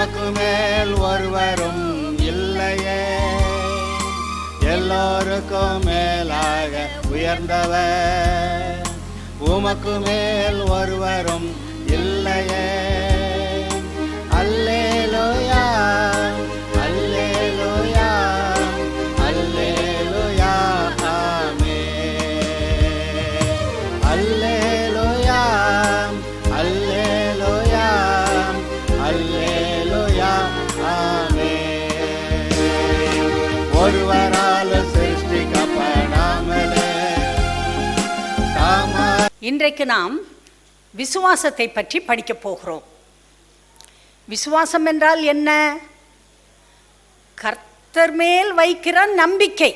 உமக்கு மேல் ஒருவரும் இல்லையே, எல்லோருக்கும் மேலாக உயர்ந்தவர். உமக்கு மேல் ஒருவரும் இல்லையே. அல்லேலூயா அல்லேலூயா அல்லேலூயா ஆமென். அல்லேலூயா அல்லேலூயா அல்லேலூயா ஆமென். ஒருவரால் சிருஷ்டிக்கப்படாமலே இன்றைக்கு நாம் விசுவாசத்தை பற்றி படிக்கப் போகிறோம். விசுவாசம் என்றால் என்ன? கர்த்தர் மேல் வைக்கிற நம்பிக்கை,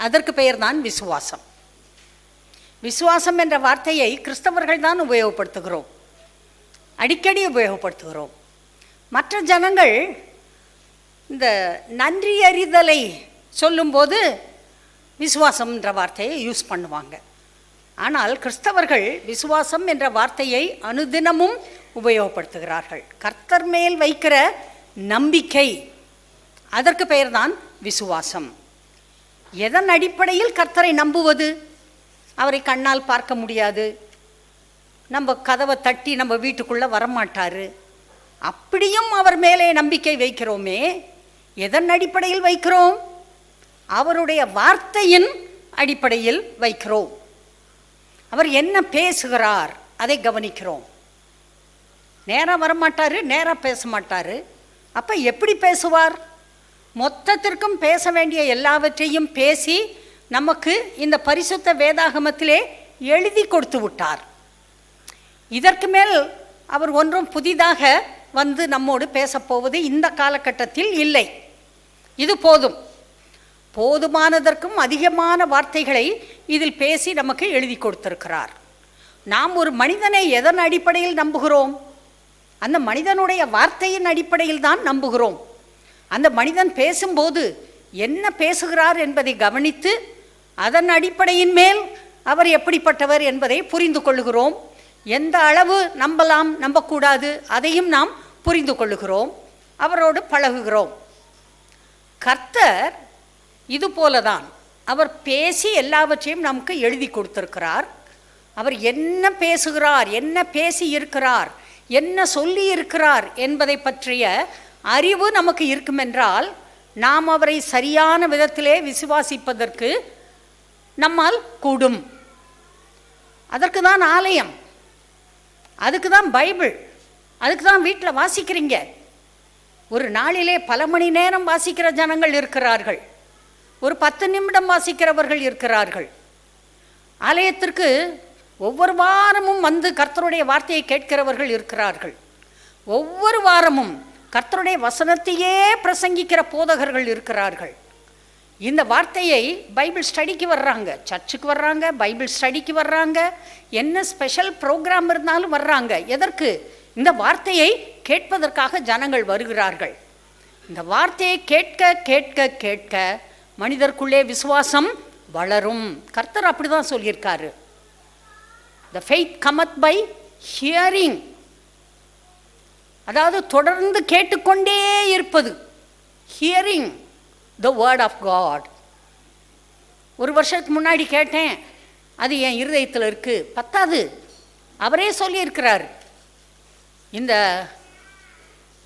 அதற்கு பெயர்தான் விசுவாசம். விசுவாசம் என்ற வார்த்தையை கிறிஸ்தவர்கள் தான் உபயோகப்படுத்துகிறோம், அடிக்கடி உபயோகப்படுத்துகிறோம். மற்ற ஜனங்கள் இந்த நன்றி அறிதலை சொல்லும்போது விசுவாசம் என்ற வார்த்தையை யூஸ் பண்ணுவாங்க. ஆனால் கிறிஸ்தவர்கள் விசுவாசம் என்ற வார்த்தையை அனுதினமும் உபயோகப்படுத்துகிறார்கள். கர்த்தர் மேல் வைக்கிற நம்பிக்கை, அதற்கு பெயர்தான் விசுவாசம். எதன் அடிப்படையில் கர்த்தரை நம்புவது? அவரை கண்ணால் பார்க்க முடியாது, நம்ம கதவை தட்டி நம்ம வீட்டுக்குள்ளே வரமாட்டார். அப்படியும் அவர் மேலே நம்பிக்கை வைக்கிறோமே, எதன் அடிப்படையில் வைக்கிறோம்? அவருடைய வார்த்தையின் அடிப்படையில் வைக்கிறோம். அவர் என்ன பேசுகிறார் அதை கவனிக்கிறோம். நேராக வரமாட்டார், நேராக பேச மாட்டார். அப்போ எப்படி பேசுவார்? மொத்தத்திற்கும் பேச வேண்டிய எல்லாவற்றையும் பேசி நமக்கு இந்த பரிசுத்த வேதாகமத்திலே எழுதி கொடுத்து விட்டார். இதற்கு மேல் அவர் ஒன்றும் புதிதாக வந்து நம்மோடு பேசப்போவது இந்த காலகட்டத்தில் இல்லை. இது போதும். போதுமானதற்கும் அதிகமான வார்த்தைகளை இதில் பேசி நமக்கு எழுதி கொடுத்திருக்கிறார். நாம் ஒரு மனிதனை எதன் அடிப்படையில் நம்புகிறோம்? அந்த மனிதனுடைய வார்த்தையின் அடிப்படையில் தான் நம்புகிறோம். அந்த மனிதன் பேசும்போது என்ன பேசுகிறார் என்பதை கவனித்து அதன் அடிப்படையின் மேல் அவர் எப்படிப்பட்டவர் என்பதை புரிந்து கொள்ளுகிறோம். எந்த அளவு நம்பலாம் நம்பக்கூடாது அதையும் நாம் புரிந்து கொள்ளுகிறோம், அவரோடு பழகுகிறோம். கர்த்தர் இது போலதான். அவர் பேசி எல்லாவற்றையும் நமக்கு எழுதி கொடுத்திருக்கிறார். அவர் என்ன பேசுகிறார், என்ன பேசி இருக்கிறார், என்ன சொல்லி இருக்கிறார் என்பதை பற்றிய அறிவு நமக்கு இருக்குமென்றால் நாம் அவரை சரியான விதத்திலே விசுவாசிப்பதற்கு நம்மால் கூடும். அதற்கு தான் ஆலயம், அதுக்கு தான் பைபிள், அதுக்கு தான் வீட்டில் வாசிக்கிறீங்க. ஒரு நாளிலே பல மணி நேரம் வாசிக்கிற ஜனங்கள் இருக்கிறார்கள், ஒரு 10 நிமிடம் வாசிக்கிறவர்கள் இருக்கிறார்கள். ஆலயத்திற்கு ஒவ்வொரு வாரமும் வந்து கர்த்தருடைய வார்த்தையை கேட்கிறவர்கள் இருக்கிறார்கள். ஒவ்வொரு வாரமும் கர்த்தருடைய வசனத்தையே பிரசங்கிக்கிற போதகர்கள் இருக்கிறார்கள். இந்த வார்த்தையை பைபிள் ஸ்டடிக்கு வர்றாங்க, சர்ச்சுக்கு வர்றாங்க, பைபிள் ஸ்டடிக்கு வர்றாங்க, என்ன ஸ்பெஷல் ப்ரோக்ராம் இருந்தாலும் வர்றாங்க. எதற்கு? இந்த வார்த்தையை கேட்பதற்காக ஜனங்கள் வருகிறார்கள். இந்த வார்த்தையை கேட்க கேட்க கேட்க மனிதருக்குள்ளே விசுவாசம் வளரும். கர்த்தர் அப்படி தான் சொல்லியிருக்காரு. The faith cometh by hearing. அதாவது தொடர்ந்து கேட்டுக்கொண்டே இருப்பது. Hearing the word of God. ஒரு வருஷத்துக்கு முன்னாடி கேட்டேன், அது என் இருதயத்தில் இருக்குது. பத்தாது, அவரே சொல்லியிருக்கிறார். இந்த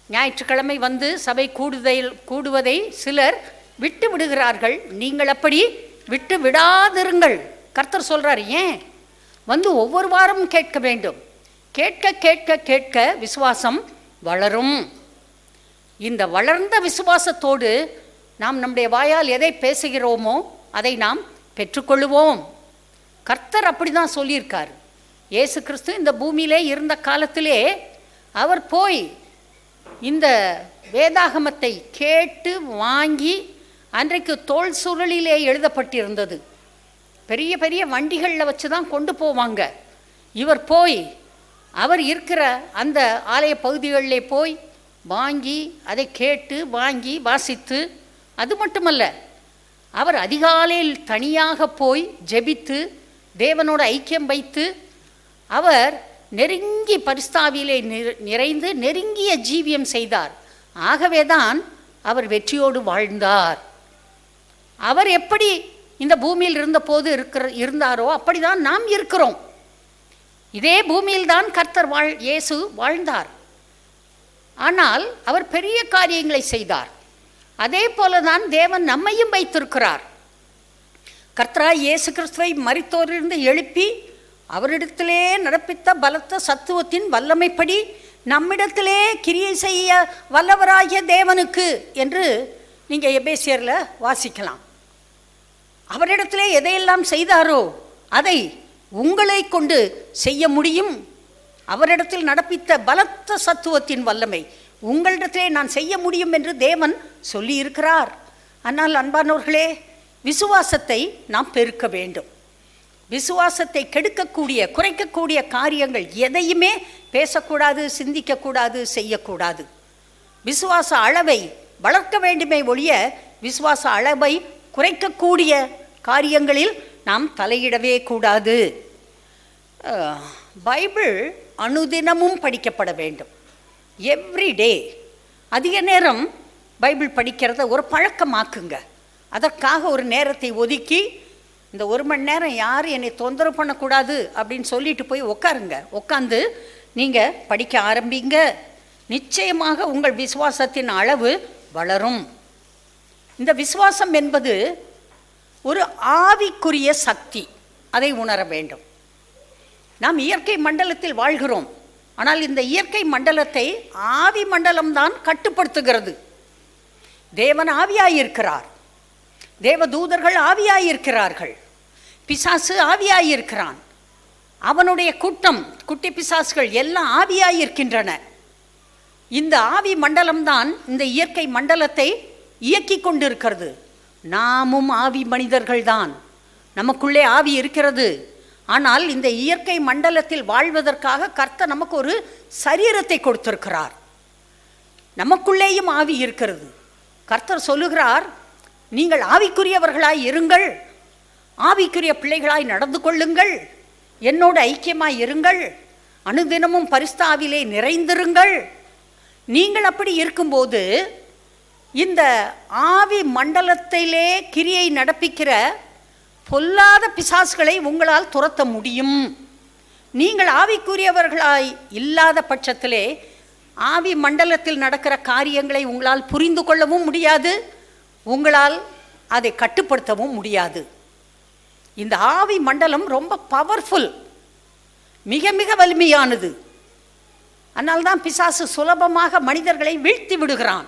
ஞாயிற்றுக்கிழமை வந்து சபை கூடுவதை சிலர் விட்டு விடுகிறார்கள். நீங்கள் அப்படி விட்டு விடாதிருங்கள். கர்த்தர் சொல்கிறார், ஏன்? வந்து ஒவ்வொரு வாரமும் கேட்க வேண்டும். கேட்க கேட்க கேட்க விசுவாசம் வளரும். இந்த வளர்ந்த விசுவாசத்தோடு நாம் நம்முடைய வாயால் எதை பேசுகிறோமோ அதை நாம் பெற்றுக்கொள்ளுவோம். கர்த்தர் அப்படி தான் சொல்லியிருக்கார். இயேசு கிறிஸ்து இந்த பூமியிலே இருந்த காலத்திலே அவர் போய் இந்த வேதாகமத்தை கேட்டு வாங்கி, அன்றைக்கு தோல் சுருளிலே எழுதப்பட்டிருந்தது, பெரிய பெரிய வண்டிகளில் வச்சு தான் கொண்டு போவாங்க. இவர் போய் அவர் இருக்கிற அந்த ஆலய பகுதிகளிலே போய் வாங்கி அதை கேட்டு வாங்கி வாசித்து, அது மட்டுமல்ல, அவர் அதிகாலையில் தனியாக போய் ஜெபித்து தேவனோட ஐக்கியம் வைத்து அவர் நெருங்கி பரிஸ்தாவிலே நிறைந்து நெருங்கிய ஜீவியம் செய்தார். ஆகவேதான் அவர் வெற்றியோடு வாழ்ந்தார். அவர் எப்படி இந்த பூமியில் இருந்தபோது இருந்தாரோ அப்படிதான் நாம் இருக்கிறோம். இதே பூமியில்தான் கர்த்தர் இயேசு வாழ்ந்தார். ஆனால் அவர் பெரிய காரியங்களை செய்தார். அதே போலதான் தேவன் நம்மையும் வைத்திருக்கிறார். கர்த்தராய் இயேசு கிறிஸ்துவை மரித்தோரிலிருந்து எழுப்பி அவரிடத்திலே நடப்பித்த பலத்த சத்துவத்தின் வல்லமைப்படி நம்மிடத்திலே கிரியை செய்ய வல்லவராகிய தேவனுக்கு என்று நீங்கள் எபேசியரில் வாசிக்கலாம். அவரிடத்திலே எதையெல்லாம் செய்தாரோ அதை உங்களை கொண்டு செய்ய முடியும். அவரிடத்தில் நடப்பித்த பலத்த சத்துவத்தின் வல்லமை உங்களிடத்திலே நான் செய்ய முடியும் என்று தேவன் சொல்லியிருக்கிறார். ஆனால் அன்பானவர்களே, விசுவாசத்தை நாம் பெருக்க வேண்டும். விசுவாசத்தை கெடுக்கக்கூடிய குறைக்கக்கூடிய காரியங்கள் எதையுமே பேசக்கூடாது, சிந்திக்கக்கூடாது, செய்யக்கூடாது. விசுவாச அளவை வளர்க்க வேண்டுமே ஒழிய விசுவாச அளவை குறைக்கக்கூடிய காரியங்களில் நாம் தலையிடவே கூடாது. பைபிள் அனுதினமும் படிக்கப்பட வேண்டும். எவ்ரிடே அதிக நேரம் பைபிள் படிக்கிறத ஒரு பழக்கமாக்குங்க. அதற்காக ஒரு நேரத்தை ஒதுக்கி இந்த 1 மணி நேரம் யாரும் என்னை தொந்தரவு பண்ணக்கூடாது அப்படின்னு சொல்லிட்டு போய் உட்காருங்க. உட்காந்து நீங்கள் படிக்க ஆரம்பிங்க. நிச்சயமாக உங்கள் விசுவாசத்தின் அளவு வளரும். இந்த விசுவாசம் என்பது ஒரு ஆவிக்குரிய சக்தி. அதை உணர வேண்டும். நாம் இயற்கை மண்டலத்தில் வாழ்கிறோம். ஆனால் இந்த இயற்கை மண்டலத்தை ஆவி மண்டலம்தான் கட்டுப்படுத்துகிறது. தேவன் ஆவியாயிருக்கிறார். தேவதூதர்கள் ஆவியாயிருக்கிறார்கள். பிசாசு ஆவியாயிருக்கிறான். அவனுடைய கூட்டம், குட்டி பிசாசுகள் எல்லாம் ஆவியாயிருக்கின்றன. இந்த ஆவி மண்டலம்தான் இந்த இயற்கை மண்டலத்தை இயக்கி கொண்டிருக்கிறது. நாமும் ஆவி மனிதர்கள்தான். நமக்குள்ளே ஆவி இருக்கிறது. ஆனால் இந்த இயற்கை மண்டலத்தில் வாழ்வதற்காக கர்த்தர் நமக்கு ஒரு சரீரத்தை கொடுத்திருக்கிறார். நமக்குள்ளேயும் ஆவி இருக்கிறது. கர்த்தர் சொல்லுகிறார், நீங்கள் ஆவிக்குரியவர்களாய் இருங்கள், ஆவிக்குரிய பிள்ளைகளாய் நடந்து கொள்ளுங்கள், என்னோடு ஐக்கியமாய் இருங்கள், அனுதினமும் பரிஸ்தாவிலே நிறைந்திருங்கள். நீங்கள் அப்படி இருக்கும்போது இந்த ஆவி மண்டலத்திலே கிரியை நடப்பிக்கிற பொல்லாத பிசாசுகளை உங்களால் துரத்த முடியும். நீங்கள் ஆவிக்குரியவர்களாய் இல்லாத பட்சத்திலே ஆவி மண்டலத்தில் நடக்கிற காரியங்களை உங்களால் புரிந்து கொள்ளவும் முடியாது, உங்களால் அதை கட்டுப்படுத்தவும் முடியாது. இந்த ஆவி மண்டலம் ரொம்ப பவர்ஃபுல், மிக மிக வலிமையானது. அதனால்தான் பிசாசு சுலபமாக மனிதர்களை வீழ்த்தி விடுகிறான்.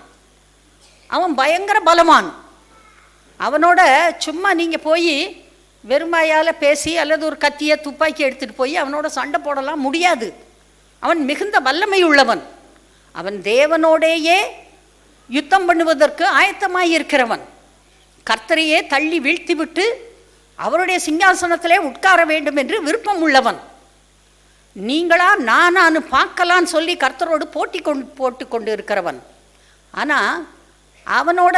அவன் பயங்கர பலவான். அவனோட சும்மா நீங்கள் போய் வெறுமையால் பேசி அல்லது ஒரு கத்தியை துப்பாக்கி எடுத்துகிட்டு போய் அவனோட சண்டை போடலாம் முடியாது. அவன் மிகுந்த வல்லமை உள்ளவன். அவன் தேவனோடையே யுத்தம் பண்ணுவதற்கு ஆயத்தமாயிருக்கிறவன். கர்த்தரையே தள்ளி வீழ்த்திவிட்டு அவருடைய சிங்காசனத்திலே உட்கார வேண்டும் என்று விருப்பம் உள்ளவன். நீங்களா நானு பார்க்கலான்னு சொல்லி கர்த்தரோடு போட்டு கொண்டு இருக்கிறவன். ஆனால் அவனோட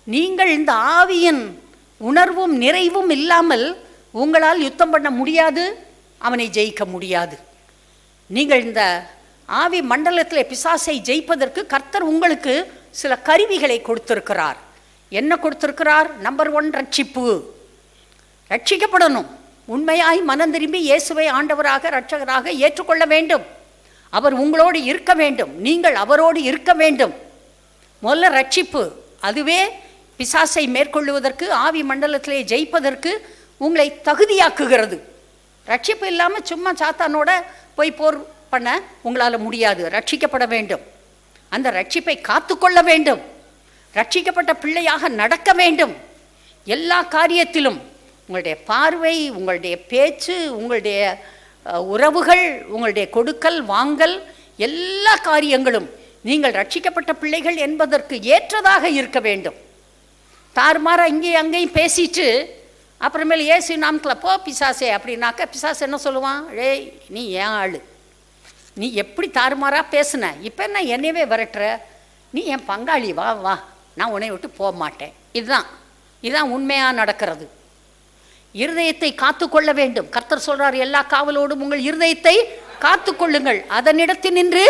நீங்கள் இந்த ஆவியின் உணர்வும் நிறைவும் இல்லாமல் உங்களால் யுத்தம் பண்ண முடியாது, அவனை ஜெயிக்க முடியாது. நீங்கள் இந்த ஆவி மண்டலத்தில் பிசாசை ஜெயிப்பதற்கு கர்த்தர் உங்களுக்கு சில கருவிகளை கொடுத்திருக்கிறார். என்ன கொடுத்திருக்கிறார்? நம்பர் 1, ரட்சிப்பு. ரட்சிக்கப்படணும். உண்மையாய் மனம் திரும்பி இயேசுவை ஆண்டவராக இரட்சகராக ஏற்றுக்கொள்ள வேண்டும். அவர் உங்களோடு இருக்க வேண்டும், நீங்கள் அவரோடு இருக்க வேண்டும். முதல்ல ரட்சிப்பு. அதுவே பிசாசை மேற்கொள்ளுவதற்கு, ஆவி மண்டலத்திலே ஜெயிப்பதற்கு உங்களை தகுதியாக்குகிறது. ரட்சிப்பு இல்லாமல் சும்மா சாத்தானோட போய் போர் பண்ண உங்களால் முடியாது. ரட்சிக்கப்பட வேண்டும். அந்த ரட்சிப்பை காத்துக்கொள்ள வேண்டும். ரட்சிக்கப்பட்ட பிள்ளையாக நடக்க வேண்டும். எல்லா காரியத்திலும் உங்களுடைய பார்வை, உங்களுடைய பேச்சு, உங்களுடைய உறவுகள், உங்களுடைய கொடுக்கல் வாங்கல், எல்லா காரியங்களும் நீங்கள் ரட்சிக்கப்பட்ட பிள்ளைகள் என்பதற்கு ஏற்றதாக இருக்க வேண்டும். தாறுமாற இங்கேயும் அங்கேயும் பேசிட்டு அப்புறமேல் இயேசு நாமத்தில் போ பிசாசே அப்படின்னாக்க பிசாசு என்ன சொல்லுவான்? ஏய், நீ ஏன் ஆளு, நீ எப்படி தாறுமாறாக பேசுன, இப்போ என்ன என்னையவே விரட்டுற, நீ என் பங்காளி, வா வா, நான் உன்னை விட்டு போக மாட்டேன். இதுதான் உண்மையாக நடக்கிறது. இருதயத்தை காத்து கொள்ள வேண்டும். கர்த்தர் சொல்கிறார், எல்லா காவலோடும் உங்கள் இருதயத்தை காத்து கொள்ளுங்கள், அதனிடத்தில் நின்று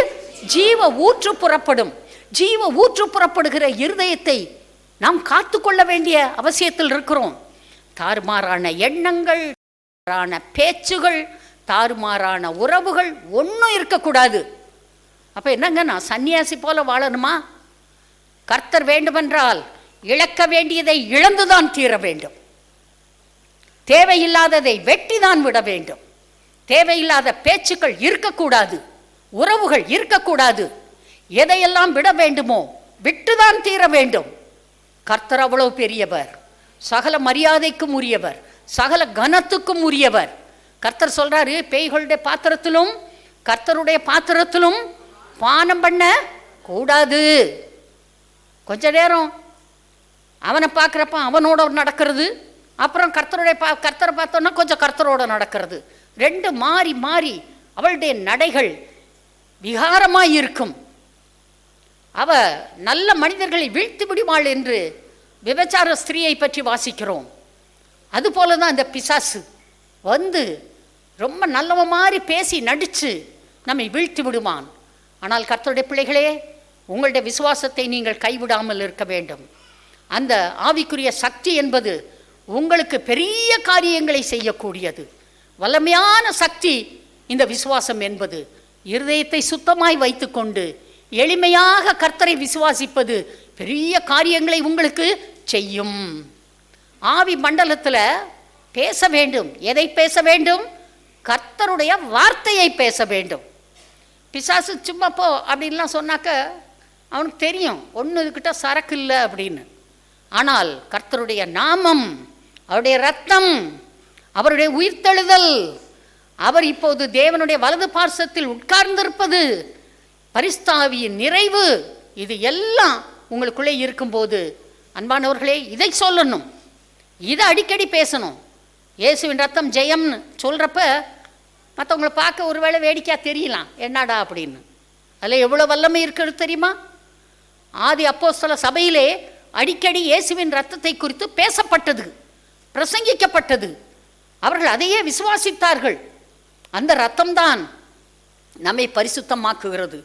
ஜீவ ஊற்று புறப்படும். ஜீவ ஊற்று புறப்படுகிற இருதயத்தை நாம் காத்து கொள்ள வேண்டிய அவசியத்தில் இருக்கிறோம். தாறுமாறான எண்ணங்கள், தாறுமாறான பேச்சுகள், தாறுமாறான உறவுகள் ஒன்றும் இருக்கக்கூடாது. அப்போ என்னங்க, நான் சன்னியாசி போல வாழணுமா? கர்த்தர் வேண்டுமென்றால் இழக்க வேண்டியதை இழந்துதான் தீர வேண்டும். தேவையில்லாததை வெட்டிதான் விட வேண்டும். தேவையில்லாத பேச்சுக்கள் இருக்கக்கூடாது, உறவுகள் இருக்கக்கூடாது. எதையெல்லாம் விட வேண்டுமோ விட்டுதான் தீர வேண்டும். கர்த்தர் அவ்வளவு பெரியவர், சகல மரியாதைக்கும் உரியவர், சகல கனத்துக்கும் உரியவர். கர்த்தர் சொல்றாரு, பேய்களுடைய பாத்திரத்திலும் கர்த்தருடைய பாத்திரத்திலும் பானம் பண்ண கூடாது. கொஞ்ச நேரம் அவனை பார்க்குறப்ப அவனோட நடக்கிறது, அப்புறம் கர்த்தரை பார்த்தோன்னா கொஞ்சம் கர்த்தரோட நடக்கிறது. ரெண்டு மாறி மாறி அவளுடைய நடைகள் விகாரமாய் இருக்கும். அவ நல்ல மனிதர்களை வீழ்த்தி விடுவாள் என்று விபச்சார ஸ்திரீயை பற்றி வாசிக்கிறோம். அதுபோல தான் இந்த பிசாசு வந்து ரொம்ப நல்லவ மாதிரி பேசி நடித்து நம்மை வீழ்த்தி விடுவான். ஆனால் கர்த்தருடைய பிள்ளைகளே, உங்களுடைய விசுவாசத்தை நீங்கள் கைவிடாமல் இருக்க வேண்டும். அந்த ஆவிக்குரிய சக்தி என்பது உங்களுக்கு பெரிய காரியங்களை செய்யக்கூடியது. வல்லமையான சக்தி இந்த விசுவாசம் என்பது. இருதயத்தை சுத்தமாய் வைத்துக்கொண்டு எளிமையாக கர்த்தரை விசுவாசிப்பது பெரிய காரியங்களை உங்களுக்கு செய்யும். ஆவி மண்டலத்தில் பேச வேண்டும். எதை பேச வேண்டும்? கர்த்தருடைய வார்த்தையை பேச வேண்டும். பிசாசு சும்மா போ அப்படின்லாம் சொன்னாக்க அவனுக்கு தெரியும் ஒன்று இதுக்கிட்ட சரக்கு இல்லை அப்படின்னு. ஆனால் கர்த்தருடைய நாமம், அவருடைய இரத்தம், அவருடைய உயிர்த்தெழுதல், அவர் இப்போது தேவனுடைய வலது பார்சத்தில் உட்கார்ந்திருப்பது, பரிசுத்தாவியின் நிறைவு, இது எல்லாம் உங்களுக்குள்ளே இருக்கும்போது அன்பானவர்களே இதை சொல்லணும், இதை அடிக்கடி பேசணும். இயேசுவின் ரத்தம் ஜெயம்னு சொல்கிறப்ப மற்றவங்களை பார்க்க ஒருவேளை வேடிக்கையாக தெரியலாம், என்னடா அப்படின்னு. அதில் எவ்வளோ வல்லமை இருக்கிறது தெரியுமா? ஆதி அப்போஸ்தல சபையிலே அடிக்கடி இயேசுவின் ரத்தத்தை குறித்து பேசப்பட்டது, பிரசங்கிக்கப்பட்டது. அவர்கள் அதையே விசுவாசித்தார்கள். அந்த ரத்தம்தான் நம்மை பரிசுத்தமாக்குகிறது.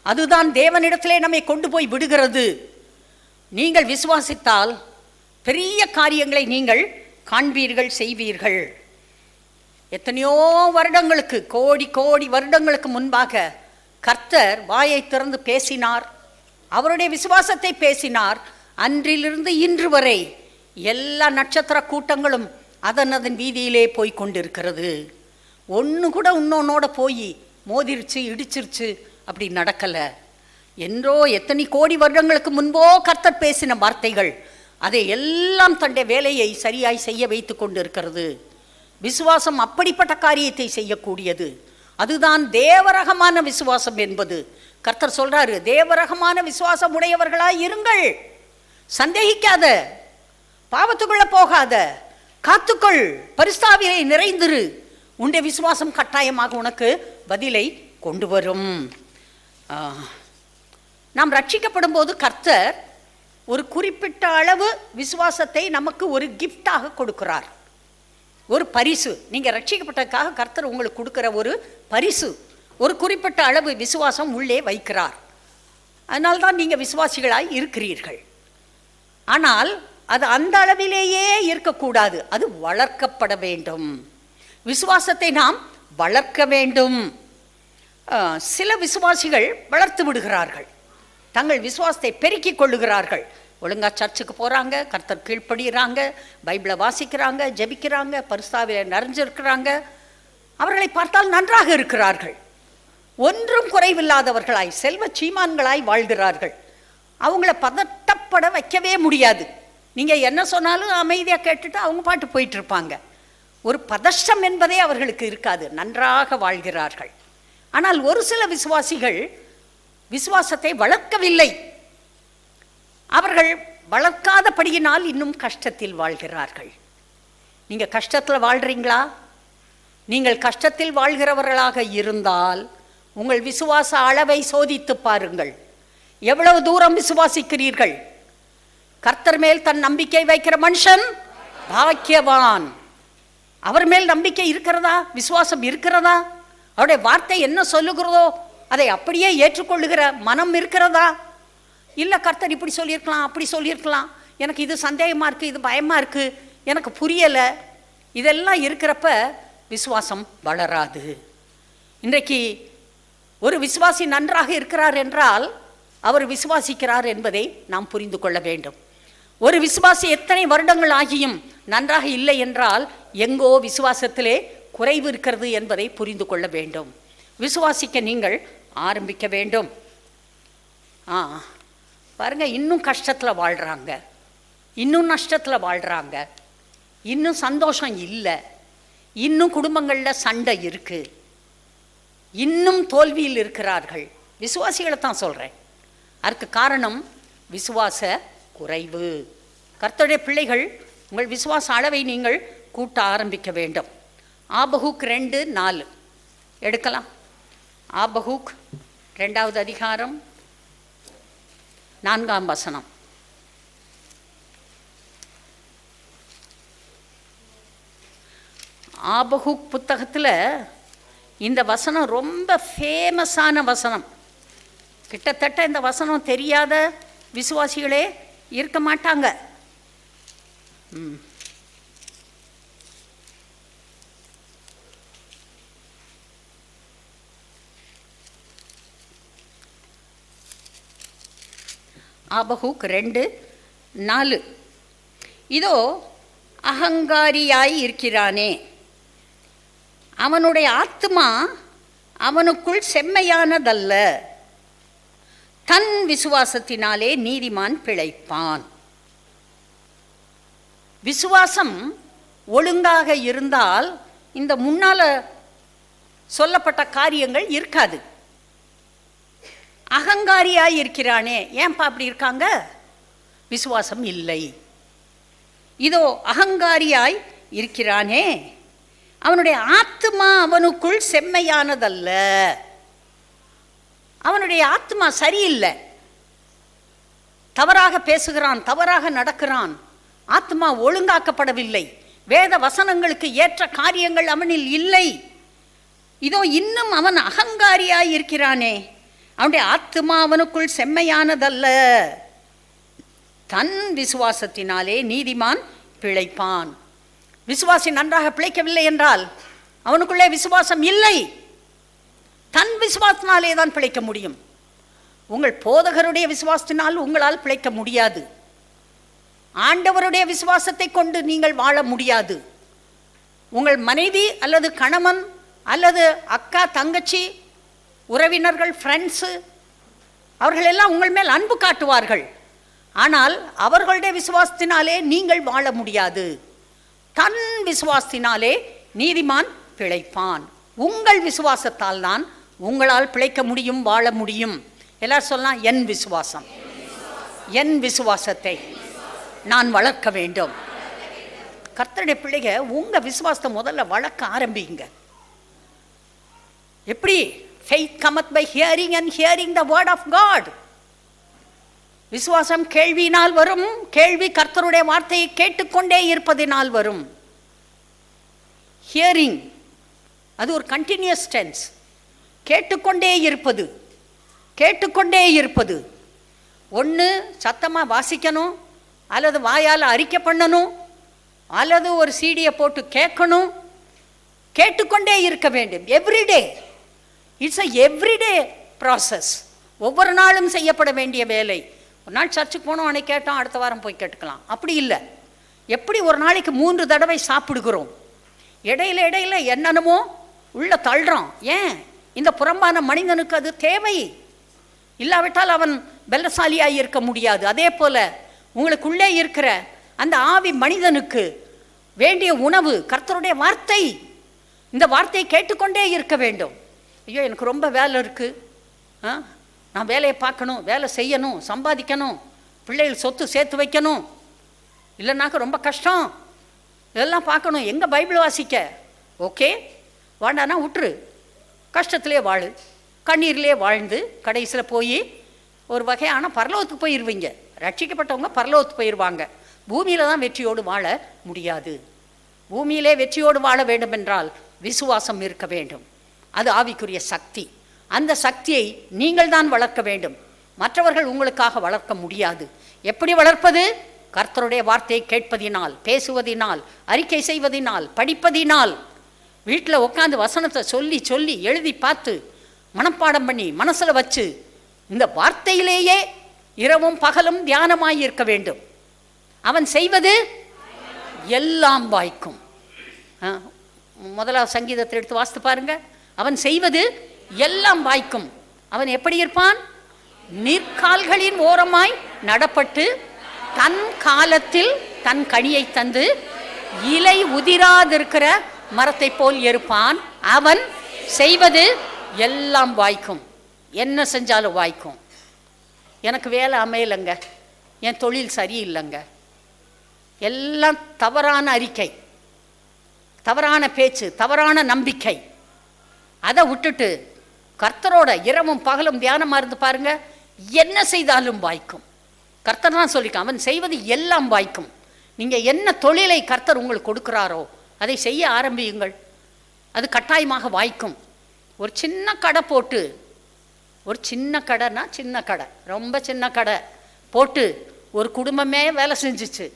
அதுதான் தேவனிடத்திலே நம்மை கொண்டு போய் விடுகிறது. நீங்கள் விசுவாசித்தால் பெரிய காரியங்களை நீங்கள் காண்பீர்கள், செய்வீர்கள். எத்தனையோ வருடங்களுக்கு, கோடி கோடி வருடங்களுக்கு முன்பாக கர்த்தர் வாயை திறந்து பேசினார், அவருடைய விசுவாசத்தை பேசினார். அன்றிலிருந்து இன்று வரை எல்லா நட்சத்திர கூட்டங்களும் அதன் வீதியிலே போய் கொண்டிருக்கிறது. ஒன்று கூட இன்னொன்னோட போய் மோதிருச்சு, இடிச்சிருச்சு, அப்படி நடக்கலை. என்றோ எத்தனை கோடி வருடங்களுக்கு முன்போ கர்த்தர் பேசின வார்த்தைகள் அதை எல்லாம் தன்னுடைய வேலையை சரியாய் செய்ய வைத்து கொண்டு இருக்கிறது. விசுவாசம் அப்படிப்பட்ட காரியத்தை செய்யக்கூடியது. அதுதான் தேவரகமான விசுவாசம் என்பது. கர்த்தர் சொல்றாரு, தேவரகமான விசுவாசம் உடையவர்களாய் இருங்கள், சந்தேகிக்காத, பாவத்துக்குள்ள போகாத, காத்துக்கொள், பரிசுத்தாவிலே நிறைந்திரு. உன்னுடைய விசுவாசம் கட்டாயமாக உனக்கு பதிலை கொண்டு வரும். நாம் ரட்சிக்கப்படும் போது கர்த்தர் ஒரு குறிப்பிட்ட அளவு விசுவாசத்தை நமக்கு ஒரு கிஃப்டாக கொடுக்கிறார், ஒரு பரிசு. நீங்கள் ரட்சிக்கப்பட்டதுக்காக கர்த்தர் உங்களுக்கு கொடுக்குற ஒரு பரிசு, ஒரு குறிப்பிட்ட அளவு விசுவாசம் உள்ளே வைக்கிறார். அதனால்தான் நீங்கள் விசுவாசிகளாய் இருக்கிறீர்கள். ஆனால் அது அந்த அளவிலேயே இருக்கக்கூடாது, அது வளர்க்கப்பட வேண்டும். விசுவாசத்தை நாம் வளர்க்க வேண்டும். சில விசுவாசிகள் வளர்த்து விடுகிறார்கள், தங்கள் விசுவாசத்தை பெருக்கிக் கொள்ளுகிறார்கள். ஒழுங்கா சர்ச்சுக்கு போகிறாங்க, கர்த்தர் கீழ்ப்படுகிறாங்க, பைபிளை வாசிக்கிறாங்க, ஜெபிக்கிறாங்க, பரிசுத்தாவிலே நிறைஞ்சிருக்கிறாங்க. அவர்களை பார்த்தால் நன்றாக இருக்கிறார்கள், ஒன்றும் குறைவில்லாதவர்களாய் செல்வ சீமான்களாய் வாழ்கிறார்கள். அவங்கள பதட்டப்பட வைக்கவே முடியாது. நீங்கள் என்ன சொன்னாலும் அமைதியாக கேட்டுட்டு அவங்க பாட்டு போயிட்டு இருப்பாங்க. ஒரு பதஷ்டம் என்பதே அவர்களுக்கு இருக்காது, நன்றாக வாழ்கிறார்கள். ஆனால் ஒரு சில விசுவாசிகள் விசுவாசத்தை வளர்க்கவில்லை. அவர்கள் வளர்க்காதபடியினால் இன்னும் கஷ்டத்தில் வாழ்கிறார்கள். நீங்கள் கஷ்டத்தில் வாழ்கிறீங்களா? நீங்கள் கஷ்டத்தில் வாழ்கிறவர்களாக இருந்தால் உங்கள் விசுவாச அளவை சோதித்து பாருங்கள். எவ்வளவு தூரம் விசுவாசிக்கிறீர்கள்? கர்த்தர் மேல் தன் நம்பிக்கை வைக்கிற மனுஷன் பாக்கியவான். அவர் மேல் நம்பிக்கை இருக்கிறதா? விசுவாசம் இருக்கிறதா? அவருடைய வார்த்தை என்ன சொல்லுகிறதோ அதை அப்படியே ஏற்றுக்கொள்ளுகிற மனம் இருக்கிறதா? இல்லை, கர்த்தர் இப்படி சொல்லியிருக்கலாம், அப்படி சொல்லியிருக்கலாம், எனக்கு இது சந்தேகமாக இருக்குது, இது பயமாக இருக்குது, எனக்கு புரியலை, இதெல்லாம் இருக்கிறப்ப விசுவாசம் வளராது. இன்றைக்கு ஒரு விசுவாசி நன்றாக இருக்கிறார் என்றால் அவர் விசுவாசிக்கிறார் என்பதை நாம் புரிந்து கொள்ள வேண்டும். ஒரு விசுவாசி எத்தனை வருடங்கள் ஆகியும் நன்றாக இல்லை என்றால் எங்கோ விசுவாசத்திலே குறைவு இருக்கிறது என்பதை புரிந்து கொள்ள வேண்டும். விசுவாசிக்க நீங்கள் ஆரம்பிக்க வேண்டும். பாருங்கள், இன்னும் கஷ்டத்தில் வாழ்கிறாங்க, இன்னும் நஷ்டத்தில் வாழ்கிறாங்க, இன்னும் சந்தோஷம் இல்லை, இன்னும் குடும்பங்களில் சண்டை இருக்குது, இன்னும் தோல்வியில் இருக்கிறார்கள். விசுவாசிகளை தான் சொல்கிறேன். அதற்கு காரணம் விசுவாச குறைவு. கர்த்தருடைய பிள்ளைகள், உங்கள் விசுவாச அளவை நீங்கள் கூட்ட ஆரம்பிக்க வேண்டும். ஆபகுக் 2:4 எடுக்கலாம். ஆபகுக் 2வது அதிகாரம் 4ஆம் வசனம். ஆபகுக் புத்தகத்தில் இந்த வசனம் ரொம்ப ஃபேமஸான வசனம். கிட்டத்தட்ட இந்த வசனம் தெரியாத விசுவாசிகளே இருக்க மாட்டாங்க. ஆபகுக் 2:4. இதோ அகங்காரியாய் இருக்கிறானே, அவனுடைய ஆத்மா அவனுக்குள் செம்மையானதல்ல, தன் விசுவாசத்தினாலே நீதிமான் பிழைப்பான். விசுவாசம் ஒழுங்காக இருந்தால் இந்த முன்னால் சொல்லப்பட்ட காரியங்கள் இருக்காது. அகங்காரியாய் இருக்கிறானே, ஏன்பா அப்படி இருக்காங்க? விசுவாசம் இல்லை. இதோ அகங்காரியாய் இருக்கிறானே, அவனுடைய ஆத்மா அவனுக்குள் செம்மையானதல்ல. அவனுடைய ஆத்மா சரியில்லை, தவறாக பேசுகிறான், தவறாக நடக்கிறான், ஆத்மா ஒழுங்காக்கப்படவில்லை, வேத வசனங்களுக்கு ஏற்ற காரியங்கள் அவனில் இல்லை. இதோ இன்னும் அவன் அகங்காரியாய் இருக்கிறானே, அவனுடைய ஆத்மா அவனுக்குள் செம்மையானதல்ல, தன் விசுவாசத்தினாலே நீதிமான் பிழைப்பான். விசுவாசி நன்றாக பிழைக்கவில்லை என்றால் அவனுக்குள்ளே விசுவாசம் இல்லை. தன் விசுவாசத்தினாலே தான் பிழைக்க முடியும். உங்கள் போதகருடைய விசுவாசத்தினால் உங்களால் பிழைக்க முடியாது. ஆண்டவருடைய விசுவாசத்தை கொண்டு நீங்கள் வாழ முடியாது. உங்கள் மனைவி அல்லது கணவன் அல்லது அக்கா தங்கச்சி உறவினர்கள் ஃப்ரெண்ட்ஸு அவர்களெல்லாம் உங்கள் மேல் அன்பு காட்டுவார்கள். ஆனால் அவர்களுடைய விசுவாசத்தினாலே நீங்கள் வாழ முடியாது. தன் விசுவாசத்தினாலே நீதிமான் பிழைப்பான். உங்கள் விசுவாசத்தால் தான் உங்களால் பிழைக்க முடியும், வாழ முடியும். எல்லாரும் சொல்லலாம், என் விசுவாசம், என் விசுவாசத்தை நான் வளர்க்க வேண்டும். கர்த்தருடைய பிள்ளைங்க, உங்கள் விசுவாசத்தை முதல்ல வளர்க்க ஆரம்பிங்க. எப்படி? Faith cometh by hearing and hearing the word of God. விசுவாசம் கேள்வியினால் வரும், கேள்வி கர்த்தருடைய வார்த்தையை கேட்டுக்கொண்டே இருப்பதினால் வரும். ஹியரிங் அது ஒரு கண்டினியூஸ் டென்ஸ். கேட்டுக்கொண்டே இருப்பது, கேட்டுக்கொண்டே இருப்பது. ஒன்று சத்தமாக வாசிக்கணும், அல்லது வாயால் அறிக்கை பண்ணணும், அல்லது ஒரு சீடியை போட்டு கேட்கணும். கேட்டுக்கொண்டே இருக்க வேண்டும். Everyday. It's a everyday process. ஒவ்வொரு நாளும் செய்யப்பட வேண்டிய வேலை. ஒரு நாள் சர்ச்சுக்கு போனோம், அன்னைக்கு கேட்டோம், அடுத்த வாரம் போய் கேட்டுக்கலாம், அப்படி இல்லை. எப்படி ஒரு நாளைக்கு 3 தடவை சாப்பிடுகிறோம், இடையில இடையில என்னென்னமோ உள்ள தள்ளுறோம். ஏன்? இந்த புறம்பான மனிதனுக்கு அது தேவை. இல்லாவிட்டால் அவன் பலசாலியாய் இருக்க முடியாது. அதே போல் உங்களுக்குள்ளே இருக்கிற அந்த ஆவி மனிதனுக்கு வேண்டிய உணவு கர்த்தருடைய வார்த்தை. இந்த வார்த்தையை கேட்டுக்கொண்டே இருக்க வேண்டும். ஐயோ, எனக்கு ரொம்ப வேலை இருக்குது, நான் வேலையை பார்க்கணும், வேலை செய்யணும், சம்பாதிக்கணும், பிள்ளைகள் சொத்து சேர்த்து வைக்கணும், இல்லைனாக்க ரொம்ப கஷ்டம், இதெல்லாம் பார்க்கணும், எங்கே பைபிள் வாசிக்க? ஓகே, வாண்டானா விட்டுரு, கஷ்டத்திலே வாழு, கண்ணீர்லேயே வாழ்ந்து கடைசியில் போய் ஒரு வகையான பரலோகத்துக்கு போயிடுவீங்க. ரட்சிக்கப்பட்டவங்க பரலோகத்துக்கு போயிடுவாங்க. பூமியில் தான் வெற்றியோடு வாழ முடியாது. பூமியிலே வெற்றியோடு வாழ வேண்டும் என்றால் விசுவாசம் இருக்க வேண்டும். அது ஆவிக்குரிய சக்தி. அந்த சக்தியை நீங்கள் தான் வளர்க்க வேண்டும், மற்றவர்கள் உங்களுக்காக வளர்க்க முடியாது. எப்படி வளர்ப்பது? கர்த்தருடைய வார்த்தையை கேட்பதினால், பேசுவதினால், அறிக்கை செய்வதினால், படிப்பதினால். வீட்டில் உட்காந்து வசனத்தை சொல்லி சொல்லி எழுதி பார்த்து மனப்பாடம் பண்ணி மனசில் வச்சு இந்த வார்த்தையிலேயே இரவும் பகலும் தியானமாய் இருக்க வேண்டும். அவன் செய்வது எல்லாம் வாய்க்கும். முதலாவது சங்கீதத்தை எடுத்து வாசித்து பாருங்க. அவன் செய்வது எல்லாம் வாய்க்கும். அவன் எப்படி இருப்பான்? நீர்க்கால்களின் ஓரமாய் நடப்பட்டு தன் காலத்தில் தன் கனியை தந்து இலை உதிராதிருக்கிற மரத்தை போல் இருப்பான். அவன் செய்வது எல்லாம் வாய்க்கும். என்ன செஞ்சாலும் வாய்க்கும். எனக்கு வேலை அமையலைங்க, என் தொழில் சரியில்லைங்க, எல்லாம் தவறான அறிக்கை, தவறான பேச்சு, தவறான நம்பிக்கை. அதை விட்டுட்டு கர்த்தரோட இரவும் பகலும் தியானமாக இருந்து பாருங்க, என்ன செய்தாலும் வாய்க்கும். கர்த்தர் தான் சொல்லிக்க, அவன் செய்வது எல்லாம் வாய்க்கும். நீங்கள் என்ன தொழிலை கர்த்தர் உங்களுக்கு கொடுக்குறாரோ அதை செய்ய ஆரம்பியுங்கள், அது கட்டாயமாக வாய்க்கும். ஒரு சின்ன கடை போட்டு, ஒரு சின்ன கடைனா சின்ன கடை, ரொம்ப சின்ன கடை போட்டு ஒரு குடும்பமே வேலை செஞ்சிச்சு.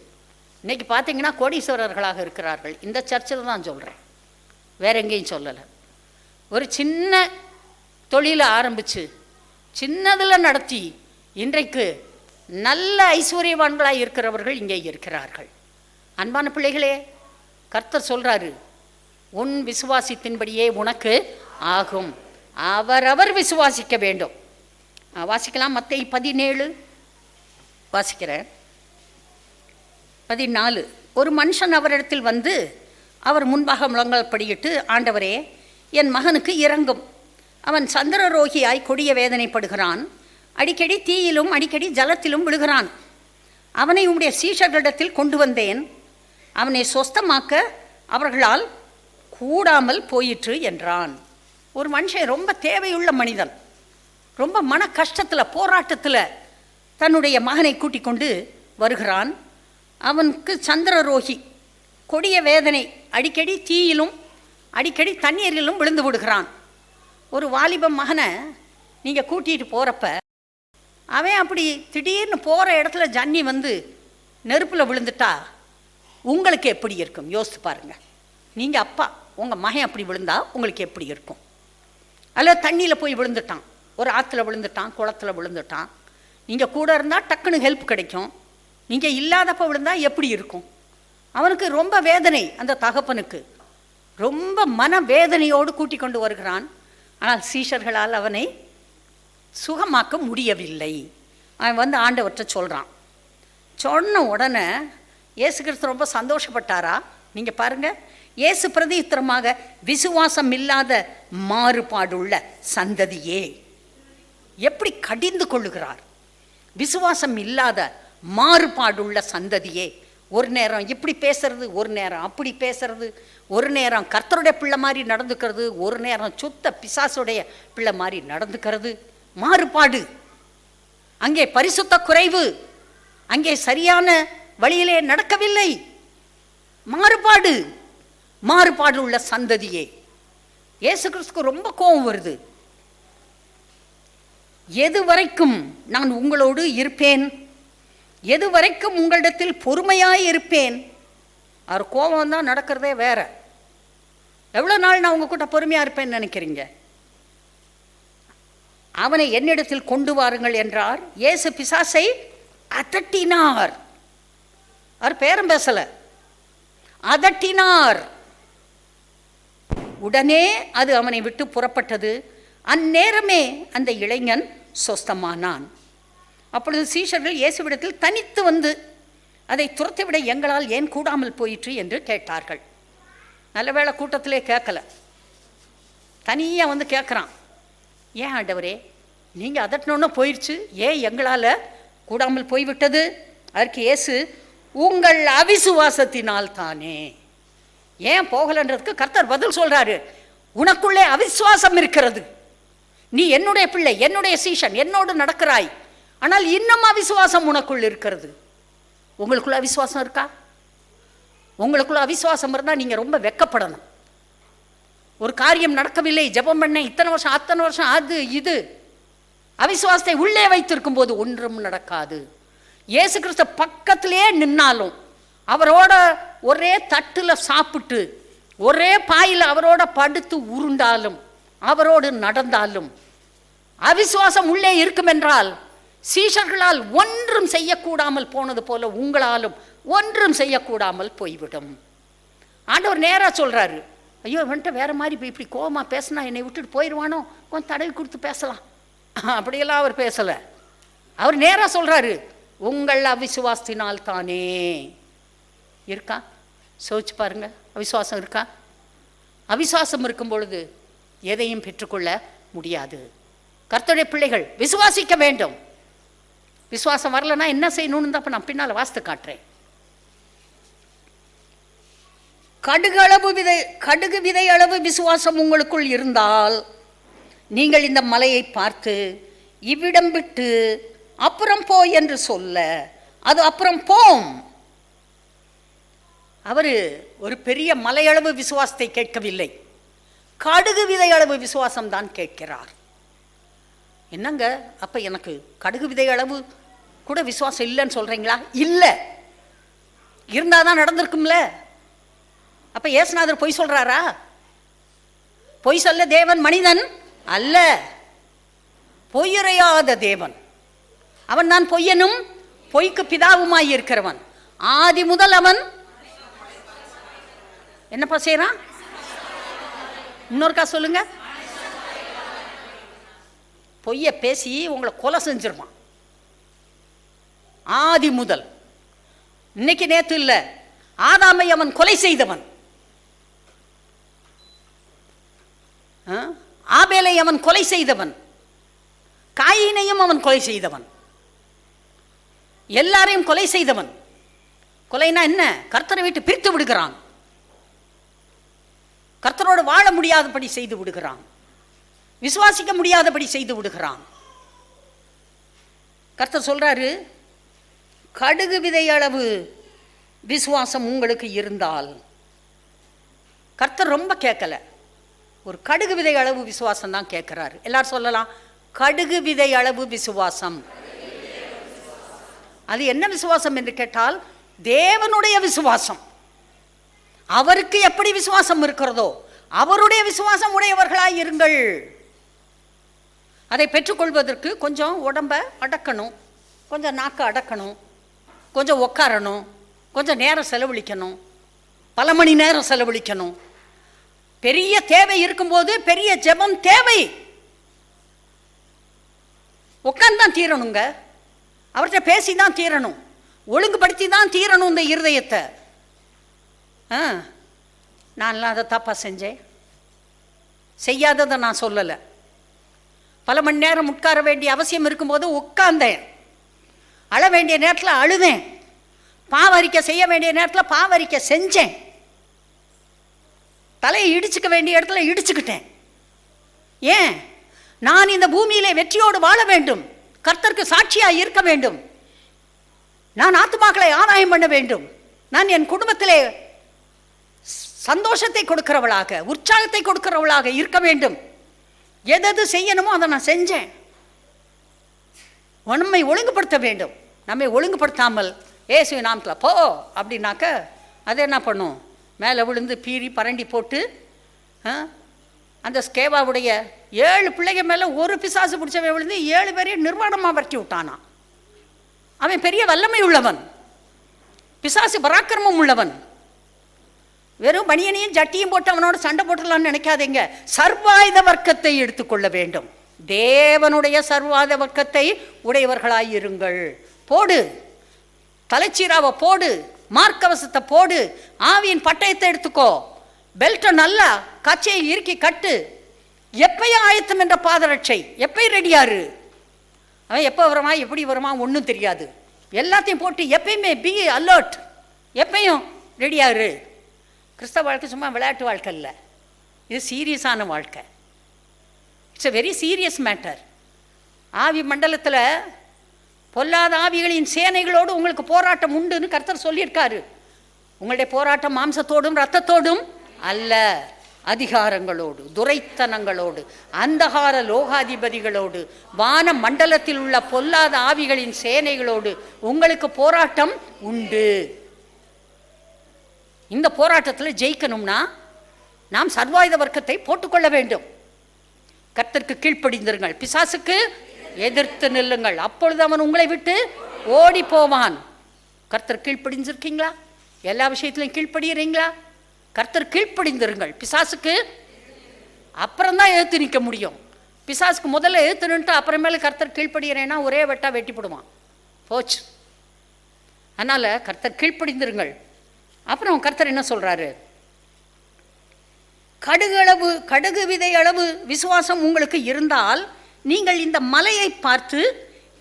இன்றைக்கி பார்த்தீங்கன்னா கோடீஸ்வரர்களாக இருக்கிறார்கள். இந்த சர்ச்சில் தான் சொல்கிறேன், வேற எங்கேயும் சொல்லலை. ஒரு சின்ன தொழிலை ஆரம்பித்து சின்னதில் நடத்தி இன்றைக்கு நல்ல ஐஸ்வர்யவான்களாக இருக்கிறவர்கள் இங்கே இருக்கிறார்கள். அன்பான பிள்ளைகளே, கர்த்தர் சொல்கிறாரு, உன் விசுவாசத்தின்படியே உனக்கு ஆகும். அவரவர் விசுவாசிக்க வேண்டும். வாசிக்கலாம். மத்தேயு 17 வாசிக்கிறேன். 14. ஒரு மனுஷன் அவரிடத்தில் வந்து அவர் முன்பாக முழங்கால் படியிட்டு, ஆண்டவரே, என் மகனுக்கு இரங்கும், அவன் சந்திரரோகியாய் கொடிய வேதனைப்படுகிறான், அடிக்கடி தீயிலும் அடிக்கடி ஜலத்திலும் விழுகிறான். அவனை உம்முடைய சீஷர்களிடத்தில் கொண்டு வந்தேன், அவனை சொஸ்தமாக்க அவர்களால் கூடாமல் போயிற்று என்றான். ஒரு மனுஷன் ரொம்ப தேவையுள்ள மனிதன், ரொம்ப மன கஷ்டத்தில் போராட்டத்தில் தன்னுடைய மகனை கூட்டிக் கொண்டு வருகிறான். அவனுக்கு சந்திரரோகி, கொடிய வேதனை, அடிக்கடி தீயிலும் அடிக்கடி தண்ணீரிலும் விழுந்து விடுகிறான். ஒரு வாலிப மகனை நீங்கள் கூட்டிகிட்டு போகிறப்ப அவன் அப்படி திடீர்னு போகிற இடத்துல ஜன்னி வந்து நெருப்பில் விழுந்துட்டா உங்களுக்கு எப்படி இருக்கும்? யோசித்து பாருங்கள். நீங்கள் அப்பா, உங்கள் மகன் அப்படி விழுந்தா உங்களுக்கு எப்படி இருக்கும்? அதில் தண்ணியில் போய் விழுந்துட்டான், ஒரு ஆற்றுல விழுந்துட்டான், குளத்தில் விழுந்துட்டான். நீங்கள் கூட இருந்தால் டக்குன்னு ஹெல்ப் கிடைக்கும். நீங்கள் இல்லாதப்போ விழுந்தால் எப்படி இருக்கும்? அவனுக்கு ரொம்ப வேதனை. அந்த தகப்பனுக்கு ரொம்ப மன வேதனையோடு கூட்டிக் கொண்டு வருகிறான். ஆனால் சீஷர்களால் அவனை சுகமாக்க முடியவில்லை. அவன் வந்து ஆண்டவற்றை சொல்கிறான். சொன்ன உடனே இயேசு கிறிஸ்து ரொம்ப சந்தோஷப்பட்டாரா? நீங்கள் பாருங்கள். இயேசு பிரதியுத்தரமாக, விசுவாசம் இல்லாத மாறுபாடுள்ள சந்ததியே, எப்படி கடிந்து கொள்ளுகிறார். விசுவாசம் இல்லாத மாறுபாடுள்ள சந்ததியே, ஒரு நேரம் இப்படி பேசுறது, ஒரு நேரம் அப்படி பேசுறது, ஒரு நேரம் கர்த்தருடைய பிள்ளை மாதிரி நடந்துக்கிறது, ஒரு நேரம் சுத்த பிசாசுடைய பிள்ளை மாதிரி நடந்துக்கிறது. மாறுபாடு. அங்கே பரிசுத்த குறைவு, அங்கே சரியான வழியிலே நடக்கவில்லை. மாறுபாடு, மாறுபாடு உள்ள சந்ததியே. இயேசு கிறிஸ்துக்கு ரொம்ப கோபம் வருது. எது வரைக்கும் நான் உங்களோடு இருப்பேன், எது வரைக்கும் உங்களிடத்தில் பொறுமையாய் இருப்பேன்? அவர் கோபம் தான் நடக்கிறதே வேற. எவ்வளோ நாள் நான் உங்கள் கூட்ட பொறுமையாக இருப்பேன்னு நினைக்கிறீங்க? அவனை என்னிடத்தில் கொண்டு வாருங்கள் என்றார். இயேசு பிசாசை அதட்டினார். அவர் பேரம் பேசலை, அதட்டினார். உடனே அது அவனை விட்டு புறப்பட்டது. அந்நேரமே அந்த இளைஞன் சொஸ்தமானான். அப்பொழுது சீஷர்கள் இயேசுவிடத்தில் தனித்து வந்து, அதை துரத்திவிட எங்களால் ஏன் கூடாமல் போயிற்று என்று கேட்டார்கள். நல்லவேளை கூட்டத்திலே கேட்கல, தனியாக வந்து கேட்குறான். ஏன் ஆண்டவரே, நீங்கள் அதட்டினோன்னு போயிடுச்சு, ஏன் எங்களால் கூடாமல் போய்விட்டது? அதற்கு இயேசு, உங்கள் அவிசுவாசத்தினால் தானே. ஏன் போகலன்றதுக்கு கர்த்தர் பதில் சொல்கிறாரு. உனக்குள்ளே அவிசுவாசம் இருக்கிறது. நீ என்னுடைய பிள்ளை, என்னுடைய சீஷன், என்னோடு நடக்கிறாய், ஆனால் இன்னும் அவிசுவாசம் உனக்குள் இருக்கிறது. உங்களுக்குள்ள அவிசுவாசம் இருக்கா? உங்களுக்குள்ள அவிசுவாசம் இருந்தால் நீங்கள் ரொம்ப வெட்கப்படணும். ஒரு காரியம் நடக்கவில்லை, ஜெபம் பண்ண இத்தனை வருஷம் அத்தனை வருஷம், அது இது. அவிசுவாசத்தை உள்ளே வைத்திருக்கும் போது ஒன்றும் நடக்காது. இயேசு கிறிஸ்து பக்கத்திலே நின்னாலும், அவரோட ஒரே தட்டில் சாப்பிட்டு ஒரே பாயில் அவரோட படுத்து உருண்டாலும், அவரோடு நடந்தாலும், அவிசுவாசம் உள்ளே இருக்கும் என்றால் சீஷர்களால் ஒன்றும் செய்யக்கூடாமல் போனது போல உங்களாலும் ஒன்றும் செய்யக்கூடாமல் போய்விடும். ஆண்டவர் நேராக சொல்கிறாரு, ஐயோ வந்துட்டு வேறு மாதிரி இப்படி கோவமாக பேசினா என்னை விட்டுட்டு போயிடுவானோ, கொஞ்சம் தடவி கொடுத்து பேசலாம். அப்படியெல்லாம் அவர் பேசலை. அவர் நேராக சொல்கிறாரு, உங்கள் அவிசுவாசத்தினால் தானே. இருக்கா? சோதிச்சு பாருங்க, அவிசுவாசம் இருக்கா? அவிசுவாசம் இருக்கும் பொழுது எதையும் பெற்றுக்கொள்ள முடியாது. கர்த்தருடைய பிள்ளைகள் விசுவாசிக்க வேண்டும். விசுவாசம் வரலன்னா என்ன செய்யணும்னு தான் நான் பின்னால் வாசித்து காட்டுறேன். கடுகு விதை அளவு விசுவாசம் உங்களுக்குள் இருந்தால் நீங்கள் இந்த மலையை பார்த்து இவ்விடம் விட்டு அப்புறம் போ என்று சொல்ல அது அப்புறம் போம். அவர் ஒரு பெரிய மலையளவு விசுவாசத்தை கேட்கவில்லை, கடுகு விதை அளவு விசுவாசம் தான் கேட்கிறார். என்னங்க அப்ப எனக்கு கடுகு விதை அளவு கூட விசுவாசம் இல்லைன்னு சொல்றீங்களா? இல்லை, இருந்தாதான் நடந்திருக்கும்ல. அப்ப இயேசுநாதர் பொய் சொல்றாரா? பொய் சொல்ல தேவன் மனிதன் அல்ல, பொய்யுரையாத தேவன். அவன் தான் பொய்யனும் பொய்க்கு பிதாவுமாய் இருக்கிறவன். ஆதி முதல் அவன் என்னப்பா செய்யறான்? இன்னொருக்கா சொல்லுங்க. பொய்ய பேசி உங்களை கொலை செஞ்சிருவான். ஆதி முதல், இன்னைக்கு நேத்து இல்ல, ஆதாமை அவன் கொலை செய்தவன், ஆபேலை அவன் கொலை செய்தவன், காயினையும் அவன் கொலை செய்தவன், எல்லாரையும் கொலை செய்தவன். கொலைனா என்ன? கர்த்தரை விட்டு பிரித்து விடுகிறான், கர்த்தரோடு வாழ முடியாதபடி செய்து விடுகிறான், விசுவாசிக்க முடியாதபடி செய்து விடுகிறான். கர்த்தர் சொல்றாரு, கடுகு விதை அளவு விசுவாசம் உங்களுக்கு இருந்தால். கர்த்தர் ரொம்ப கேட்கல, ஒரு கடுகு விதை அளவு விசுவாசம் தான் கேட்கிறாரு. எல்லாரும் சொல்லலாம், கடுகு விதை அளவு விசுவாசம். அது என்ன விசுவாசம் என்று கேட்டால் தேவனுடைய விசுவாசம். அவருக்கு எப்படி விசுவாசம் இருக்கிறதோ அவருடைய விசுவாசம் உடையவர்களாய் இருங்கள். அதை பெற்றுக்கொள்வதற்கு கொஞ்சம் உடம்ப அடக்கணும், கொஞ்சம் நாக்கு அடக்கணும், கொஞ்சம் உட்காரணும், கொஞ்சம் நேரம் செலவழிக்கணும், பல மணி நேரம் செலவழிக்கணும். பெரிய தேவை இருக்கும்போது பெரிய ஜெபம் தேவை. உட்கார்ந்து தான் தீரணுங்க, அவர்கிட்ட பேசி தான் தீரணும், ஒழுங்குபடுத்தி தான் தீரணும் இந்த இருதயத்தை. நான்லாம் அதை தப்பாக செஞ்சேன், செய்யாததை நான் சொல்லலை. பல மணி நேரம் உட்கார வேண்டிய அவசியம் இருக்கும்போது உட்கார்ந்தேன், அழ வேண்டிய நேரத்தில் அழுதேன், பாவரிக்கை செய்ய வேண்டிய நேரத்தில் பாவரிக்கை செஞ்சேன், தலையை இடிச்சுக்க வேண்டிய இடத்துல இடிச்சுக்கிட்டேன். ஏன்? நான் இந்த பூமியிலே வெற்றியோடு வாழ வேண்டும், கர்த்தருக்கு சாட்சியாக இருக்க வேண்டும், நான் ஆத்துமாக்களை ஆதாயம் பண்ண வேண்டும், நான் என் குடும்பத்திலே சந்தோஷத்தை கொடுக்கிறவளாக உற்சாகத்தை கொடுக்கிறவளாக இருக்க வேண்டும். எது செய்யணுமோ அதை நான் செஞ்சேன். நம்மை ஒழுங்குபடுத்த வேண்டும். நம்மை ஒழுங்குபடுத்தாமல் ஏசுவின் நாமத்தில் போ அப்படின்னாக்க அது என்ன பண்ணும்? மேலே விழுந்து பீறி பரண்டி போட்டு அந்த ஸ்கேவாவுடைய 7 பிள்ளைங்க மேலே ஒரு பிசாசு பிடிச்சவன் விழுந்து 7 பேரையும் நிர்வாணமாக வரட்டி விட்டானான். அவன் பெரிய வல்லமை உள்ளவன், பிசாசு பராக்கிரமம் உள்ளவன். வெறும் பனியனையும் ஜட்டியும் போட்டு அவனோட சண்டை போட்டுடலான்னு நினைக்காதீங்க. சர்வாயுத வர்க்கத்தை எடுத்துக்கொள்ள வேண்டும். தேவனுடைய சர்வாயுத வர்க்கத்தை உடையவர்களாயிருங்கள். போடு, தலைச்சீராவை போடு, மார்க்கவசத்தை போடு, ஆவியின் பட்டயத்தை எடுத்துக்கோ, பெல்ட்டை நல்லா கச்சையை இறுக்கி கட்டு, எப்பயும் ஆயத்தம் என்ற பாதரட்சை, எப்பயும் ரெடியாரு. அவன் எப்போ வருமா எப்படி வருமா ஒன்றும் தெரியாது, எல்லாத்தையும் போட்டு எப்பயுமே பி அலர்ட், எப்பயும் ரெடியாரு. கிறிஸ்தவ வாழ்க்கை சும்மா விளையாட்டு வாழ்க்கை இல்லை, இது சீரியஸான வாழ்க்கை. It's a very serious matter. ஆவி மண்டலத்தில் பொல்லாத ஆவிகளின் சேனைகளோடு உங்களுக்கு போராட்டம் உண்டுன்னு கர்த்தர் சொல்லியிருக்காரு. உங்களுடைய போராட்டம் மாம்சத்தோடும் இரத்தத்தோடும் அல்ல, அதிகாரங்களோடு, துரைத்தனங்களோடு, அந்தகார லோகாதிபதிகளோடு, வான மண்டலத்தில் உள்ள பொல்லாத ஆவிகளின் சேனைகளோடு உங்களுக்கு போராட்டம் உண்டு. இந்த போராட்டத்தில் ஜெயிக்கணும்னா நாம் சர்வாயுத வர்க்கத்தை போட்டுக்கொள்ள வேண்டும். கர்த்தருக்கு கீழ்ப்படிந்திருங்கள், பிசாசுக்கு எதிர்த்து நில்லுங்கள், அப்பொழுது அவன் உங்களை விட்டு ஓடி போவான். கர்த்தர் கீழ்ப்படிஞ்சிருக்கீங்களா? எல்லா விஷயத்திலையும் கீழ்ப்படுகிறீங்களா? கர்த்தர் கீழ்ப்படிந்திருங்கள், பிசாசுக்கு அப்புறம்தான் எதிர்த்து நிற்க முடியும். பிசாசுக்கு முதல்ல எதிர்த்து நின்று அப்புறமேல கர்த்தர் கீழ்ப்படுகிறேன்னா ஒரே வெட்டா வெட்டி போடுவான், போச்சு. அதனால் கர்த்தர் கீழ்ப்படிந்திருங்கள். அப்புறம் கர்த்தர் என்ன சொல்கிறாரு? கடுகு விதை அளவு விசுவாசம் உங்களுக்கு இருந்தால் நீங்கள் இந்த மலையை பார்த்து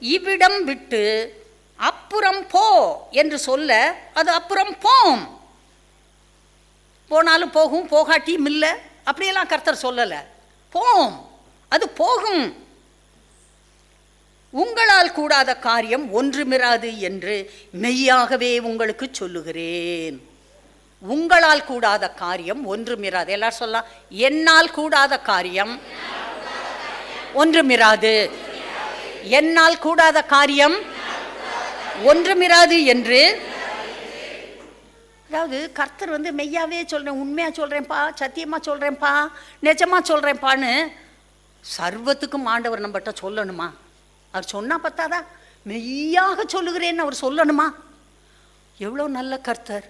இவ்விடம் விட்டு அப்புறம் போ என்று சொல்ல அது அப்புறம் போம். போனாலும் போகும், போகாட்டியும் இல்லை, அப்படியெல்லாம் கர்த்தர் சொல்லலை. போம், அது போகும். உங்களால் கூடாத காரியம் ஒன்றுமிராது என்று மெய்யாகவே உங்களுக்கு சொல்லுகிறேன். உங்களால் கூடாத காரியம் ஒன்றுமிராது. எல்லாரும் சொல்லலாம், என்னால் கூடாத காரியம் ஒன்றுமிராது. என்னால் கூடாத காரியம் ஒன்றுமிராது என்று. அதாவது கர்த்தர் மெய்யாவே சொல்கிறேன், உண்மையாக சொல்கிறேன்ப்பா, சத்தியமாக சொல்கிறேன்ப்பா, நிஜமாக சொல்கிறேன்ப்பான்னு சர்வத்துக்கும் ஆண்டவர் நம்மகிட்ட சொல்லணுமா? அவர் சொன்னால் பத்தாதா? மெய்யாக சொல்லுகிறேன்னு அவர் சொல்லணுமா? எவ்வளோ நல்ல கர்த்தர்!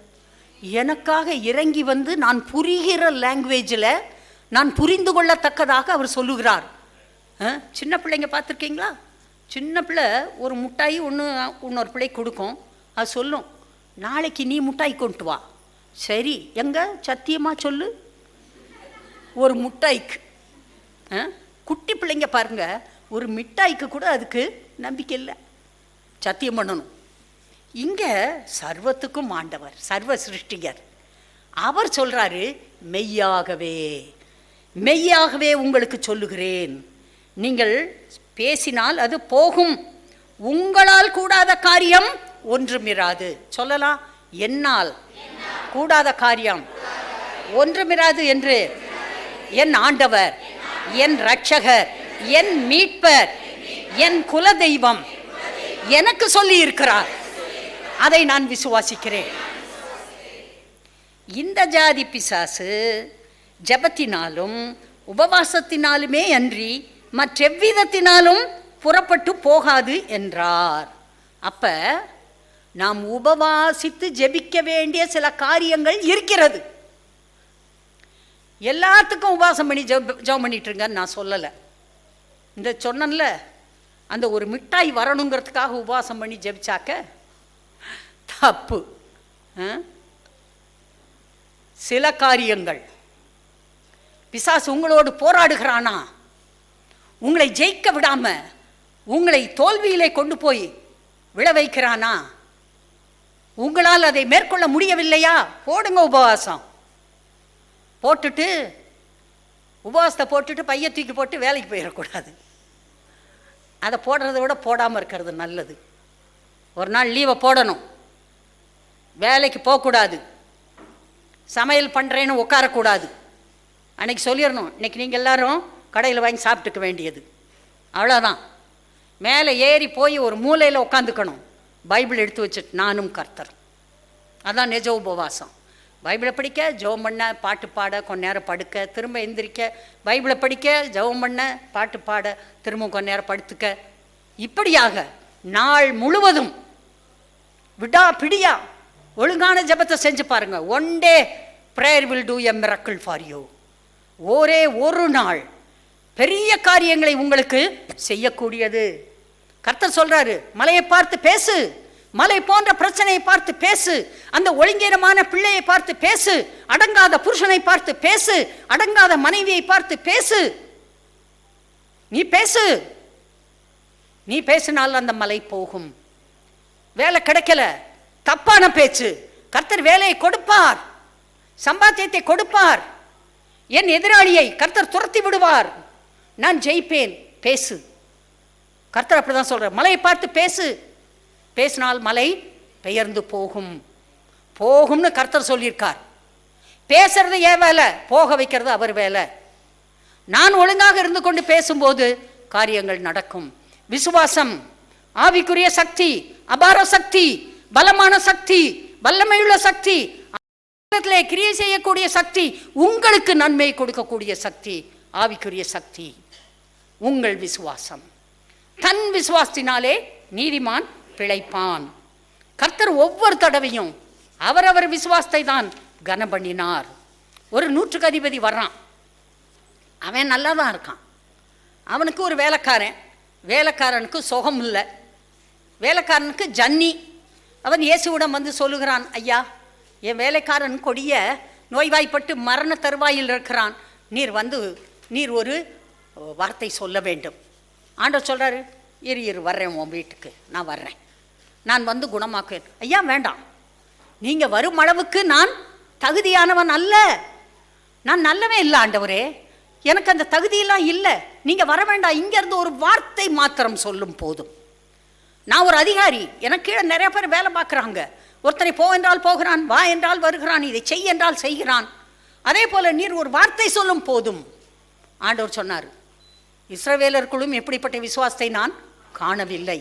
எனக்காக இறங்கி நான் புரிகிற லாங்குவேஜில் நான் புரிந்து கொள்ளத்தக்கதாக அவர் சொல்லுகிறார். சின்ன பிள்ளைங்க பார்த்துருக்கீங்களா? சின்ன பிள்ளை ஒரு மிட்டாய் இன்னொரு பிள்ளை கொடுக்கும், அது சொல்லும், நாளைக்கு நீ மிட்டாய் கொண்டு வா. சரி, எங்கே சத்தியமாக சொல்லு. ஒரு மிட்டாய்க்கு குட்டி பிள்ளைங்க பாருங்க, ஒரு மிட்டாய்க்கு கூட அதுக்கு நம்பிக்கை இல்லை, சத்தியம் பண்ணணும். இங்கே சர்வத்துக்கும் ஆண்டவர், சர்வ சிருஷ்டிகர், அவர் சொல்கிறாரு, மெய்யாகவே மெய்யாகவே உங்களுக்கு சொல்லுகிறேன், நீங்கள் பேசினால் அது போகும். உங்களால் கூடாத காரியம் ஒன்றுமிராது. சொல்லலாம், என்னால் கூடாத காரியம் ஒன்றுமிராது என்று என் ஆண்டவர், என் இரட்சகர், என் மீட்பர், என் குலதெய்வம் எனக்கு சொல்லி இருக்கிறார். அதை நான் விசுவாசிக்கிறேன். இந்த ஜாதி பிசாசு ஜபத்தினாலும் உபவாசத்தினாலுமே அன்றி மற்றெவ்விதத்தினாலும் புறப்பட்டு போகாது என்றார். அப்ப நாம் உபவாசித்து ஜெபிக்க வேண்டிய சில காரியங்கள் இருக்கிறது. எல்லாத்துக்கும் உபவாசம் பண்ணி ஜெபம் பண்ணிட்டுருங்கன்னு நான் சொல்லலை. இந்த சொன்னல அந்த ஒரு மிட்டாய் வரணுங்கிறதுக்காக உபவாசம் பண்ணி ஜெபிச்சாக்க தப்பு. சில காரியங்கள் பிசாசு உங்களோடு போராடுகிறானா, உங்களை ஜெயிக்க விடாம உங்களை தோல்வியிலே கொண்டு போய் விழ வைக்கிறானா, உங்களால் அதை மேற்கொள்ள முடியவில்லையா, போடுங்க உபவாசம். போட்டுட்டு உபவாசத்தை போட்டுட்டு பைய தூக்கி போட்டு வேலைக்கு போயிடக்கூடாது. அதை போடுறத விட போடாமல் இருக்கிறது நல்லது. ஒரு நாள் லீவை போடணும், வேலைக்கு போகக்கூடாது, சமையல் பண்ணுறேன்னு உட்காரக்கூடாது. அன்றைக்கி சொல்லிடணும், இன்றைக்கி நீங்கள் எல்லோரும் கடையில் வாங்கி சாப்பிட்டுக்க வேண்டியது, அவ்வளோதான். மேலே ஏறி போய் ஒரு மூலையில் உட்காந்துக்கணும், பைபிள் எடுத்து வச்சுட்டு நானும் கர்த்தர். அதான் நிஜ உபவாசம். பைபிளை படிக்க, ஜெபம் பண்ண, பாட்டு பாட, கொஞ்ச நேரம் படுக்க, திரும்ப எந்திரிக்க, பைபிளை படிக்க, ஜெபம் பண்ண, பாட்டு பாட, திரும்ப கொஞ்ச நேரம் படுத்துக்க, இப்படியாக நாள் முழுவதும் விடா பிடியா ஒழுங்கான ஜெபத்தை செஞ்சு பாருங்க. One day prayer will do a miracle for you. ஒரே ஒரு நாள் பெரிய காரியங்களை உங்களுக்கு செய்யக்கூடியது. கர்த்தர் சொல்றாரு, மலையை பார்த்து பேசு, மலை போன்ற பிரச்சனையை பார்த்து பேசு, அந்த ஒழுங்கீனமான பிள்ளையை பார்த்து பேசு, அடங்காத புருஷனை பார்த்து பேசு, அடங்காத மனைவியை பார்த்து பேசு. நீ பேசு, நீ பேசினால் அந்த மலை போகும். வேலை கிடைக்கல, தப்பான பேச்சு, கர்த்தர் வேலையை கொடுப்பார், சம்பாத்தியத்தை கொடுப்பார், என் எதிராளியை கர்த்தர் துரத்தி விடுவார், நான் ஜெயிப்பேன். பேசு. கர்த்தர் அப்படிதான் சொல்றார், மலையை பார்த்து பேசு, பேசினால் மலை பெயர்ந்து போகும். போகும்னு கர்த்தர் சொல்லியிருக்கார். பேசுறது என் வேலை, போக வைக்கிறது அவர் வேலை. நான் ஒழுங்காக இருந்து கொண்டு பேசும்போது காரியங்கள் நடக்கும். விசுவாசம் ஆவிக்குரிய சக்தி, அபார சக்தி, பலமான சக்தி, வல்லமையுள்ள சக்தி, கிரியை செய்யக்கூடிய சக்தி, உங்களுக்கு நன்மை கொடுக்கக்கூடிய சக்தி, ஆவிக்குரிய சக்தி உங்கள் விசுவாசம். தன் விசுவாசத்தினாலே நீதிமான் பிழைப்பான். கர்த்தர் ஒவ்வொரு தடவையும் அவரவர் விசுவாசத்தை தான் கனம் பண்ணினார். ஒரு 100க்கு அதிபதி வர்றான், அவன் நல்லா தான் இருக்கான். அவனுக்கு ஒரு வேலைக்காரனுக்கு சுகம் இல்லை, வேலைக்காரனுக்கு ஜன்னி. அவன் இயேசுவிடம் வந்து சொல்லுகிறான், ஐயா, என் வேலைக்காரன் கொடிய நோய்வாய்ப்பட்டு மரண தருவாயில் இருக்கிறான், நீர் ஒரு வார்த்தை சொல்ல வேண்டும். ஆண்டவர் சொல்கிறாரு, இரு வர்றேன், உன் வீட்டுக்கு நான் வர்றேன், நான் வந்து குணமாக்குவேன். ஐயா வேண்டாம், நீங்கள் வரும் அளவுக்கு நான் தகுதியானவன் அல்ல, நான் நல்லவே இல்லை ஆண்டவரே, எனக்கு அந்த தகுதியெல்லாம் இல்லை, நீங்கள் வர வேண்டாம், இங்கேருந்து ஒரு வார்த்தை மாத்திரம் சொல்லும் போதும். நான் ஒரு அதிகாரி, எனக்கு கீழே நிறைய பேர் வேலை பார்க்குறாங்க. ஒருத்தனை போ என்றால் போகிறான், வா என்றால் வருகிறான், இதை செய் என்றால் செய்கிறான். அதே போல் நீர் ஒரு வார்த்தை சொல்லும் போதும். ஆண்டவர் சொன்னார், இஸ்ரவேலர்களும் எப்படிப்பட்ட விசுவாசத்தை நான் காணவில்லை.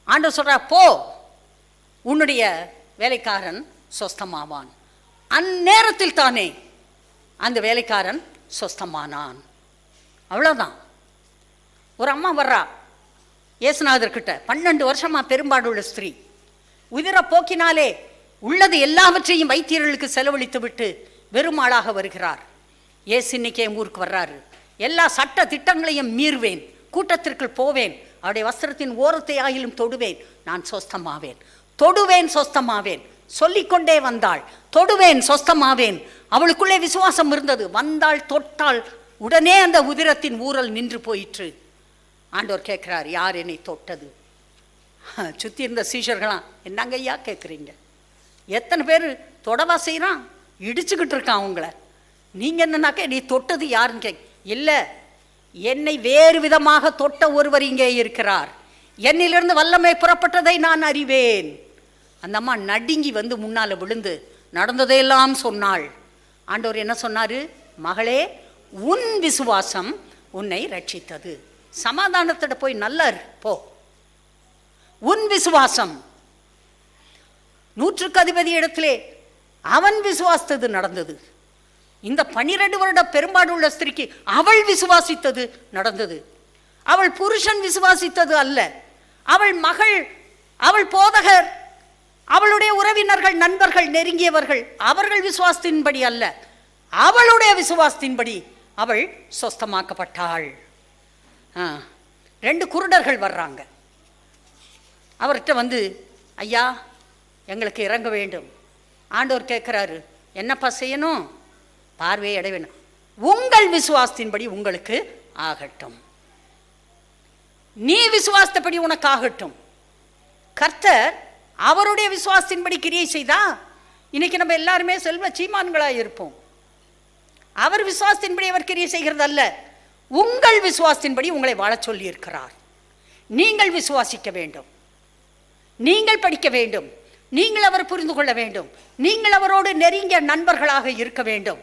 ஆண்டவர் சொல்கிறார், போ, உன்னுடைய வேலைக்காரன் சொஸ்தமாவான். அந்நேரத்தில் தானே அந்த வேலைக்காரன் சொஸ்தமானான். அவ்வளோதான். ஒரு அம்மா வர்றா இயேசுநாதர்கிட்ட, 12 வருஷமா பெரும்பாடுள்ள ஸ்திரீ, உதிர போக்கினாலே உள்ளது எல்லாவற்றையும் வைத்தியர்களுக்கு செலவழித்து விட்டு வெறுமாளாக வருகிறார். இயேசு இன்னைக்கு என் ஊருக்கு வர்றாரு, எல்லா சட்ட திட்டங்களையும் மீறுவேன், கூட்டத்திற்குள் போவேன், அவருடைய வஸ்திரத்தின் ஓரத்தை ஆகிலும் தொடுவேன், நான் சொஸ்தமாவேன், தொடுவேன், சொஸ்தமாவேன் சொல்லிக்கொண்டே வந்தாள். தொடுவேன், சொஸ்தமாவேன். அவளுக்குள்ளே விசுவாசம் இருந்தது. வந்தாள், தொட்டாள், உடனே அந்த உதிரத்தின் ஊரல் நின்று போயிற்று. ஆண்டவர் கேட்குறார், யார் என்னை தொட்டது? சுற்றி இருந்த சீஷர்களாம், என்னங்க ஐயா கேட்குறீங்க? எத்தனை பேர் தொடவா செய்கிறான், இடிச்சுக்கிட்டு இருக்கான் அவங்கள. நீங்கள் என்னன்னாக்க நீ தொட்டது யாருன்னு இல்லை, என்னை வேறு விதமாக தொட்ட ஒருவர் இங்கே இருக்கிறார், என்னிலிருந்து வல்லமை புறப்பட்டதை நான் அறிவேன். அந்த அம்மா நடுங்கி வந்து முன்னால் விழுந்து நடந்ததையெல்லாம் சொன்னாள். ஆண்டவர் என்ன சொன்னார்? மகளே, உன் விசுவாசம் உன்னை ரட்சித்தது. சமாதானத்திட போய் நல்லா போ. உன் விசுவாசம் 100க்கு அதிபதி இடத்திலே அவன் விசுவாசித்தது நடந்தது. இந்த 12 வருட பெரும்பாடுள்ள ஸ்திரீக்கு அவள் விசுவாசித்தது நடந்தது. அவள் புருஷன் விசுவாசித்தது அல்ல, அவள் மகள், அவள் போதகர், அவளுடைய உறவினர்கள், நண்பர்கள், நெருங்கியவர்கள், அவர்கள் விசுவாசத்தின்படி அல்ல, அவளுடைய விசுவாசத்தின்படி அவள் சொஸ்தமாக்கப்பட்டாள். 2 குருடர்கள் வர்றாங்க. அவர்கிட்ட வந்து, ஐயா எங்களுக்கு இறங்க வேண்டும். ஆண்டவர் கேட்குறாரு, என்னப்பா செய்யணும்? பார்வையை அடைய வேணும். உங்கள் விசுவாசத்தின்படி உங்களுக்கு ஆகட்டும், நீ விசுவாசத்தபடி உனக்கு ஆகட்டும். கர்த்தர் அவருடைய விசுவாசத்தின்படி கிரியை செய்தா இன்னைக்கு நம்ம எல்லாருமே செல்வ சீமான்களாக இருப்போம். அவர் விசுவாசத்தின்படி அவர் கிரியை செய்கிறது அல்ல, உங்கள் விசுவாசத்தின்படி உங்களை வாழ சொல்லி இருக்கிறார். நீங்கள் விசுவாசிக்க வேண்டும், நீங்கள் படிக்க வேண்டும், நீங்கள் அவர் புரிந்து கொள்ள வேண்டும், நீங்கள் அவரோடு நெருங்கிய நண்பர்களாக இருக்க வேண்டும்,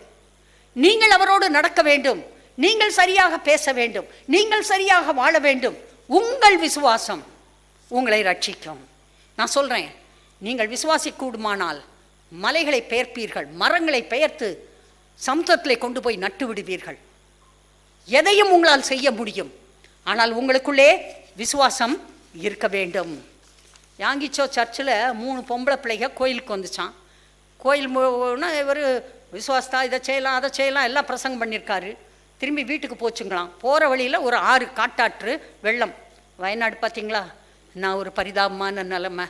நீங்கள் அவரோடு நடக்க வேண்டும், நீங்கள் சரியாக பேச வேண்டும், நீங்கள் சரியாக வாழ வேண்டும். உங்கள் விசுவாசம் உங்களை ரட்சிக்கும். நான் சொல்கிறேன், நீங்கள் விசுவாசிக்கூடுமானால் மலைகளை பெயர்ப்பீர்கள், மரங்களை பெயர்த்து சமுத்திரத்திலே கொண்டு போய் நட்டு விடுவீர்கள். எதையும் உங்களால் செய்ய முடியும், ஆனால் உங்களுக்குள்ளே விசுவாசம் இருக்க வேண்டும். யாங்கிச்சோ சர்ச்சில் 3 பொம்பளை பிள்ளைங்க கோயிலுக்கு வந்துச்சான். கோயில் இவர் விசுவாசத்தா, இதை செய்யலாம் அதை செய்யலாம் எல்லாம் பிரசங்கம் பண்ணியிருக்காரு. திரும்பி வீட்டுக்கு போச்சுங்களாம். போகிற வழியில் ஒரு 6 காட்டாற்று வெள்ளம். வயநாடு பார்த்தீங்களா, நான் ஒரு பரிதாபமான நிலைமை,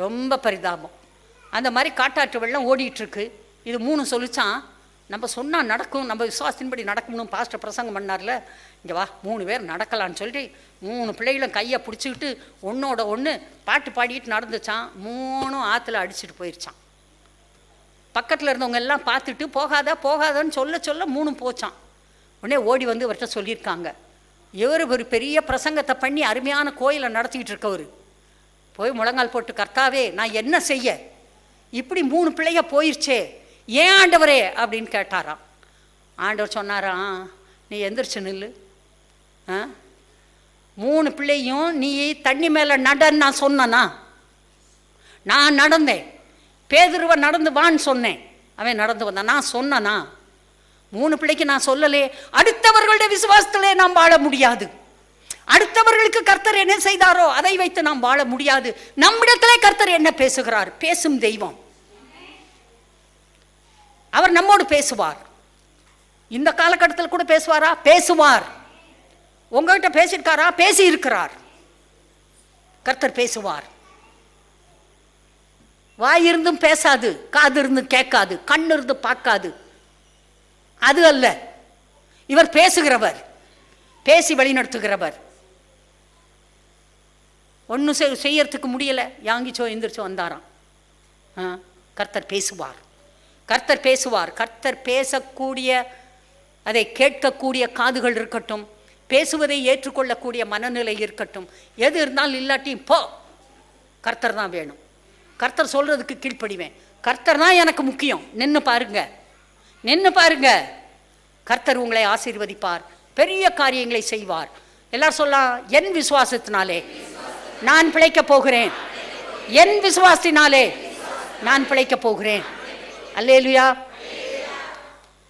ரொம்ப பரிதாபம். அந்த மாதிரி காட்டாற்று வெள்ளம் ஓடிட்டுருக்கு. இது 3 சொல்லிச்சான், நம்ம சொன்னால் நடக்கும், நம்ம விசுவாசத்தின்படி நடக்கணும். பாஸ்டர் பிரசங்கம் பண்ணார்ல, இங்கே வா 3 பேர் நடக்கலான்னு சொல்லி 3 பிள்ளைகளும் கையை பிடிச்சிக்கிட்டு ஒன்றோட ஒன்று பாட்டு பாடிக்கிட்டு நடந்துச்சான். 3 ஆற்றுல அடிச்சுட்டு போயிடுச்சான். பக்கத்தில் இருந்தவங்க எல்லாம் பார்த்துட்டு போகாதன்னு சொல்ல 3 போச்சான். உடனே ஓடி வந்து இவர்கிட்ட சொல்லியிருக்காங்க, இவர் ஒரு பெரிய பிரசங்கத்தை பண்ணி அருமையான கோயிலை நடத்திக்கிட்டு இருக்கவர். போய் முழங்கால் போட்டு, கர்த்தாவே நான் என்ன செய்ய, இப்படி 3 பிள்ளைங்க போயிடுச்சே, ஏன் ஆண்டவரே அப்படின்னு கேட்டாராம். ஆண்டவர் சொன்னாராம், நீ எந்திரிச்சு நில்லு, 3 பிள்ளையும் நீ தண்ணி மேலே நடன்னு நான் சொன்னனா? நான் நடந்தேன். பேதுருவை நடந்து வான்னு சொன்னேன், அவன் நடந்து வந்தான். நான் சொன்னனா? 3 பிள்ளைக்கு நான் சொல்லலே. அடுத்தவர்களுடைய விசுவாசத்திலே நாம் வாழ முடியாது. அடுத்தவர்களுக்கு கர்த்தர் என்ன செய்தாரோ அதை வைத்து நாம் வாழ முடியாது. நம்மிடத்திலே கர்த்தர் என்ன பேசுகிறார்? பேசும் தெய்வம். அவர் நம்மோடு பேசுவார். இந்த காலகட்டத்தில் கூட பேசுவாரா? பேசுவார். உங்ககிட்ட பேசியிருக்காரா? பேசி இருக்கிறார். கர்த்தர் பேசுவார். வாய் இருந்தும் பேசாது, காது இருந்தும் கேட்காது, கண் இருந்து பார்க்காது, அது அல்ல. இவர் பேசுகிறவர், பேசி வழிநடத்துகிறவர். ஒன்றும் செய்யறதுக்கு முடியலை, யாங்கிச்சோ எந்திரிச்சோ வந்தாராம். கர்த்தர் பேசுவார். கர்த்தர் பேசுவார். கர்த்தர் பேசக்கூடிய, அதை கேட்கக்கூடிய காதுகள் இருக்கட்டும், பேசுவதை ஏற்றுக்கொள்ளக்கூடிய மனநிலை இருக்கட்டும். எது இருந்தாலும் இல்லாட்டியும் போ, கர்த்தர் தான் வேணும். கர்த்தர் சொல்றதுக்கு கீழ்ப்படிவேன். கர்த்தர் தான் எனக்கு முக்கியம். நின்று பாருங்க, நின்று பாருங்க. கர்த்தர் உங்களை ஆசீர்வதிப்பார், பெரிய காரியங்களை செய்வார். எல்லாரும் சொல்லலாம், என் விசுவாசத்தினாலே நான் பிழைக்க போகிறேன். என் விசுவாசத்தினாலே நான் பிழைக்க போகிறேன். அல்லேலூயா.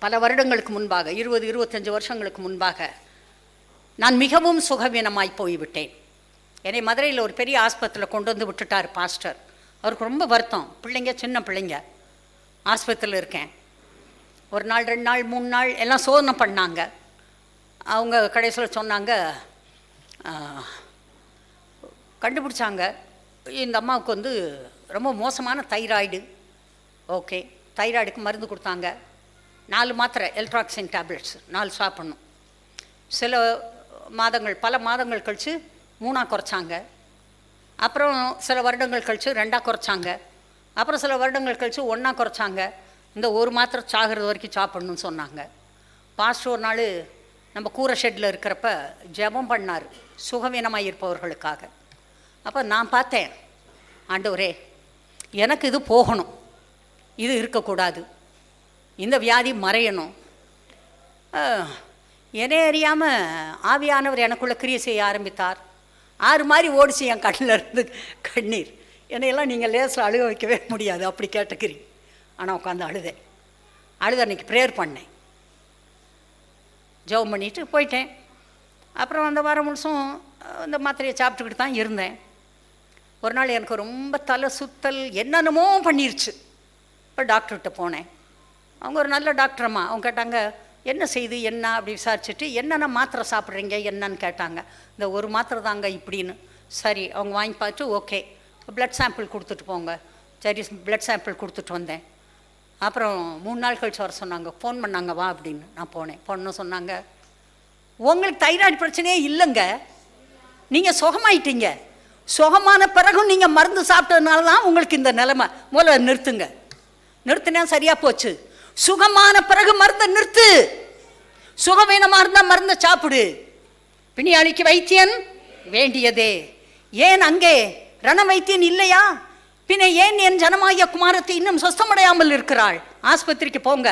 பல வருடங்களுக்கு முன்பாக, 20-25 வருஷங்களுக்கு முன்பாக நான் மிகவும் சுகவீனமாய் போய்விட்டேன். என்னை மதுரையில் ஒரு பெரிய ஆஸ்பத்திரியில் கொண்டு வந்து விட்டுட்டார் பாஸ்டர். அவருக்கு ரொம்ப வருத்தம். பிள்ளைங்க, சின்ன பிள்ளைங்க, ஆஸ்பத்திரியில் இருக்கேன். 1 நாள் 2 நாள் 3 நாள் எல்லாம் சோதனை பண்ணாங்க. அவங்க கடைசியில் சொன்னாங்க, கண்டுபிடிச்சாங்க, இந்த அம்மாவுக்கு வந்து ரொம்ப மோசமான தைராய்டு. ஓகே, தைராய்டுக்கு மருந்து கொடுத்தாங்க. 4 மாத்திரை எல்ட்ராக்சின் டேப்லெட்ஸ் 4 சாப்பிட்ணும். சில மாதங்கள், பல மாதங்கள் கழித்து 3ஆக குறைச்சாங்க. அப்புறம் சில வருடங்கள் கழித்து 2ஆக குறைச்சாங்க. அப்புறம் சில வருடங்கள் கழித்து 1ஆக குறைச்சாங்க. இந்த 1 மாத்திரை சாகிறது வரைக்கும் சாப்பிட்ணுன்னு சொன்னாங்க. பாஸ்டர் ஒரு நாள் நம்ம கூரை ஷெட்டில் இருக்கிறப்ப ஜெபம் பண்ணார் சுகவீனமாக இருப்பவர்களுக்காக. அப்போ நான் பார்த்தேன், ஆண்டவரே எனக்கு இது போகணும், இது இருக்கக்கூடாது, இந்த வியாதி மறையணும். என்னை அறியாமல் ஆவியானவர் எனக்குள்ளே கிரியை செய்ய ஆரம்பித்தார். 6 மாதிரி ஓடிச்சு என் கண்ணில் இருந்து கண்ணீர். என்னையெல்லாம் நீங்கள் லேசில் அழுக வைக்கவே முடியாது, அப்படி கேட்டகிரி. ஆனால் உட்காந்து அழுத அன்றைக்கி ப்ரேயர் பண்ணேன், ஜெபம் பண்ணிட்டு போயிட்டேன். அப்புறம் அந்த வாரம் முழுசும் இந்த மாத்திரையை சாப்பிட்டுக்கிட்டு தான் இருந்தேன். ஒரு நாள் எனக்கு ரொம்ப தலை சுத்தல் என்னென்னமோ பண்ணிருச்சு. இப்போ டாக்டர்கிட்ட போனேன். அவங்க ஒரு நல்ல டாக்டரம்மா. அவங்க கேட்டாங்க, என்ன செய்து என்ன அப்படி விசாரிச்சுட்டு, என்னென்ன மாத்திரை சாப்பிட்றீங்க என்னன்னு கேட்டாங்க. இந்த 1 மாத்திரை தாங்க இப்படின்னு. சரி, அவங்க வாங்கி பார்த்து ஓகே, ப்ளட் சாம்பிள் கொடுத்துட்டு போங்க. சரி, ப்ளட் சாம்பிள் கொடுத்துட்டு வந்தேன். அப்புறம் 3 நாள் கழிச்சு வர சொன்னாங்க, ஃபோன் பண்ணாங்க வா அப்படின்னு. நான் போனேன். பொண்ணு சொன்னாங்க, உங்களுக்கு தைராய்டு பிரச்சனையே இல்லைங்க, நீங்கள் சுகமாயிட்டீங்க. சுகமான பிறகும் நீங்கள் மருந்து சாப்பிட்டதுனால தான் உங்களுக்கு இந்த நிலைமை. முதல்ல நிறுத்துங்க. நிறுத்தினா சரியாக போச்சு. சுகமான பிறகு மருந்தை நிறுத்து. சுகவீனமாக இருந்தால் மருந்தை சாப்பிடு. பிணியாளிக்கு வைத்தியன் வேண்டியதே. ஏன் அங்கே ரண வைத்தியன் இல்லையா? பின்ன ஏன் என் ஜனமாகிய குமாரத்தை இன்னும் சொஸ்தமடையாமல் இருக்கிறாள்? ஆஸ்பத்திரிக்கு போங்க.